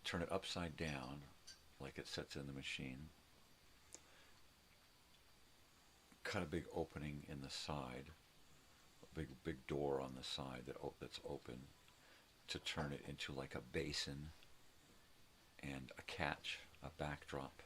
turn it upside down like it sits in the machine, cut a big opening in the side, a big door on the side that's open, to turn it into like a basin and a catch, a backdrop.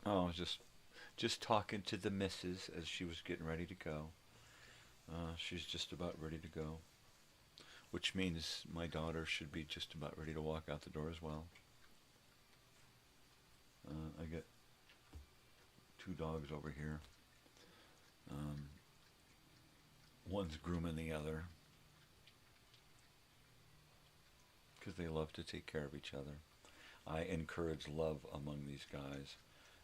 Oh, I was just talking to the missus as she was getting ready to go. She's just about ready to go, which means my daughter should be just about ready to walk out the door as well. I got 2 dogs over here. One's grooming the other because they love to take care of each other. I encourage love among these guys,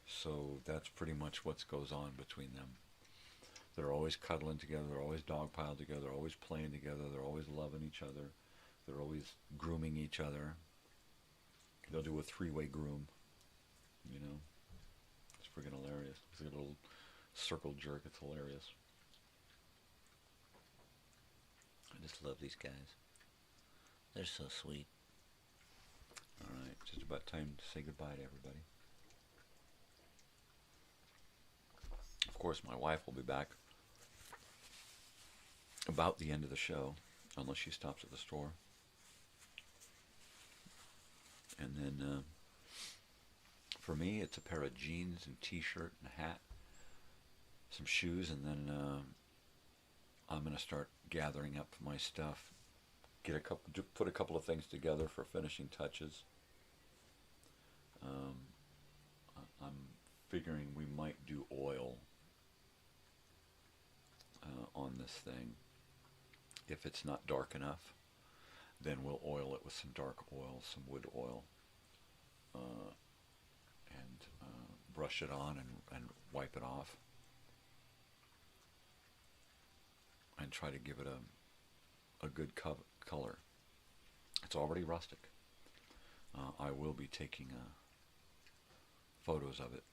so that's pretty much what goes on between them. They're always cuddling together, they're always dogpiled together, they're always playing together, they're always loving each other, they're always grooming each other. They'll do a 3-way groom, you know. It's freaking hilarious. It's like a little circle jerk, it's hilarious. I just love these guys. They're so sweet. Alright, just about time to say goodbye to everybody. Of course, my wife will be back about the end of the show, unless she stops at the store. And then, for me, it's a pair of jeans and t-shirt and a hat, some shoes, and then I'm going to start gathering up my stuff, put a couple of things together for finishing touches. I'm figuring we might do oil on this thing. If it's not dark enough, then we'll oil it with some dark oil, some wood oil, and brush it on and wipe it off, and try to give it a good color. It's already rustic. I will be taking photos of it.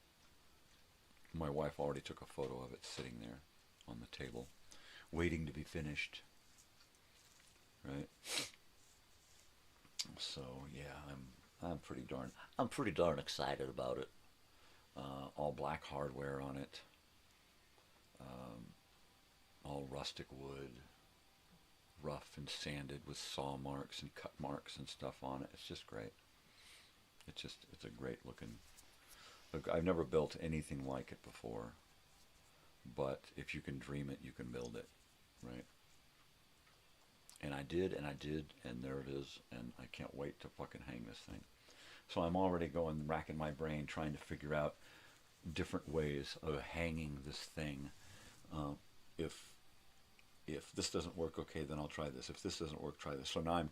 My wife already took a photo of it sitting there on the table, waiting to be finished. Right? So yeah, I'm pretty darn excited about it. All black hardware on it. All rustic wood, rough and sanded with saw marks and cut marks and stuff on it. It's just great. It's a great looking. Look, I've never built anything like it before, but if you can dream it, you can build it, right? And I did, and there it is, and I can't wait to fucking hang this thing. So I'm already racking my brain trying to figure out different ways of hanging this thing. If this doesn't work, okay, then I'll try this. If this doesn't work, try this. So now I'm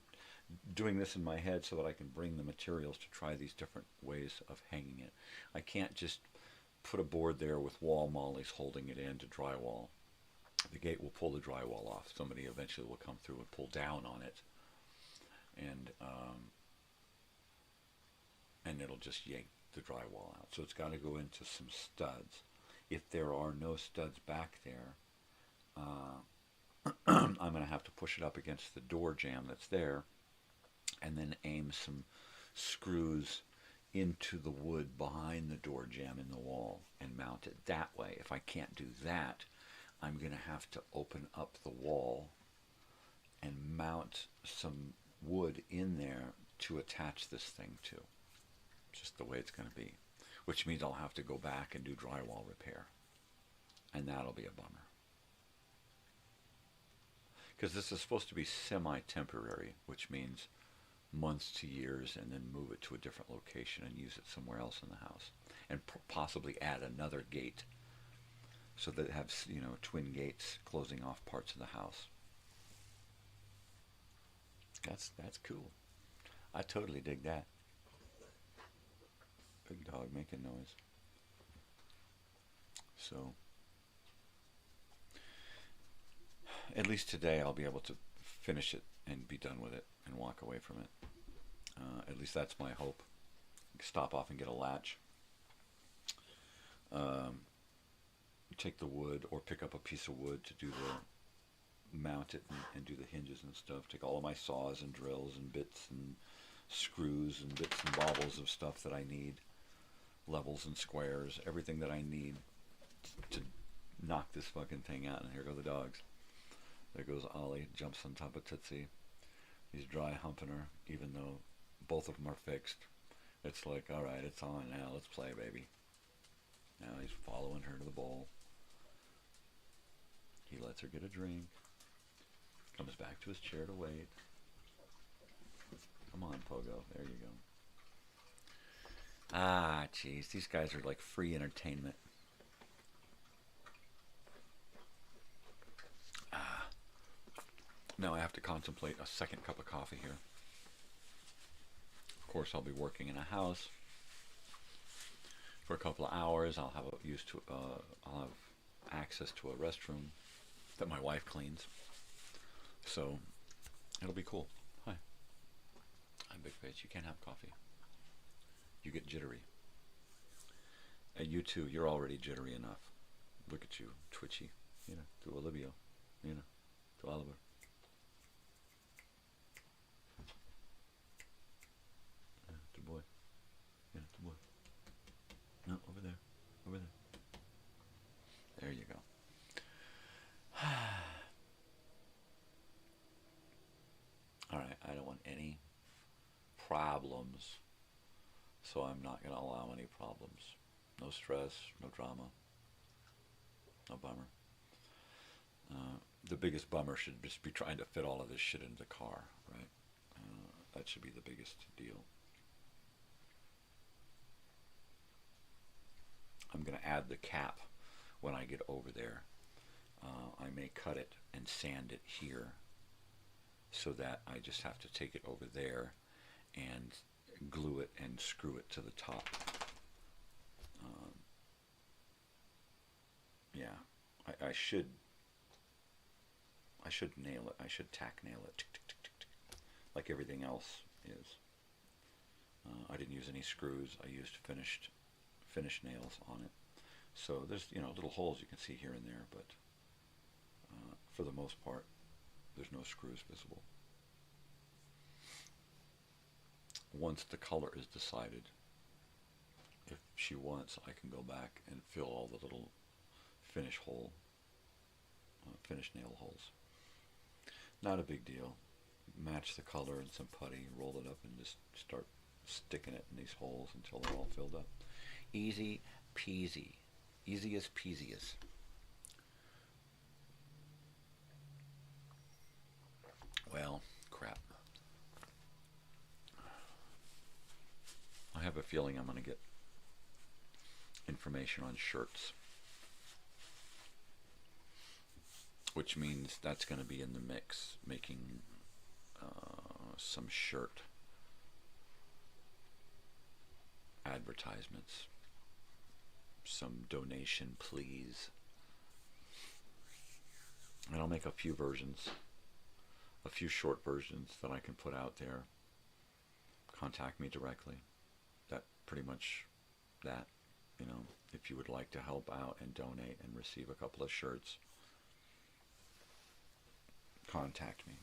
doing this in my head so that I can bring the materials to try these different ways of hanging it. I can't just put a board there with wall mollies holding it in to drywall. The gate will pull the drywall off. Somebody eventually will come through and pull down on it, and it'll just yank the drywall out. So it's got to go into some studs. If there are no studs back there, I'm going to have to push it up against the door jamb that's there, and then aim some screws into the wood behind the door jamb in the wall and mount it that way. If I can't do that, I'm going to have to open up the wall and mount some wood in there to attach this thing to. Just the way it's going to be. Which means I'll have to go back and do drywall repair. And that'll be a bummer. Because this is supposed to be semi-temporary, which means months to years, and then move it to a different location and use it somewhere else in the house. And possibly add another gate, so that it has, twin gates closing off parts of the house. That's cool. I totally dig that. Big dog making noise. So, at least today I'll be able to finish it and be done with it and walk away from it. At least that's my hope. Stop off and get a latch. Take the wood, or pick up a piece of wood to do mount it and do the hinges and stuff. Take all of my saws and drills and bits and screws and bits and baubles of stuff that I need, levels and squares, everything that I need to knock this fucking thing out. And here go the dogs. There goes Ollie, jumps on top of Tootsie. He's dry humping her, even though both of them are fixed. It's like, all right, it's on now. Let's play, baby. Now he's following her to the bowl. He lets her get a drink. Comes back to his chair to wait. Come on, Pogo. There you go. Ah, jeez. These guys are like free entertainment. Now I have to contemplate a second cup of coffee here. Of course, I'll be working in a house for a couple of hours. I'll have I'll have access to a restroom that my wife cleans. So it'll be cool. Hi. I'm Big Face. You can't have coffee. You get jittery. And you too, you're already jittery enough. Look at you, twitchy. You know, to Olivia. You know, to Oliver. Yeah, to boy. Yeah, to boy. No, over there. Over there. There you go. Alright, I don't want any problems, so I'm not going to allow any problems. No stress, no drama, no bummer. The biggest bummer should just be trying to fit all of this shit into the car, right? That should be the biggest deal. I'm going to add the cap when I get over there. I may cut it and sand it here so that I just have to take it over there and glue it and screw it to the top. Yeah, I should nail it. I should tack nail it, tick, tick, tick, tick, tick, like everything else is. I didn't use any screws. I used finished nails on it. So there's, you know, little holes you can see here and there, but for the most part, there's no screws visible. Once the color is decided, if she wants, I can go back and fill all the little finish nail holes. Not a big deal. Match the color and some putty, roll it up, and just start sticking it in these holes until they're all filled up. Easy peasy. Easiest peasiest. Well, crap. I have a feeling I'm going to get information on shirts, which means that's going to be in the mix, making some shirt advertisements, some donation please, and I'll make a few versions, a few short versions that I can put out there. Contact me directly. That pretty much that, you know, if you would like to help out and donate and receive a couple of shirts, contact me.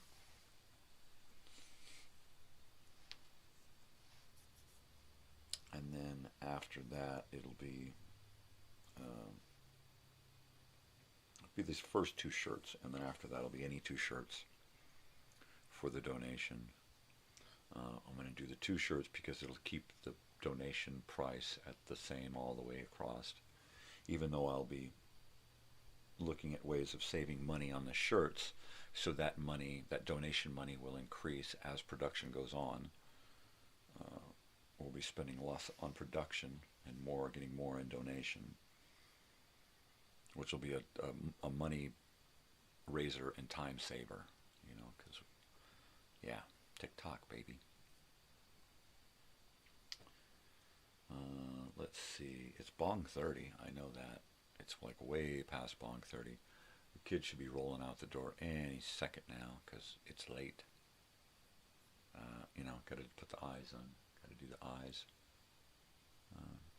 And then after that, it'll be these first two shirts, and then after that, it'll be any two shirts for the donation. I'm going to do the two shirts because it'll keep the donation price at the same all the way across, even though I'll be looking at ways of saving money on the shirts, so that money, that donation money, will increase as production goes on. We'll be spending less on production and more, getting more in donation, which will be a money raiser and time saver, you know, because, yeah, TikTok, baby. Let's see, it's Bong 30, I know that. It's like way past Bong 30. The kids should be rolling out the door any second now, because it's late. You know, got to put the eyes on. Got to do the eyes.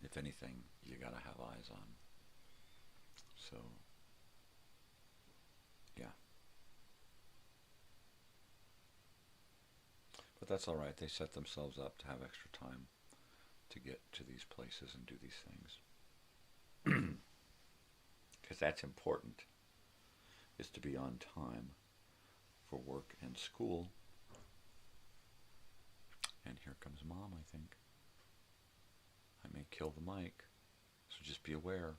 If anything, you got to have eyes on. So, yeah. But that's all right. They set themselves up to have extra time to get to these places and do these things. Because that's important, is to be on time for work and school. And here comes Mom, I think. I may kill the mic, so just be aware.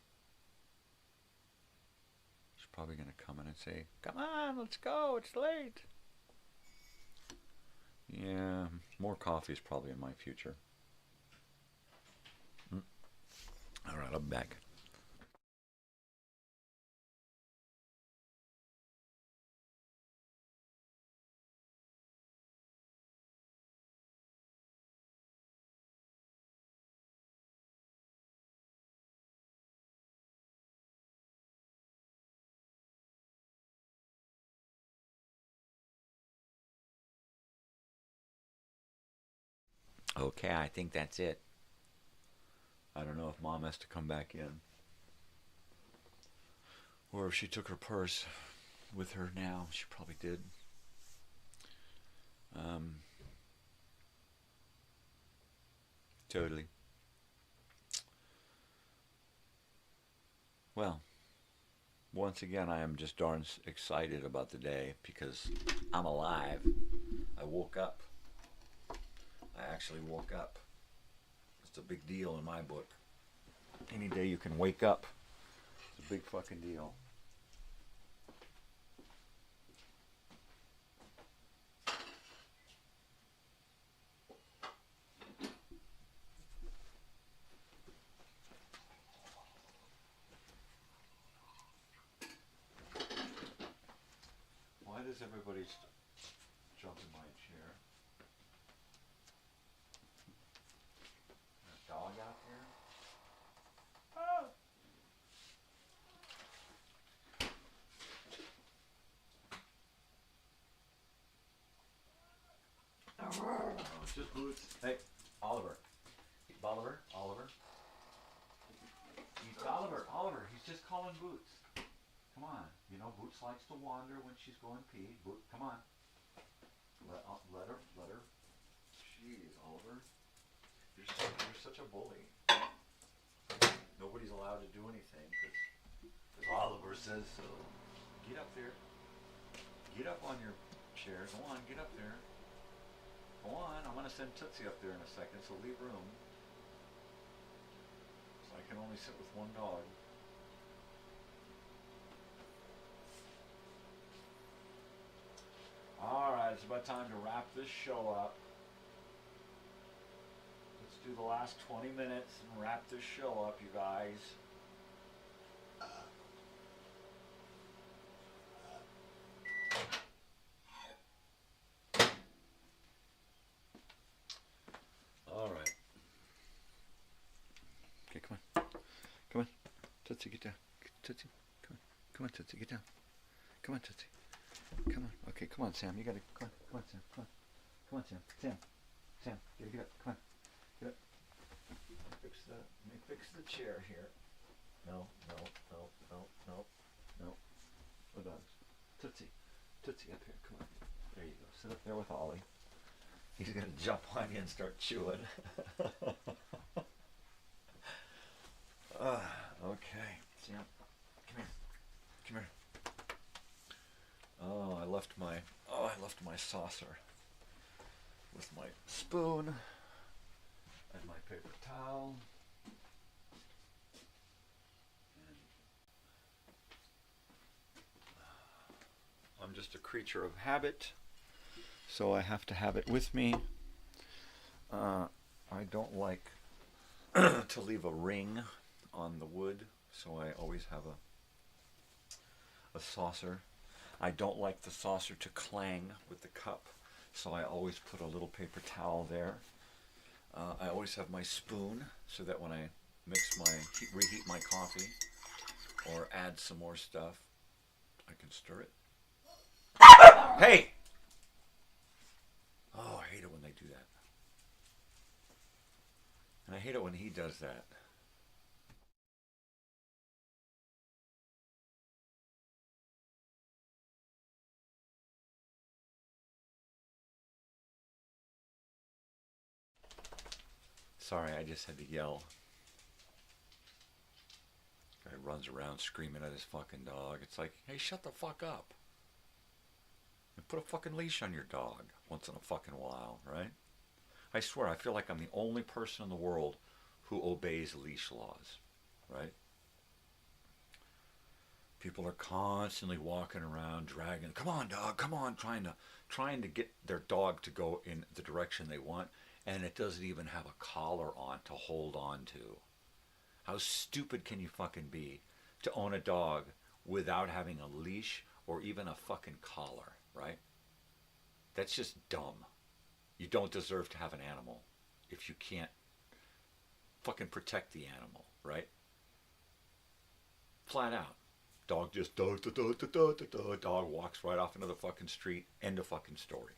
She's probably going to come in and say, come on, let's go, it's late. Yeah, more coffee is probably in my future. All right, I'll be back. Okay, I think that's it. I don't know if Mom has to come back in, or if she took her purse with her now. She probably did. Totally. Well, once again, I am just darn excited about the day because I'm alive. I woke up. I actually woke up. It's a big deal in my book. Any day you can wake up, it's a big fucking deal. Why does everybody jump in my chair? There's a dog out there? Oh! Oh, it's just Boots. Hey, Oliver. Oliver. Oliver, he's just calling Boots. Come on. You know, Boots likes to wander when she's going pee. Come on. Let her. Jeez, Oliver. You're such a bully. Nobody's allowed to do anything because Oliver says so. Get up there. Get up on your chair. Go on, get up there. Go on. I'm going to send Tootsie up there in a second, so leave room. So I can only sit with one dog. Alright, it's about time to wrap this show up. Let's do the last 20 minutes and wrap this show up, you guys. Alright. Okay, come on. Come on. Tootsie, get down. Tootsie, come on. Come on, Tootsie, get down. Come on, Tootsie. Come on. Okay, come on, Sam. You gotta. Come on, Sam. Come on. Come on, Sam. Sam, get up. Come on. Get up. Let me fix the chair here. No. The dogs. Tootsie up here. Come on. There you go. Sit up there with Ollie. He's gonna jump on you and start chewing. Okay. Sam, come here. Oh, I left my saucer with my spoon and my paper towel. I'm just a creature of habit, so I have to have it with me. I don't like to leave a ring on the wood, so I always have a saucer. I don't like the saucer to clang with the cup, so I always put a little paper towel there. I always have my spoon so that when I reheat my coffee or add some more stuff, I can stir it. Hey! Oh, I hate it when they do that. And I hate it when he does that. Sorry, I just had to yell. Guy runs around screaming at his fucking dog. It's like, hey, shut the fuck up. And put a fucking leash on your dog once in a fucking while, right? I swear, I feel like I'm the only person in the world who obeys leash laws. right? People are constantly walking around, dragging, come on, dog, come on, trying to get their dog to go in the direction they want, and it doesn't even have a collar on to hold on to. How stupid can you fucking be to own a dog without having a leash or even a fucking collar, right? That's just dumb. You don't deserve to have an animal if you can't fucking protect the animal, right? Flat out. Dog just dog walks right off into the fucking street. End of fucking story.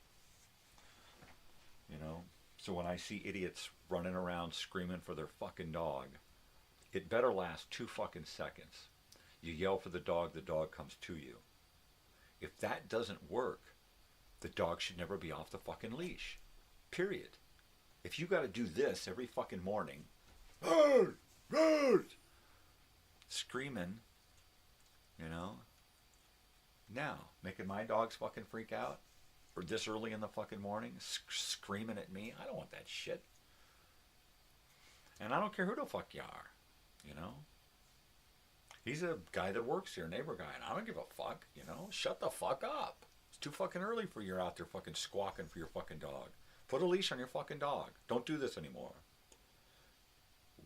You know? So when I see idiots running around screaming for their fucking dog, it better last 2 fucking seconds. You yell for the dog comes to you. If that doesn't work, the dog should never be off the fucking leash. Period. If you got to do this every fucking morning, screaming, you know, now, making my dogs fucking freak out, or this early in the fucking morning, screaming at me, I don't want that shit. And I don't care who the fuck you are, you know. He's a guy that works here, neighbor guy, and I don't give a fuck, you know. Shut the fuck up. It's too fucking early for you out there fucking squawking for your fucking dog. Put a leash on your fucking dog. Don't do this anymore.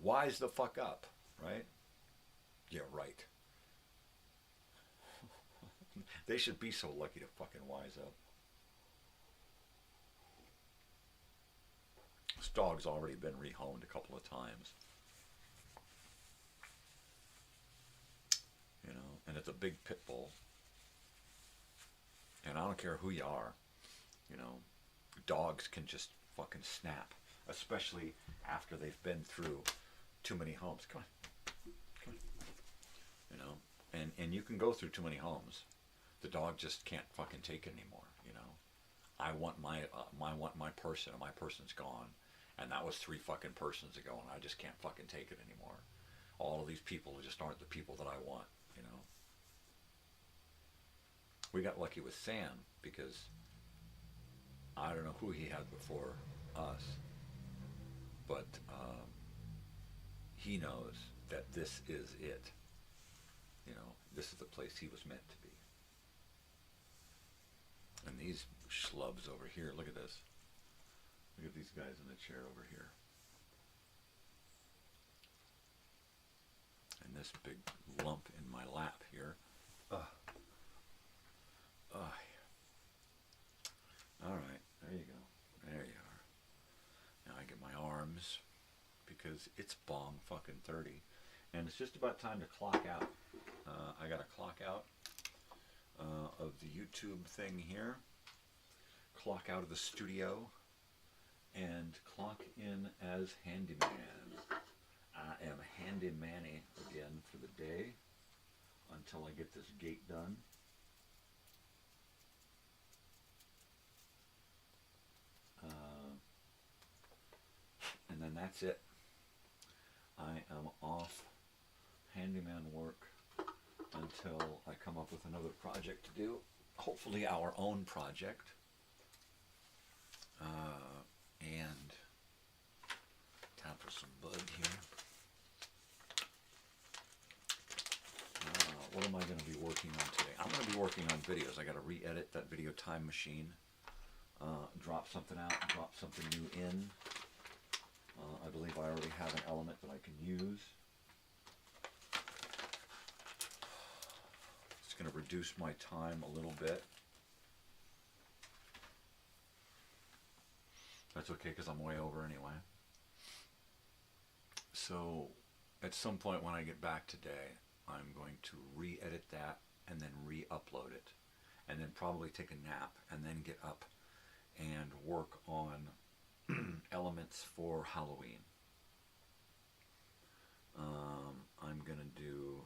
Wise the fuck up, right? Yeah, right. They should be so lucky to fucking wise up. This dog's already been rehomed a couple of times. You know, and it's a big pit bull. And I don't care who you are, you know, dogs can just fucking snap, especially after they've been through too many homes. Come on. You know, and you can go through too many homes. The dog just can't fucking take it anymore, you know. I want my person, and my person's gone. And that was 3 fucking persons ago, and I just can't fucking take it anymore. All of these people just aren't the people that I want, you know. We got lucky with Sam because I don't know who he had before us, but he knows that this is it. You know, this is the place he was meant to be. And these schlubs over here, look at this. Look at these guys in the chair over here. And this big lump in my lap here. All right, there you go. There you are. Now I get my arms because it's Bong fucking 30. And it's just about time to clock out. I got to clock out of the YouTube thing here. Clock out of the studio. And clock in as handyman. I am handyman-y again for the day until I get this gate done. And then that's it. I am off handyman work until I come up with another project to do. Hopefully our own project. And time for some bud here. What am I going to be working on today? I'm going to be working on videos. I got to re-edit that video time machine. Drop something out, drop something new in. I believe I already have an element that I can use. It's going to reduce my time a little bit. That's okay because I'm way over anyway. So at some point when I get back today, I'm going to re-edit that and then re-upload it. And then probably take a nap and then get up and work on elements for Halloween. I'm going to do,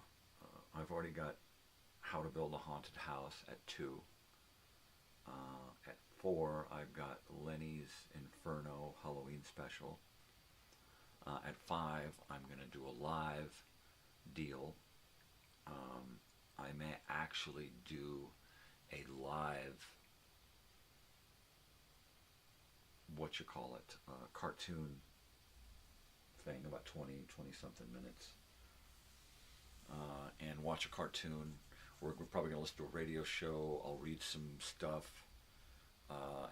I've already got How to Build a Haunted House at 2. At 4, I've got Lenny's Inferno Halloween special. At 5, I'm going to do a live deal. I may actually do a live, cartoon thing, about 20 something minutes. and watch a cartoon. We're probably going to listen to a radio show. I'll read some stuff.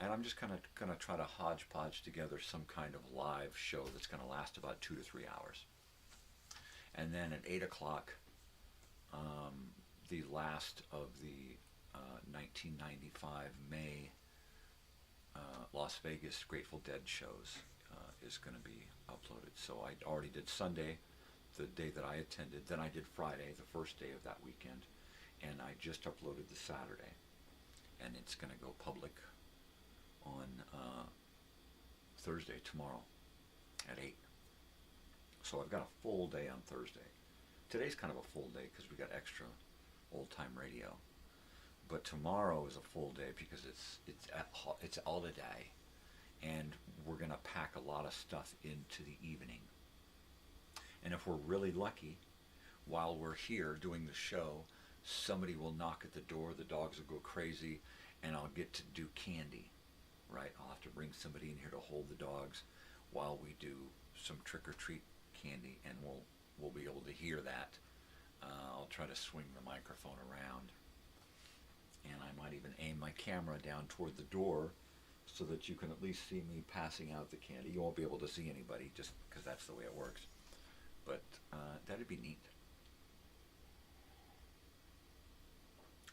And I'm just kind of going to try to hodgepodge together some kind of live show that's going to last about 2 to 3 hours. And then at 8 o'clock, the last of the 1995 May Las Vegas Grateful Dead shows is going to be uploaded. So I already did Sunday, the day that I attended. Then I did Friday, the first day of that weekend. And I just uploaded the Saturday. And it's going to go public on Thursday, tomorrow, at 8. So I've got a full day on Thursday. Today's kind of a full day because we got extra old-time radio. But tomorrow is a full day because it's holiday, and we're going to pack a lot of stuff into the evening. And if we're really lucky, while we're here doing the show, somebody will knock at the door, the dogs will go crazy, and I'll get to do candy, right? I'll have to bring somebody in here to hold the dogs while we do some trick-or-treat candy, and we'll be able to hear that. I'll try to swing the microphone around, and I might even aim my camera down toward the door so that you can at least see me passing out the candy. You won't be able to see anybody just because that's the way it works, but that'd be neat.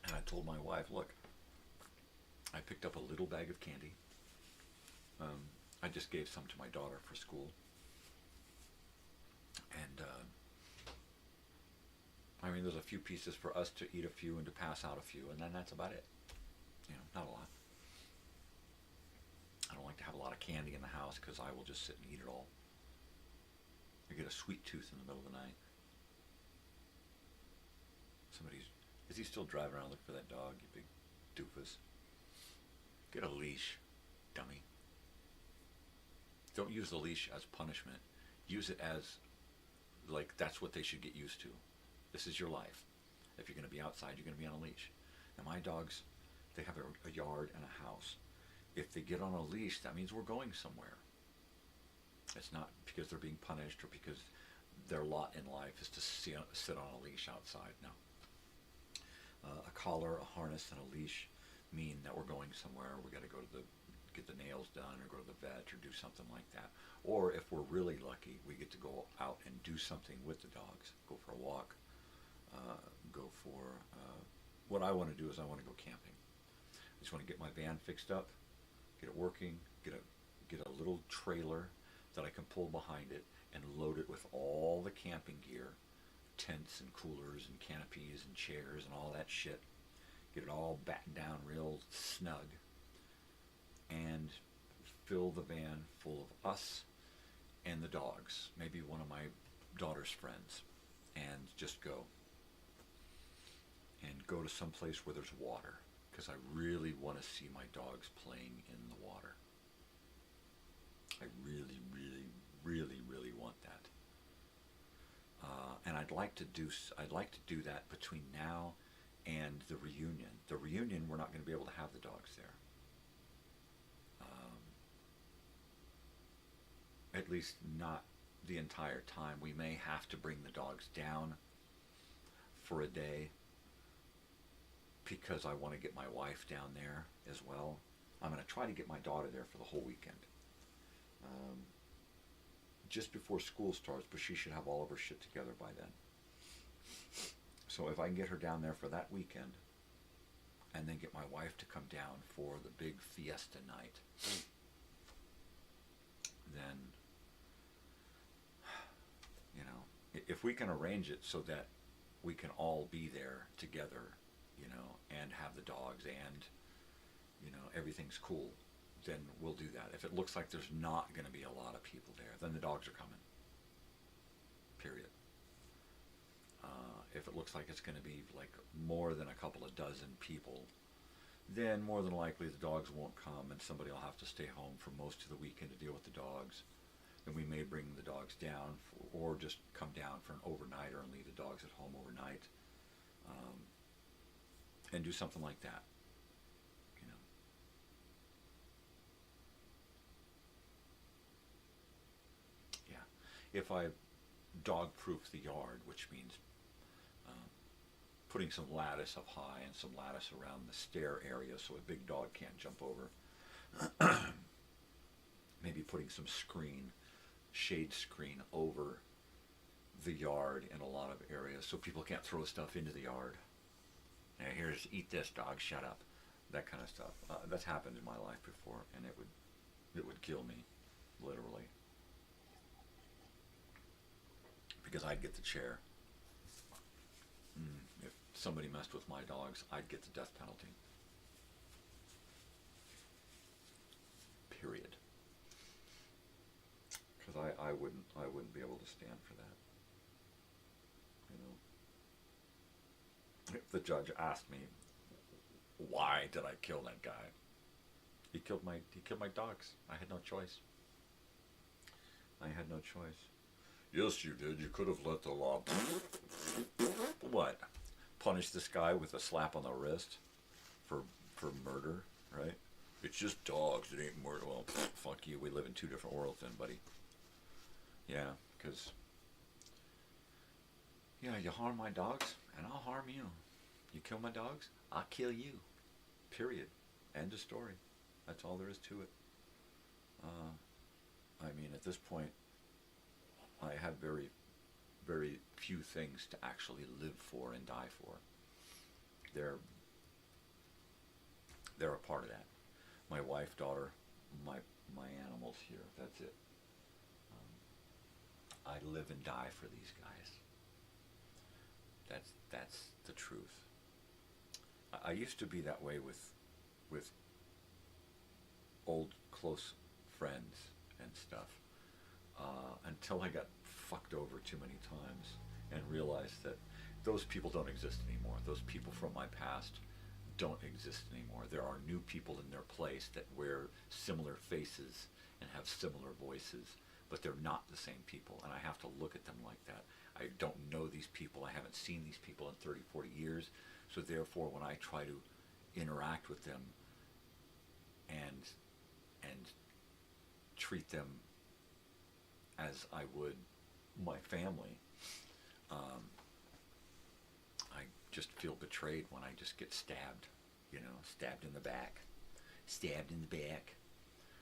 And I told my wife, look, I picked up a little bag of candy. I just gave some to my daughter for school. And, I mean, there's a few pieces for us to eat a few and to pass out a few, and then that's about it. You know, not a lot. I don't like to have a lot of candy in the house because I will just sit and eat it all. I get a sweet tooth in the middle of the night. Is he still driving around looking for that dog, you big doofus? Get a leash, dummy. Don't use the leash as punishment. Use it as, like, that's what they should get used to. This is your life. If you're going to be outside, you're going to be on a leash. Now, my dogs, they have a yard and a house. If they get on a leash, that means we're going somewhere. It's not because they're being punished or because their lot in life is to sit on a leash outside. No. A collar, a harness, and a leash mean that we're going somewhere. We got to go to get the nails done or go to the vet or do something like that. Or if we're really lucky, we get to go out and do something with the dogs. Go for a walk. What I want to do is I want to go camping. I just want to get my van fixed up, get it working, get a little trailer that I can pull behind it and load it with all the camping gear, tents and coolers and canopies and chairs and all that shit. Get it all battened down real snug and fill the van full of us and the dogs, maybe one of my daughter's friends, and just go. And go to some place where there's water, because I really want to see my dogs playing in the water. I really, really, really, really want that. And I'd like to do that between now and the reunion. The reunion, we're not going to be able to have the dogs there. At least not the entire time. We may have to bring the dogs down for a day because I want to get my wife down there as well. I'm going to try to get my daughter there for the whole weekend. Just before school starts, but she should have all of her shit together by then. So if I can get her down there for that weekend, and then get my wife to come down for the big fiesta night, then, you know, if we can arrange it so that we can all be there together, you know, and have the dogs and, you know, everything's cool, then we'll do that. If it looks like there's not going to be a lot of people there, then the dogs are coming. Period. If it looks like it's going to be like more than a couple of dozen people, then more than likely the dogs won't come and somebody will have to stay home for most of the weekend to deal with the dogs. Then we may bring the dogs down or just come down for an overnighter and leave the dogs at home overnight, and do something like that. You know. Yeah. If I dog-proof the yard, which means putting some lattice up high and some lattice around the stair area so a big dog can't jump over. Maybe putting some shade screen over the yard in a lot of areas so people can't throw stuff into the yard. Now, here's, eat this, dog, shut up. That kind of stuff. That's happened in my life before, and it would kill me, literally. Because I'd get the chair. If somebody messed with my dogs, I'd get the death penalty. Period. Because I wouldn't be able to stand for that. You know. If the judge asked me, why did I kill that guy? He killed my dogs. I had no choice. I had no choice. Yes, you did. You could have let the law... What? Punish this guy with a slap on the wrist for murder, right? It's just dogs. It ain't murder. Well, fuck you. We live in two different worlds then, buddy. Yeah, because... Yeah, you harm my dogs, and I'll harm you. You kill my dogs, I'll kill you. Period. End of story. That's all there is to it. I mean, at this point, I have very, very few things to actually live for and die for. They're a part of that. My wife, daughter, my animals here. That's it. I live and die for these guys. That's the truth. I used to be that way with old close friends and stuff until I got fucked over too many times and realized that those people don't exist anymore. Those people from my past don't exist anymore. There are new people in their place that wear similar faces and have similar voices, but they're not the same people, and I have to look at them like that. I don't know these people. I haven't seen these people in 30, 40 years, so therefore when I try to interact with them and treat them as I would my family, I just feel betrayed when I just get stabbed, stabbed in the back.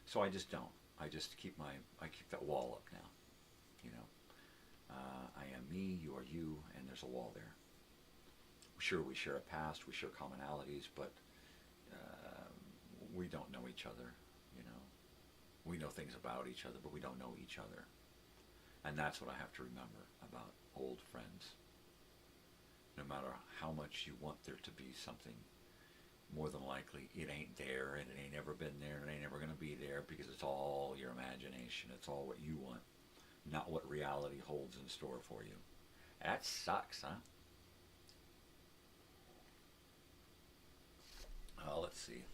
So I just don't. I just keep that wall up now, I am me, you are you, and there's a wall there. Sure, we share a past, we share commonalities, but we don't know each other, We know things about each other, but we don't know each other. And that's what I have to remember about old friends. No matter how much you want there to be something, more than likely it ain't there, and it ain't ever been there, and it ain't ever going to be there, because it's all your imagination. It's all what you want, not what reality holds in store for you. That sucks, huh? Let's see.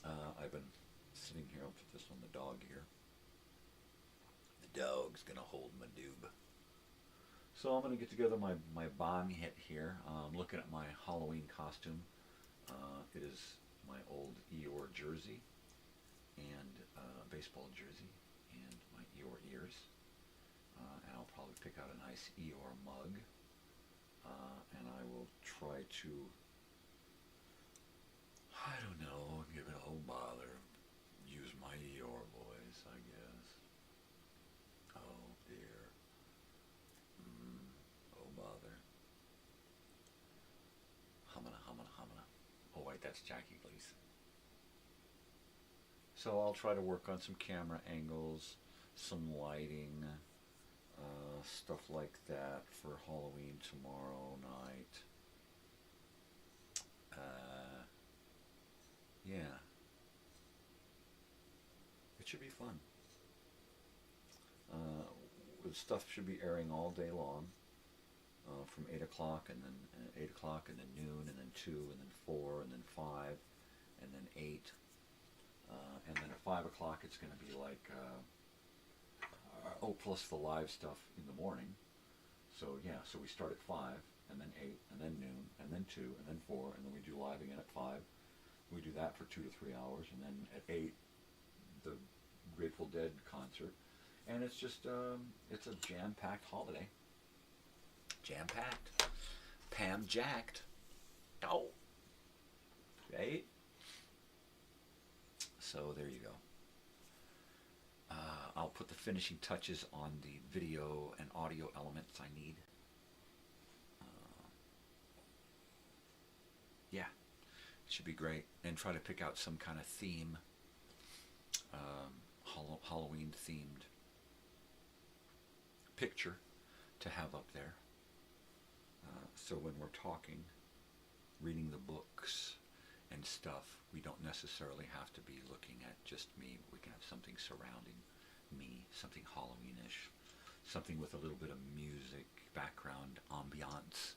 I've been sitting here. I'll put this on the dog here. The dog's going to hold my doob. So I'm going to get together my Bong Hit here. I'm looking at my Halloween costume. It is my old Eeyore jersey and baseball jersey and my Eeyore ears. And I'll probably pick out a nice Eeyore mug. And I will try to, I don't know, give it a whole bother. Use my Eeyore voice, I guess. Oh dear. Oh bother. Humana. Oh wait, that's Jackie Gleason. So I'll try to work on some camera angles, some lighting, stuff like that for Halloween tomorrow night. Yeah. It should be fun. The stuff should be airing all day long, from 8 o'clock and then 8 o'clock and then noon and then 2 and then 4 and then 5 and then 8. And then at 5 o'clock it's going to be like, plus the live stuff in the morning. So yeah, so we start at 5 and then 8 and then noon and then 2 and then 4 and then we do live again at 5. We do that for 2 to 3 hours, and then at 8, the Grateful Dead concert. And it's just, it's a jam-packed holiday. Jam-packed. Pam jacked. Oh. Right? So there you go. I'll put the finishing touches on the video and audio elements I need. Yeah, it should be great. And try to pick out some kind of theme, Halloween themed picture to have up there. So when we're talking, reading the books and stuff, we don't necessarily have to be looking at just me. We can have something surrounding me, something Halloweenish, something with a little bit of music, background, ambiance,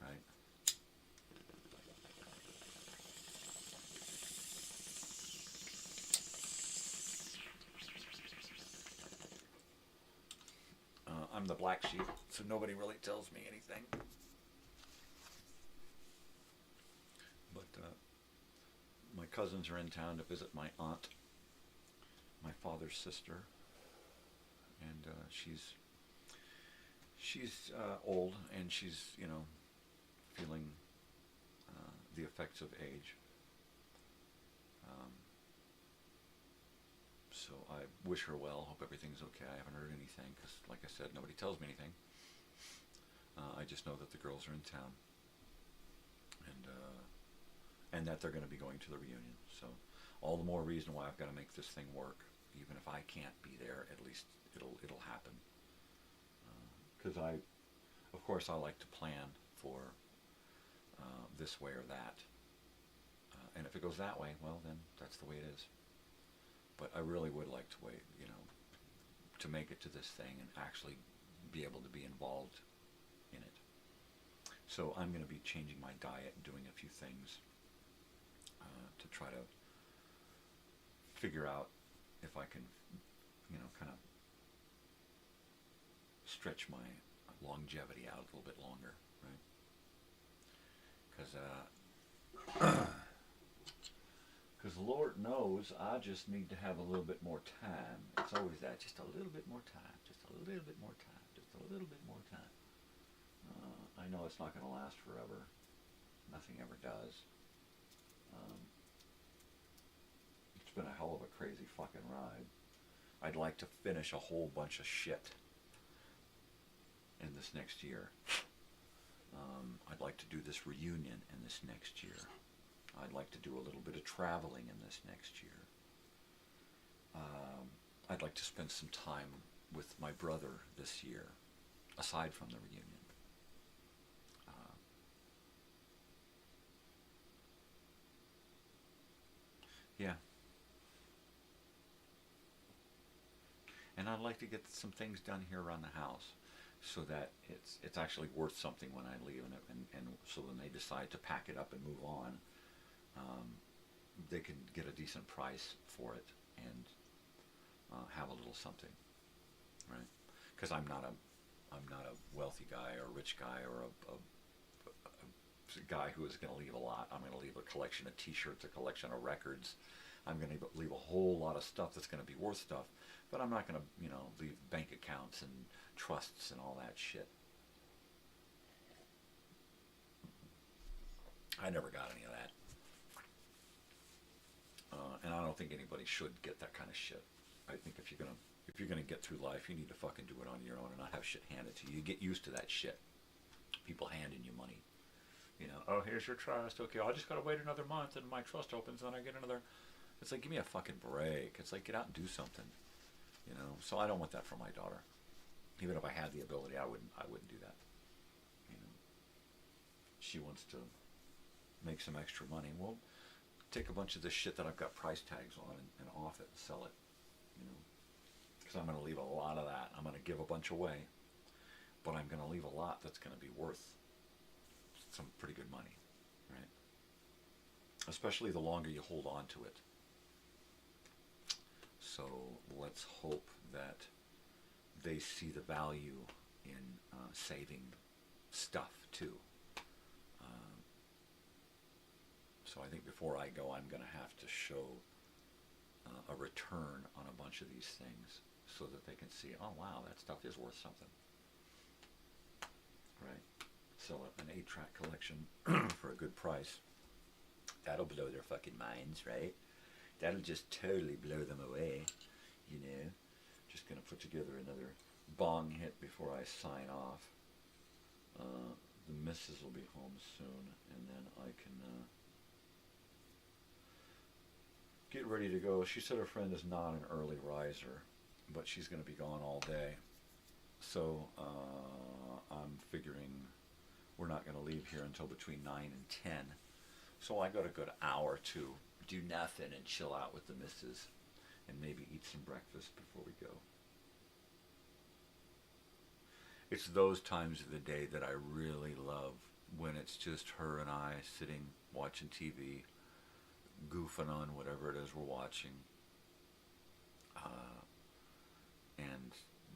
right? I'm the black sheep, so nobody really tells me anything. But my cousins are in town to visit my aunt, my father's sister, and she's old, and she's, you know, feeling the effects of age. So I wish her well. Hope everything's okay. I haven't heard anything because, like I said, nobody tells me anything. I just know that the girls are in town, and that they're going to be going to the reunion. So all the more reason why I've got to make this thing work. Even if I can't be there, at least it'll happen. Because of course, I like to plan for this way or that. And if it goes that way, well, then that's the way it is. But I really would like to wait, you know, to make it to this thing and actually be able to be involved in it. So I'm going to be changing my diet and doing a few things to try to figure out if I can, you know, kind of stretch my longevity out a little bit longer, right? Because Lord knows I just need to have a little bit more time. It's always that, just a little bit more time, just a little bit more time, just a little bit more time. I know it's not going to last forever. Nothing ever does. It's been a hell of a crazy fucking ride. I'd like to finish a whole bunch of shit in this next year. I'd like to do this reunion in this next year. I'd like to do a little bit of traveling in this next year. I'd like to spend some time with my brother this year, aside from the reunion. Yeah. And I'd like to get some things done here around the house so that it's actually worth something when I leave, and so when they decide to pack it up and move on, they can get a decent price for it and have a little something, right? Because I'm not a wealthy guy or a rich guy or a guy who is going to leave a lot. I'm going to leave a collection of T-shirts, a collection of records. I'm going to leave a whole lot of stuff that's going to be worth stuff, but I'm not going to, you know, leave bank accounts and trusts and all that shit. I never got any of that. And I don't think anybody should get that kind of shit. I think if you're gonna get through life, you need to fucking do it on your own and not have shit handed to you. You get used to that shit. People handing you money. You know, oh, here's your trust. Okay, I just gotta wait another month and my trust opens and then I get another. It's like, give me a fucking break. It's like, get out and do something. You know, so I don't want that for my daughter. Even if I had the ability, I wouldn't do that. You know, she wants to make some extra money. Well, take a bunch of this shit that I've got price tags on and off it and sell it, you know, because I'm going to leave a lot of that. I'm going to give a bunch away, but I'm going to leave a lot that's going to be worth some pretty good money, right? Especially the longer you hold on to it. So let's hope that they see the value in saving stuff too. So I think before I go, I'm going to have to show a return on a bunch of these things so that they can see, oh wow, that stuff is worth something. Right? sell an 8-track collection for a good price. That'll blow their fucking minds, right? That'll just totally blow them away, you know. Just going to put together another bong hit before I sign off. The missus will be home soon, and then I can get ready to go. She said her friend is not an early riser, but she's going to be gone all day. So I'm figuring we're not going to leave here until between 9 and 10. So I got a good hour to do nothing and chill out with the missus and maybe eat some breakfast before we go. It's those times of the day that I really love, when it's just her and I sitting watching TV, goofing on whatever it is we're watching, and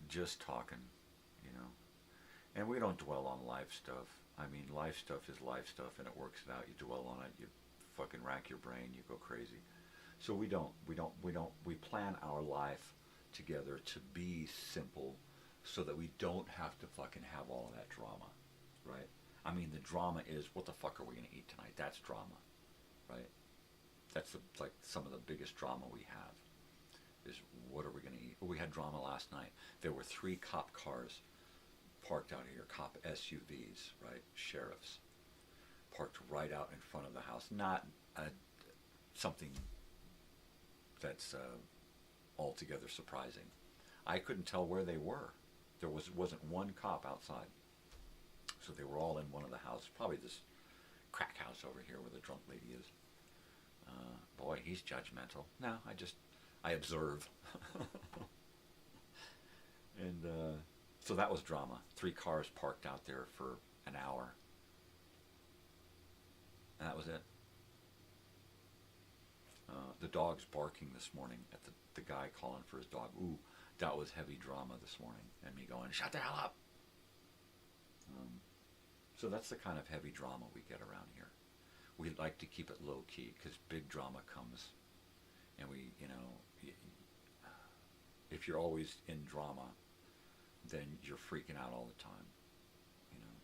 just talking, you know. And we don't dwell on life stuff. I mean, life stuff is life stuff, and it works it out. You dwell on it, you fucking rack your brain, you go crazy. So we plan our life together to be simple, so that we don't have to fucking have all of that drama, right? I mean, the drama is, what the fuck are we going to eat tonight? That's drama, right? That's like some of the biggest drama we have, is what are we going to eat? We had drama last night. There were 3 cop cars parked out here, cop SUVs, right? Sheriffs, parked right out in front of the house. Not something that's altogether surprising. I couldn't tell where they were. There wasn't one cop outside. So they were all in one of the houses. Probably this crack house over here where the drunk lady is. Boy, he's judgmental. No, I observe. And so that was drama. 3 cars parked out there for an hour. And that was it. The dog's barking this morning at the guy calling for his dog. Ooh, that was heavy drama this morning. And me going, shut the hell up. So that's the kind of heavy drama we get around here. We like to keep it low key, because big drama comes. And we, you know, if you're always in drama, then you're freaking out all the time, you know.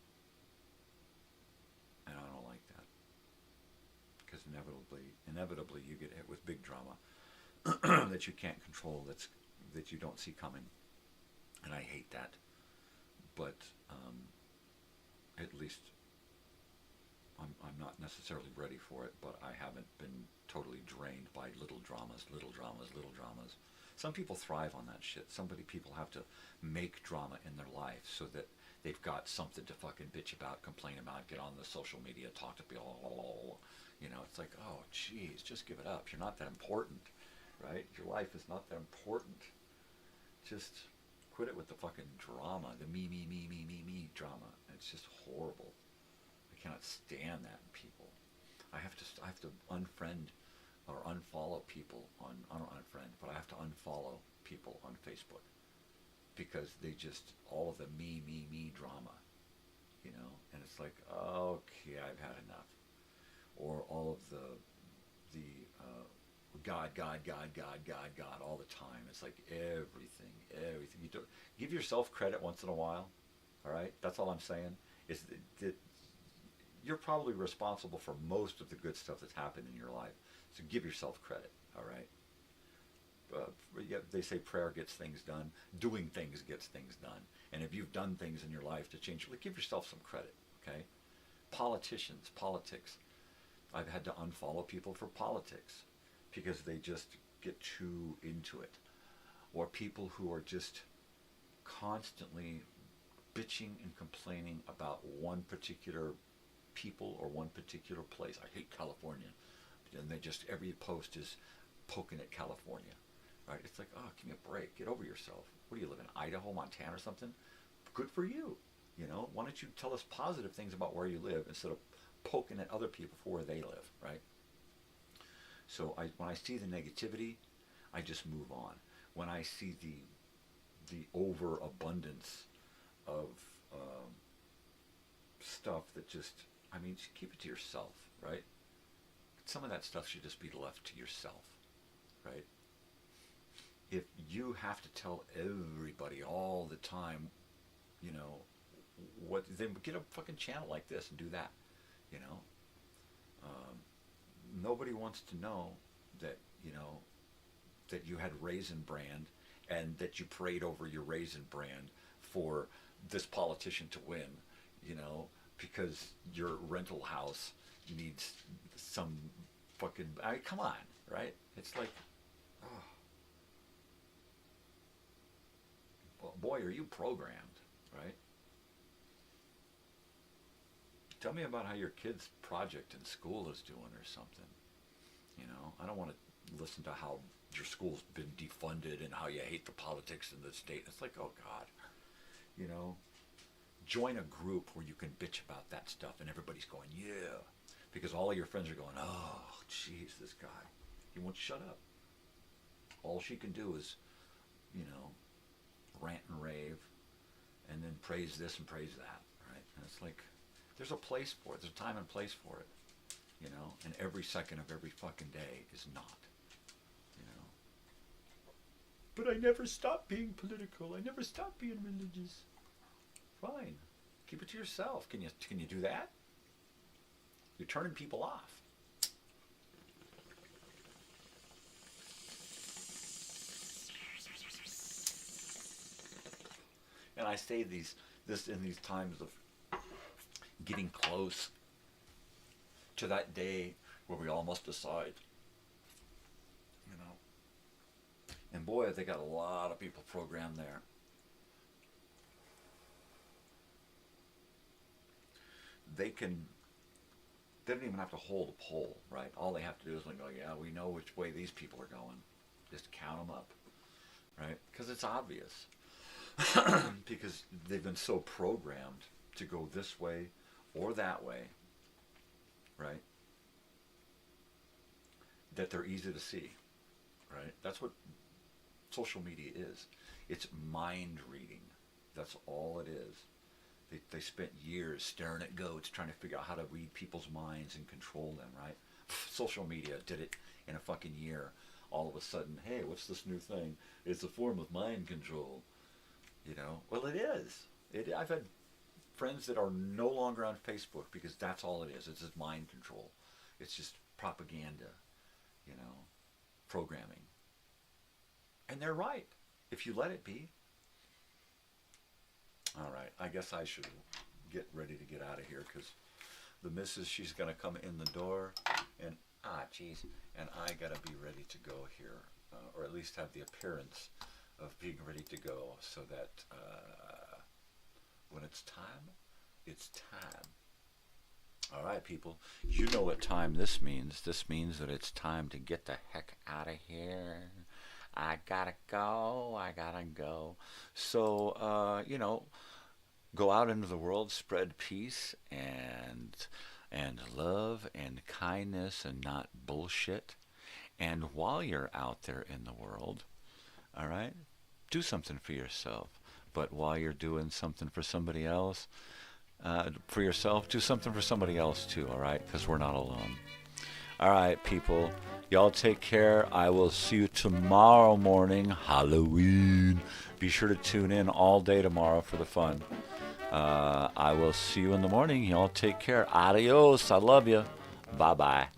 And I don't like that, because inevitably you get hit with big drama that you can't control, that you don't see coming, and I hate that. But at least I'm not necessarily ready for it, but I haven't been totally drained by little dramas. Some people thrive on that shit. People have to make drama in their life so that they've got something to fucking bitch about, complain about, get on the social media, talk to people. You know, it's like, oh, geez, just give it up. You're not that important, right? Your life is not that important. Just quit it with the fucking drama, the me drama. It's just horrible. I cannot stand that in people. I have to unfriend or unfollow people on, I don't unfriend, but I have to unfollow people on Facebook, because they just, all of the me drama, you know, and it's like, okay, I've had enough. Or all of the God all the time. It's like everything. You don't give yourself credit once in a while. All right, that's all I'm saying. Is that you're probably responsible for most of the good stuff that's happened in your life. So give yourself credit. All right. They say prayer gets things done. Doing things gets things done. And if you've done things in your life to change, give yourself some credit. Okay. Politics. I've had to unfollow people for politics, because they just get too into it. Or people who are just constantly bitching and complaining about one particular people or one particular place. I hate California. And they just, every post is poking at California. Right? It's like, oh, give me a break. Get over yourself. What do you live in, Idaho, Montana or something? Good for you. You know, why don't you tell us positive things about where you live instead of poking at other people for where they live, right? So when I see the negativity, I just move on. When I see the overabundance of stuff that just, I mean, just keep it to yourself, right? Some of that stuff should just be left to yourself, right? If you have to tell everybody all the time, you know, what? Then get a fucking channel like this and do that. You know. Nobody wants to know that, you know, that you had Raisin Brand and that you prayed over your Raisin Brand for this politician to win, you know, because your rental house needs some fucking, come on, right? It's like, oh. Well, boy, are you programmed, right? Tell me about how your kid's project in school is doing or something. You know, I don't want to listen to how your school's been defunded and how you hate the politics in the state. It's like, oh God, you know, join a group where you can bitch about that stuff and everybody's going, yeah, because all of your friends are going, oh, jeez, this guy, he won't shut up. All she can do is, you know, rant and rave and then praise this and praise that, right? And it's like, there's a place for it. There's a time and place for it, you know, and every second of every fucking day is not, you know. But I never stopped being political. I never stopped being religious. Fine. Keep it to yourself. Can you do that? You're turning people off. And I say this in these times of getting close to that day where we all must decide, you know. And boy, they got a lot of people programmed there. They don't even have to hold a poll, right? All they have to do is like, oh yeah, we know which way these people are going. Just count them up, right? Because it's obvious. Because they've been so programmed to go this way or that way, right? That they're easy to see, right? That's what social media is. It's mind reading. That's all it is. They spent years staring at goats trying to figure out how to read people's minds and control them, right? Social media did it in a fucking year. All of a sudden, hey, what's this new thing? It's a form of mind control. You know? Well, it is. I've had friends that are no longer on Facebook because that's all it is. It's just mind control. It's just propaganda, you know, programming. And they're right, if you let it be. All right, I guess I should get ready to get out of here because the missus, she's going to come in the door and, and I got to be ready to go here, or at least have the appearance of being ready to go so that when it's time, it's time. All right, people, you know what time this means. This means that it's time to get the heck out of here. I gotta go. So, you know, go out into the world, spread peace and love and kindness and not bullshit. And while you're out there in the world, all right, do something for yourself. But while you're doing something for somebody else, for yourself, do something for somebody else too, all right? Because we're not alone. All right, people. Y'all take care. I will see you tomorrow morning, Halloween. Be sure to tune in all day tomorrow for the fun. I will see you in the morning. Y'all take care. Adios. I love you. Bye-bye.